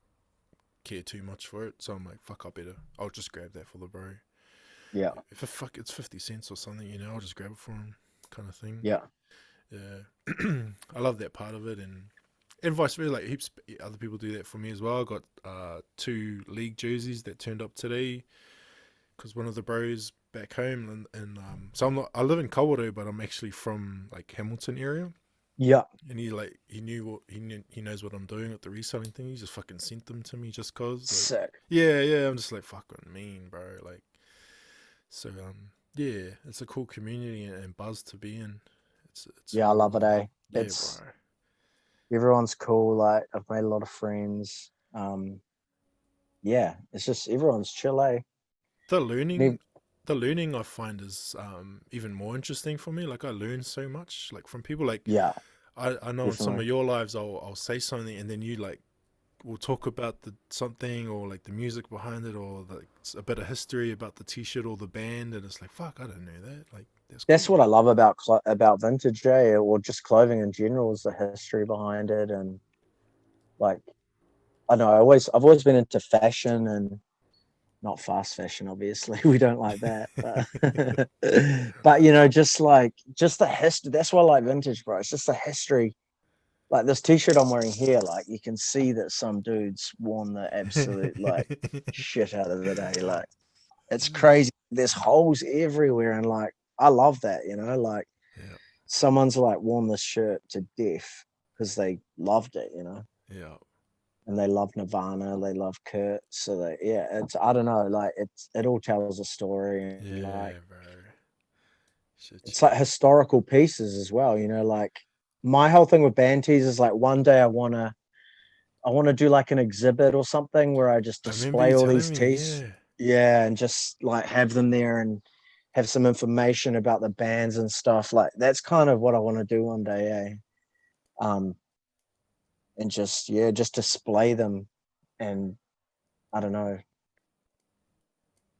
care too much for it, so I'm like, fuck, I'll just grab that for the bro. yeah, If it's 50 cents or something, I'll just grab it for him, kind of thing. yeah, Yeah, I love that part of it, and vice versa. Like heaps other people do that for me as well. I got two league jerseys that turned up today because one of the bros back home, and so I live in kōrero, but I'm actually from like Hamilton area. yeah. And he knows what I'm doing with the reselling thing. He just fucking sent them to me just cause like, Sick. yeah, I'm just like fucking mean, bro. Like so yeah, it's a cool community and buzz to be in. It's Yeah, I love it, eh? yeah, bro. It's everyone's cool. Like I've made a lot of friends. Yeah, it's just everyone's chill, eh? The And learning the learning I find is even more interesting for me. Like I learn so much like from people. Like yeah, I know in some definitely. of your lives I'll say something and then you like will talk about the something or like the music behind it or like a bit of history about the t-shirt or the band, and it's like fuck, I don't know that. Like that's That's cool. what I love about vintage, eh? Or just clothing in general is the history behind it, and like I know I've always been into fashion and not fast fashion, obviously. We don't like that, but just the history. That's why I like vintage, bro. It's just the history. Like this t-shirt I'm wearing here, like you can see that some dudes worn the absolute like shit out of it, eh? Like it's crazy. There's holes everywhere, and like I love that, like Yeah, someone's like worn this shirt to death because they loved it. yeah. and they love Nirvana, they love Kurt. So they, yeah, it's, I don't know, like it all tells a story, and like Yeah, bro. Shit, it's yeah. like historical pieces as well. You know, like my whole thing with band tees is like one day I want to do like an exhibit or something where I just I remember you display all telling these me, teas. yeah. Yeah, and just like have them there and have some information about the bands and stuff. Like that's kind of what I want to do one day, and just yeah, just display them. And I don't know.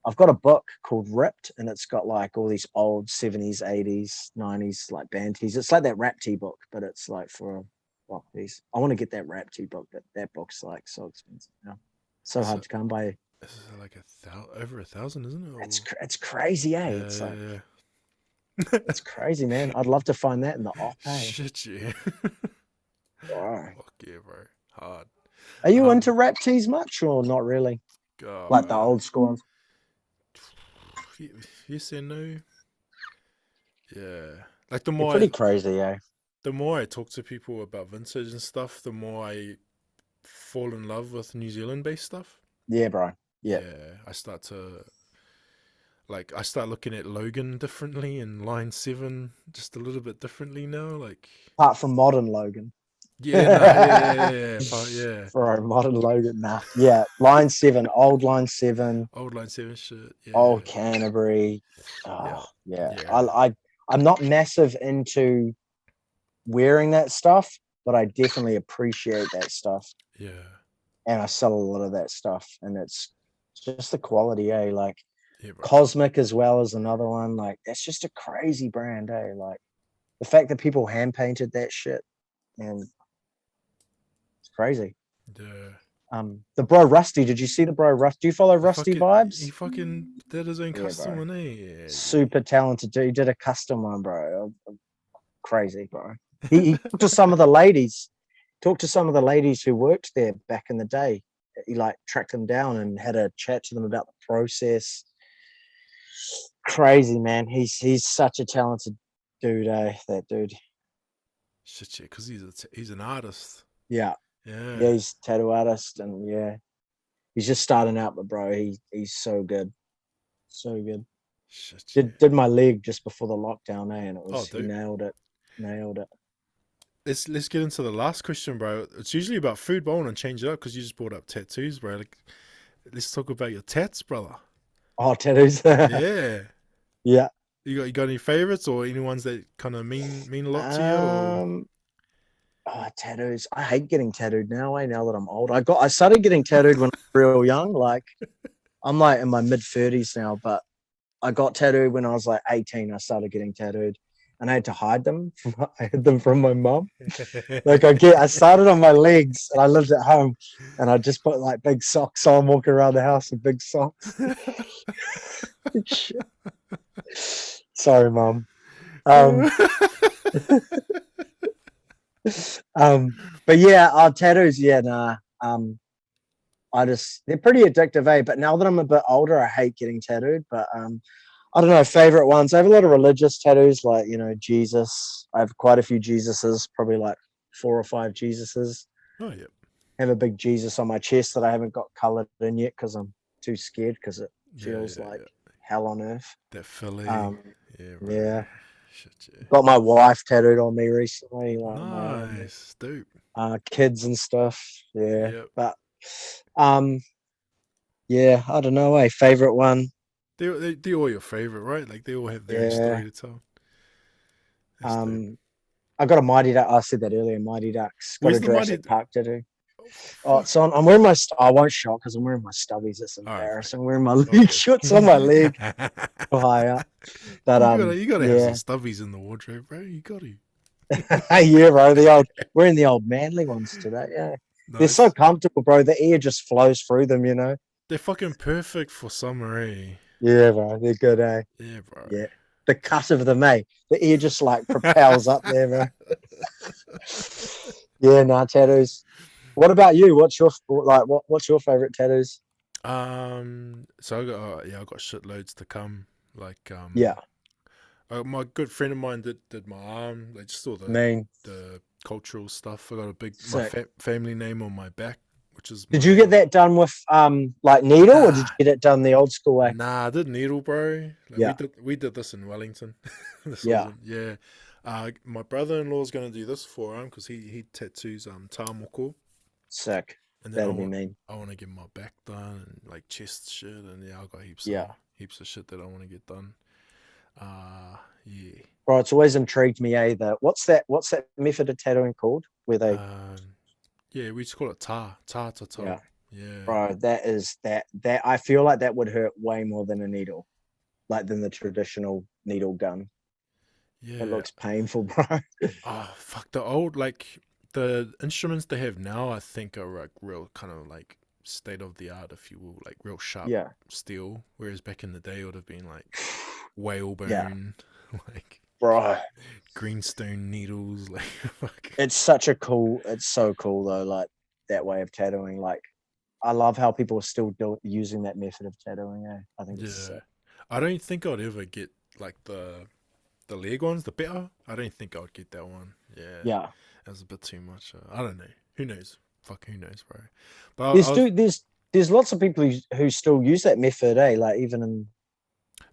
I've got a book called Ripped, and it's got like all these old 70s, 80s, 90s like band tees. It's like that rap tee book, but it's like for rock tees. I want to get that rap tee book, but that book's like so expensive now. So It's, hard to come by. it's like over 1,000, isn't it? Or, It's crazy, eh? yeah, It's like yeah, yeah. it's crazy, man. I'd love to find that in the op, eh? Shit, yeah. Wow. Fuck yeah, bro. Hard. Are you into Um, rap tees much or not really? Like the uh, old school ones? yes and no. Yeah. Like They're pretty crazy, eh? the more I talk to people about vintage and stuff, the more I fall in love with New Zealand based stuff. Yeah, bro. Yeah. Yeah. I start looking at Logan differently and Line 7 just a little bit differently now. Like, Apart from modern Logan. yeah, nah, yeah. Bro, modern Logan, nah. Yeah, line seven, old line seven, Old Line 7 shit. Yeah. old Canterbury. Yeah. Oh, yeah. Yeah. I'm not massive into wearing that stuff, but I definitely appreciate that stuff. Yeah. And I sell a lot of that stuff. And it's just the quality, eh? Like Yeah, bro. Cosmic as well as another one. Like that's just a crazy brand, eh? Like the fact that people hand painted that shit and it's crazy. Yeah. The bro Rusty, did you see the bro Rusty? Do you follow Rusty He vibes? fucking did his own Yeah, custom bro. one, eh? Super talented dude. He did a custom one, bro. Crazy, bro. He talked to some of the ladies. Talked to some of the ladies who worked there back in the day. He like tracked them down and had a chat to them about the process. Crazy, man. He's such a talented dude, eh? That dude. Shit, yeah, because he's an artist. Yeah. Yeah, Yeah. he's a tattoo artist and yeah. He's just starting out, but bro, he's so good. So good. Shit, Did yeah. my leg just before the lockdown, eh? And it Oh, was he dude. nailed it. Nailed it. Let's get into the last question, bro. It's usually about food, but I want to change it up because you just brought up tattoos, bro. Like, let's talk about your tats, brother. Oh, tattoos. Yeah. Yeah. You got any favorites or any ones that kind of mean a lot to you? Or Um. Oh, tattoos. I hate getting tattooed now. Now that I'm old, I started getting tattooed when I was real young. Like I'm like in my mid 30s now, but I got tattooed when I was like 18. I started getting tattooed, and I had to hide them. I hid them from my mom. Like I started on my legs, and I lived at home, and I just put like big socks on, walking around the house with big socks. Sorry, mom. Um, but yeah, tattoos. Yeah, nah. They're pretty addictive, eh? But now that I'm a bit older, I hate getting tattooed. But I don't know, favorite ones. I have a lot of religious tattoos, like Jesus. I have quite a few Jesuses, probably like 4 or 5 Jesuses. Oh yeah. I have a big Jesus on my chest that I haven't got colored in yet because I'm too scared because it Yeah, feels yeah, like yeah. hell on earth. That Philly. Um, Yeah, bro. yeah, Shit, yeah. got my wife tattooed on me recently, like my Nice, dude. kids and stuff. Yeah, Yep. but um, yeah, I don't know. Favorite one. They're all your favorite, right? Like they all have their own Yeah. story to tell. That's dope. Um, I got a Mighty Duck. I said that earlier. Mighty Ducks. Got Where's a the mighty? Jurassic Park tattoo. Oh, Oh, fuck. it's on. I'm wearing my. I won't show because I'm wearing my stubbies. It's All right, bro. embarrassing. I'm wearing my leg Okay. shorts on my leg high up. But You gotta have some yeah, stubbies in the wardrobe, bro. You got to. yeah, bro. The old wearing the old manly ones today. Yeah, they're so Nice. comfortable, bro. The air just flows through them. They're fucking perfect for summer, eh? Yeah, bro. They're good, eh? Yeah, bro. Yeah. The cut of them, eh? The air just like propels up there, bro. Yeah, nah, tattoos. What about you? What's your like? What's your favorite tattoos? So I got shitloads to come. Like, Yeah, my good friend of mine did my arm. Like, just all mean the cultural stuff. I got a big sick. family name on my back. which is Did you get that done with like needle, or did Nah, you get it done the old school way? nah, I did needle, bro. Like Yeah, we did this in Wellington. This yeah, wasn't, yeah. My brother-in-law's gonna do this for him because he tattoos tamoko, sick. and then That'll be mean. I want to get my back done and like chest shit, and yeah, I got Yeah, heaps of shit that I want to get done. Yeah. bro. It's always intrigued me. That what's that method of tattooing called? Where they, Um, yeah, we just call it ta yeah, tato. Yeah, bro. That is that. I feel like that would hurt way more than a needle, like than the traditional needle gun. It yeah. looks painful, bro. Oh fuck, the old like the instruments they have now, I think are like real kind of like state of the art, if you will, like real sharp Yeah, steel. Whereas back in the day, it would have been like yeah, whalebone, like bro. greenstone needles, like fuck. It's such a cool. It's so cool though. Like that way of tattooing. Like I love how people are still using that method of tattooing. I think it's Yeah, sick. I don't think I'd ever get like the leg ones, the better. I don't think I'd get that one. Yeah, Yeah, that's a bit too much. I don't know. Who knows? Fuck, who knows, bro? But I there's was. do there's lots of people who still use that method, eh? Like even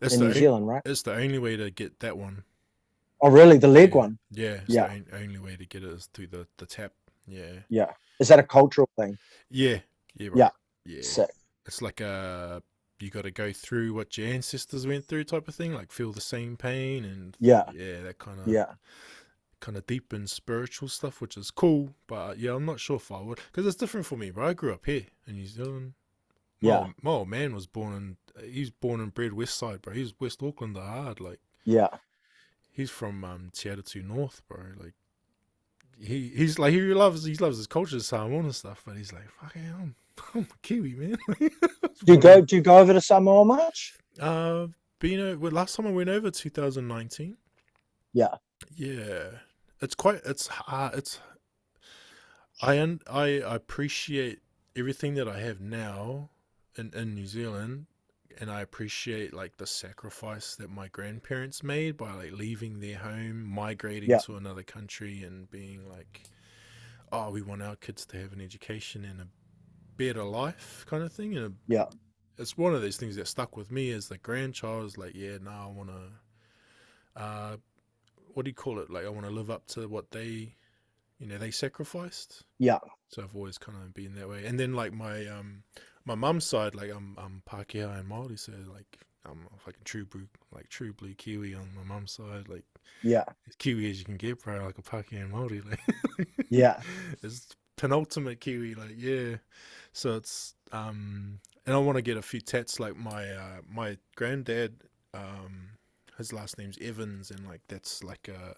It's in New the Zealand, right? it's the only way to get that one. Oh, really? The leg Yeah, one? yeah. It's the Yeah, only way to get it is through the tap. Yeah, yeah. Is that a cultural thing? yeah, yeah, bro. Yeah, Yeah, sick. it's like you got to go through what your ancestors went through, type of thing. Like feel the same pain and Yeah, yeah, that yeah, kind of deep and spiritual stuff, which is cool. But yeah, I'm not sure if I would because it's different for me, bro. I grew up here in New Zealand. yeah, My old man was he's born and bred West Side, bro. He's West Auckland, the hard. Like yeah. he's from Te Atatu North, bro. Like he's like he loves his culture, Samoan and stuff, but he's like fucking I'm a Kiwi, man. Do you go over to Samoa much? uh, but last time I went over 2019. Yeah, Yeah, it's I appreciate everything that I have now in New Zealand, and I appreciate like the sacrifice that my grandparents made by like leaving their home, migrating yeah, to another country, and being like, oh, we want our kids to have an education and a better life, kind of thing. And yeah, it's one of those things that stuck with me as the grandchild. Is like, yeah, no, I want to, what do you call it? Like, I want to live up to what they sacrificed. yeah, So I've always kind of been that way. And then like my mum's side, like I'm Pākehā and Māori, so like I'm a fucking true blue Kiwi on my mum's side, like yeah, as Kiwi as you can get, bro, like a Pākehā and Māori, like yeah, it's penultimate Kiwi, like yeah. So it's and I want to get a few tats like my granddad, his last name's Evans, and like that's like a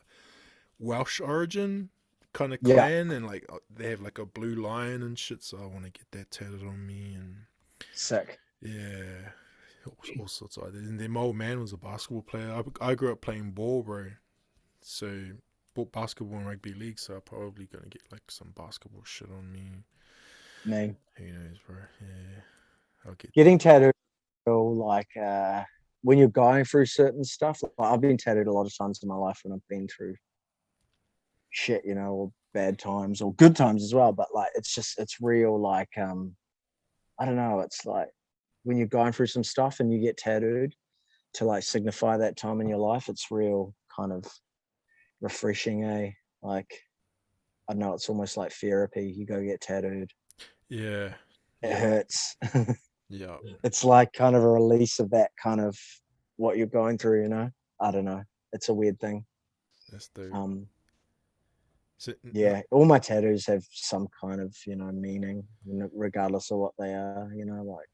Welsh origin kind of yeah. clan, and like they have like a blue lion and shit. So I want to get that tatted on me, and Sick. yeah, all sorts of ideas. And then my old man was a basketball player. I grew up playing ball, bro. So bought basketball and rugby league. So I'm probably gonna get like some basketball shit on me. Me Who knows, bro? Yeah, I'll get that. getting tattooed, like when you're going through certain stuff. Like, I've been tattooed a lot of times in my life when I've been through shit, or bad times or good times as well. But like, it's real. Like, I don't know. It's like when you're going through some stuff and you get tattooed to like signify that time in your life. It's real kind of refreshing, eh? Like, I don't know. It's almost like therapy. You go get tattooed. Yeah, It yeah, hurts. yeah. It's like kind of a release of that kind of what you're going through. I don't know. It's a weird thing. That's dope. Um, So, yeah, all my tattoos have some kind of meaning, regardless of what they are. Like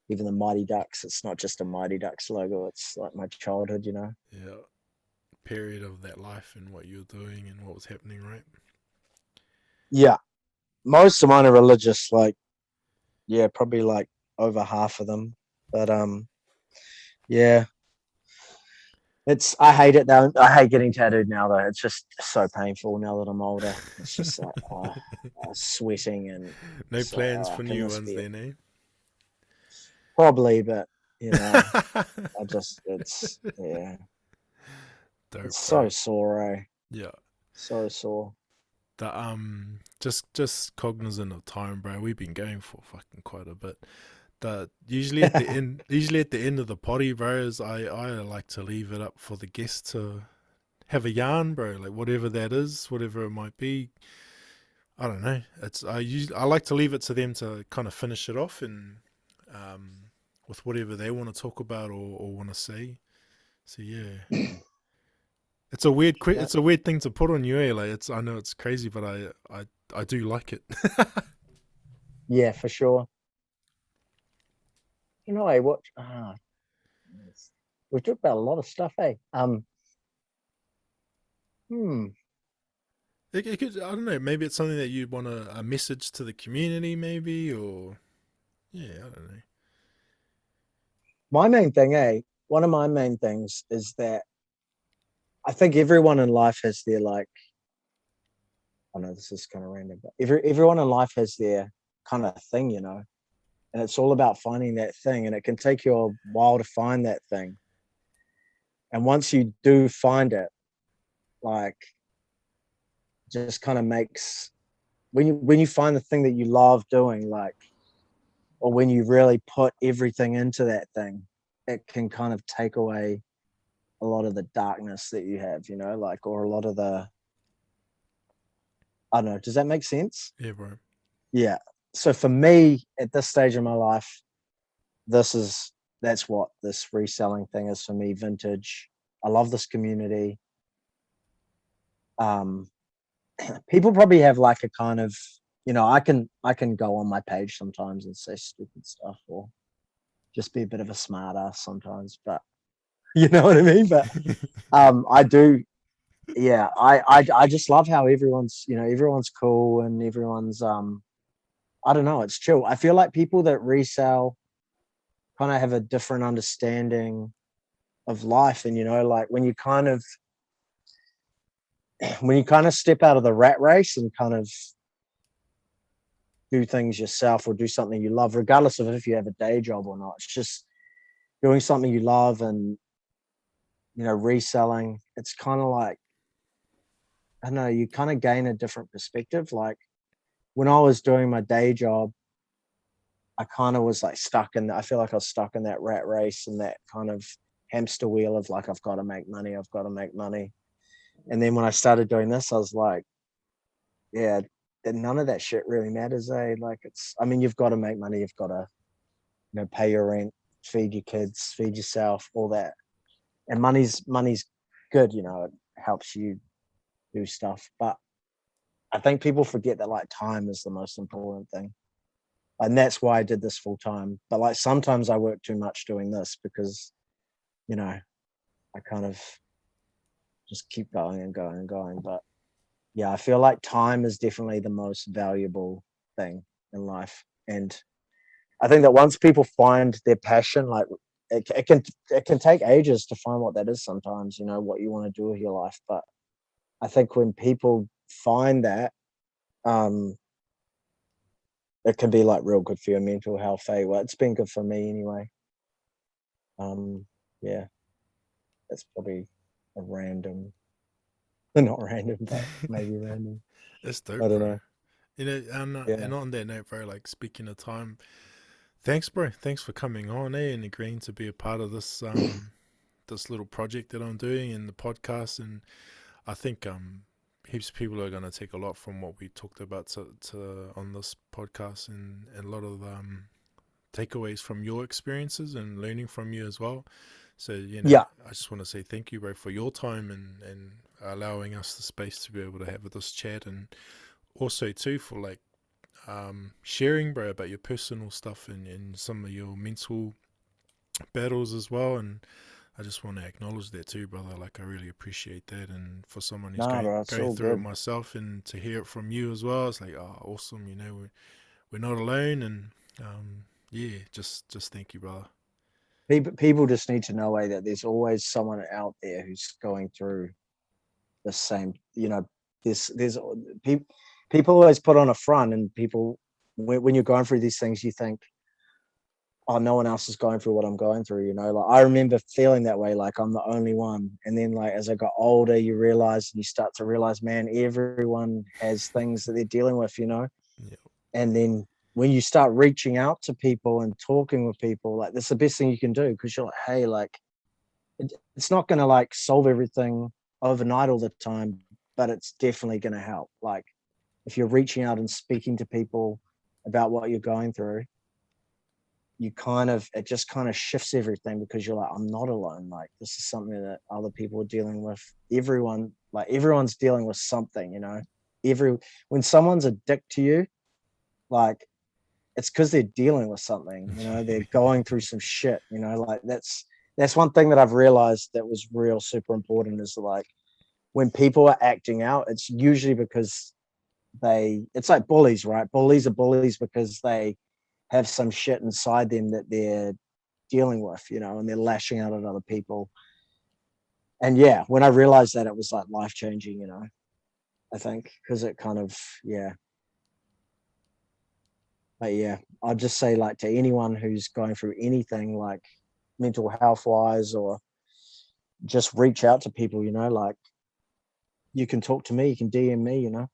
even the Mighty Ducks. It's not just a Mighty Ducks logo. It's like my childhood. yeah, period of that life and what you're doing and what was happening, right? Yeah, most of mine are religious. Like, yeah, probably like over half of them. But yeah, I hate it though. I hate getting tattooed now though. It's just so painful now that I'm older. It's just like sweating and No it's like, plans for can new this ones be it? then, eh? Probably, but I just it's yeah, Dope, it's so bro. sore, eh? Yeah. So sore. The just cognizant of time, bro. We've been going for fucking quite a bit. The usually at the end of the potty, bro, is I like to leave it up for the guests to have a yarn, bro. Like whatever that is, whatever it might be. I don't know. I like to leave it to them to kind of finish it off and um with whatever they want to talk about or want to say. So yeah, Yeah, it's a weird thing to put on you, eh? Like it's I know it's crazy, but I do like it. yeah, for sure. You know, I watch. We talked about a lot of stuff, eh? Hmm. It could, I don't know. Maybe it's something that you want a message to the community, maybe, or yeah, I don't know. My main thing, eh? One of my main things is that I think everyone in life has their like. I know this is kind of random, but everyone in life has their kind of thing, you know, and it's all about finding that thing, and it can take you a while to find that thing. And once you do find it, like, just kind of makes when you find the thing that you love doing, like, or when you really put everything into that thing, it can kind of take away a lot of the darkness that you have, you know, like, or a lot of the, I don't know, does that make sense? Yeah, bro. Yeah. So for me at this stage of my life, this is that's what this reselling thing is for me, vintage. I love this community. Um People probably have like a kind of, you know, I can go on my page sometimes and say stupid stuff or just be a bit of a smart ass sometimes, but you know what I mean? But I do, yeah, I just love how everyone's, you know, everyone's cool and everyone's I don't know, it's chill. I feel like people that resell kind of have a different understanding of life. And you know, like when you kind of step out of the rat race and kind of do things yourself or do something you love, regardless of if you have a day job or not, it's just doing something you love and, you know, reselling. It's kind of like, I don't know, you kind of gain a different perspective. Like when I was doing my day job, I kind of was like I feel like I was stuck in that rat race and that kind of hamster wheel of like, I've got to make money, I've got to make money. And then when I started doing this, I was like, yeah, that none of that shit really matters, eh? Like it's, I mean, you've got to make money, you've got to, you know, pay your rent, feed your kids, feed yourself, all that. And money's good, you know, it helps you do stuff. But I think people forget that like time is the most important thing. And that's why I did this full time. But like sometimes I work too much doing this because, you know, I kind of just keep going and going and going. But yeah, I feel like time is definitely the most valuable thing in life. And I think that once people find their passion, like it can take ages to find what that is sometimes, you know, what you want to do with your life. But I think when people find that, um, it can be like real good for your mental health. Eh? Well, it's been good for me anyway. Um, yeah, that's probably a random, not random, but maybe random. It's I dope, don't bro. know. You know, Yeah. and on that note, bro, like speaking of time, thanks, bro. Thanks for coming on, and agreeing to be a part of this this little project that I'm doing and the podcast. And I think heaps of people are going to take a lot from what we talked about to on this podcast, and a lot of takeaways from your experiences and learning from you as well. So you know, Yeah. I just want to say thank you, bro, for your time and allowing us the space to be able to have this chat, and also too for like sharing, bro, about your personal stuff and some of your mental battles as well. And I just want to acknowledge that too, brother. Like I really appreciate that. And for someone who's Nah, bro, it's going all through it good. myself, and to hear it from you as well, it's like, oh, awesome. You know, we're not alone. And yeah, just thank you, brother. People just need to know that there's always someone out there who's going through the same, you know, there's people always put on a front, and people when you're going through these things you think, oh, no one else is going through what I'm going through, you know. Like I remember feeling that way, like I'm the only one. And then like as I got older, you start to realize, man, everyone has things that they're dealing with, you know. Yeah. And then when you start reaching out to people and talking with people, like that's the best thing you can do, because you're like, hey, like it's not gonna like solve everything overnight all the time, but it's definitely gonna help. Like if you're reaching out and speaking to people about what you're going through, it just kind of shifts everything, because you're like, I'm not alone. Like this is something that other people are dealing with. Everyone's dealing with something, you know. Every When someone's a dick to you, like it's because they're dealing with something, you know. They're going through some shit, you know. Like that's one thing that I've realized that was real super important, is like when people are acting out, it's usually because it's like bullies, right? Bullies are bullies because they have some shit inside them that they're dealing with, you know, and they're lashing out at other people. And yeah, when I realized that, it was like life changing, you know, I think, because it kind of, yeah. But yeah, I'd just say, like, to anyone who's going through anything, like mental health wise, or just reach out to people, you know, like you can talk to me, you can DM me, you know.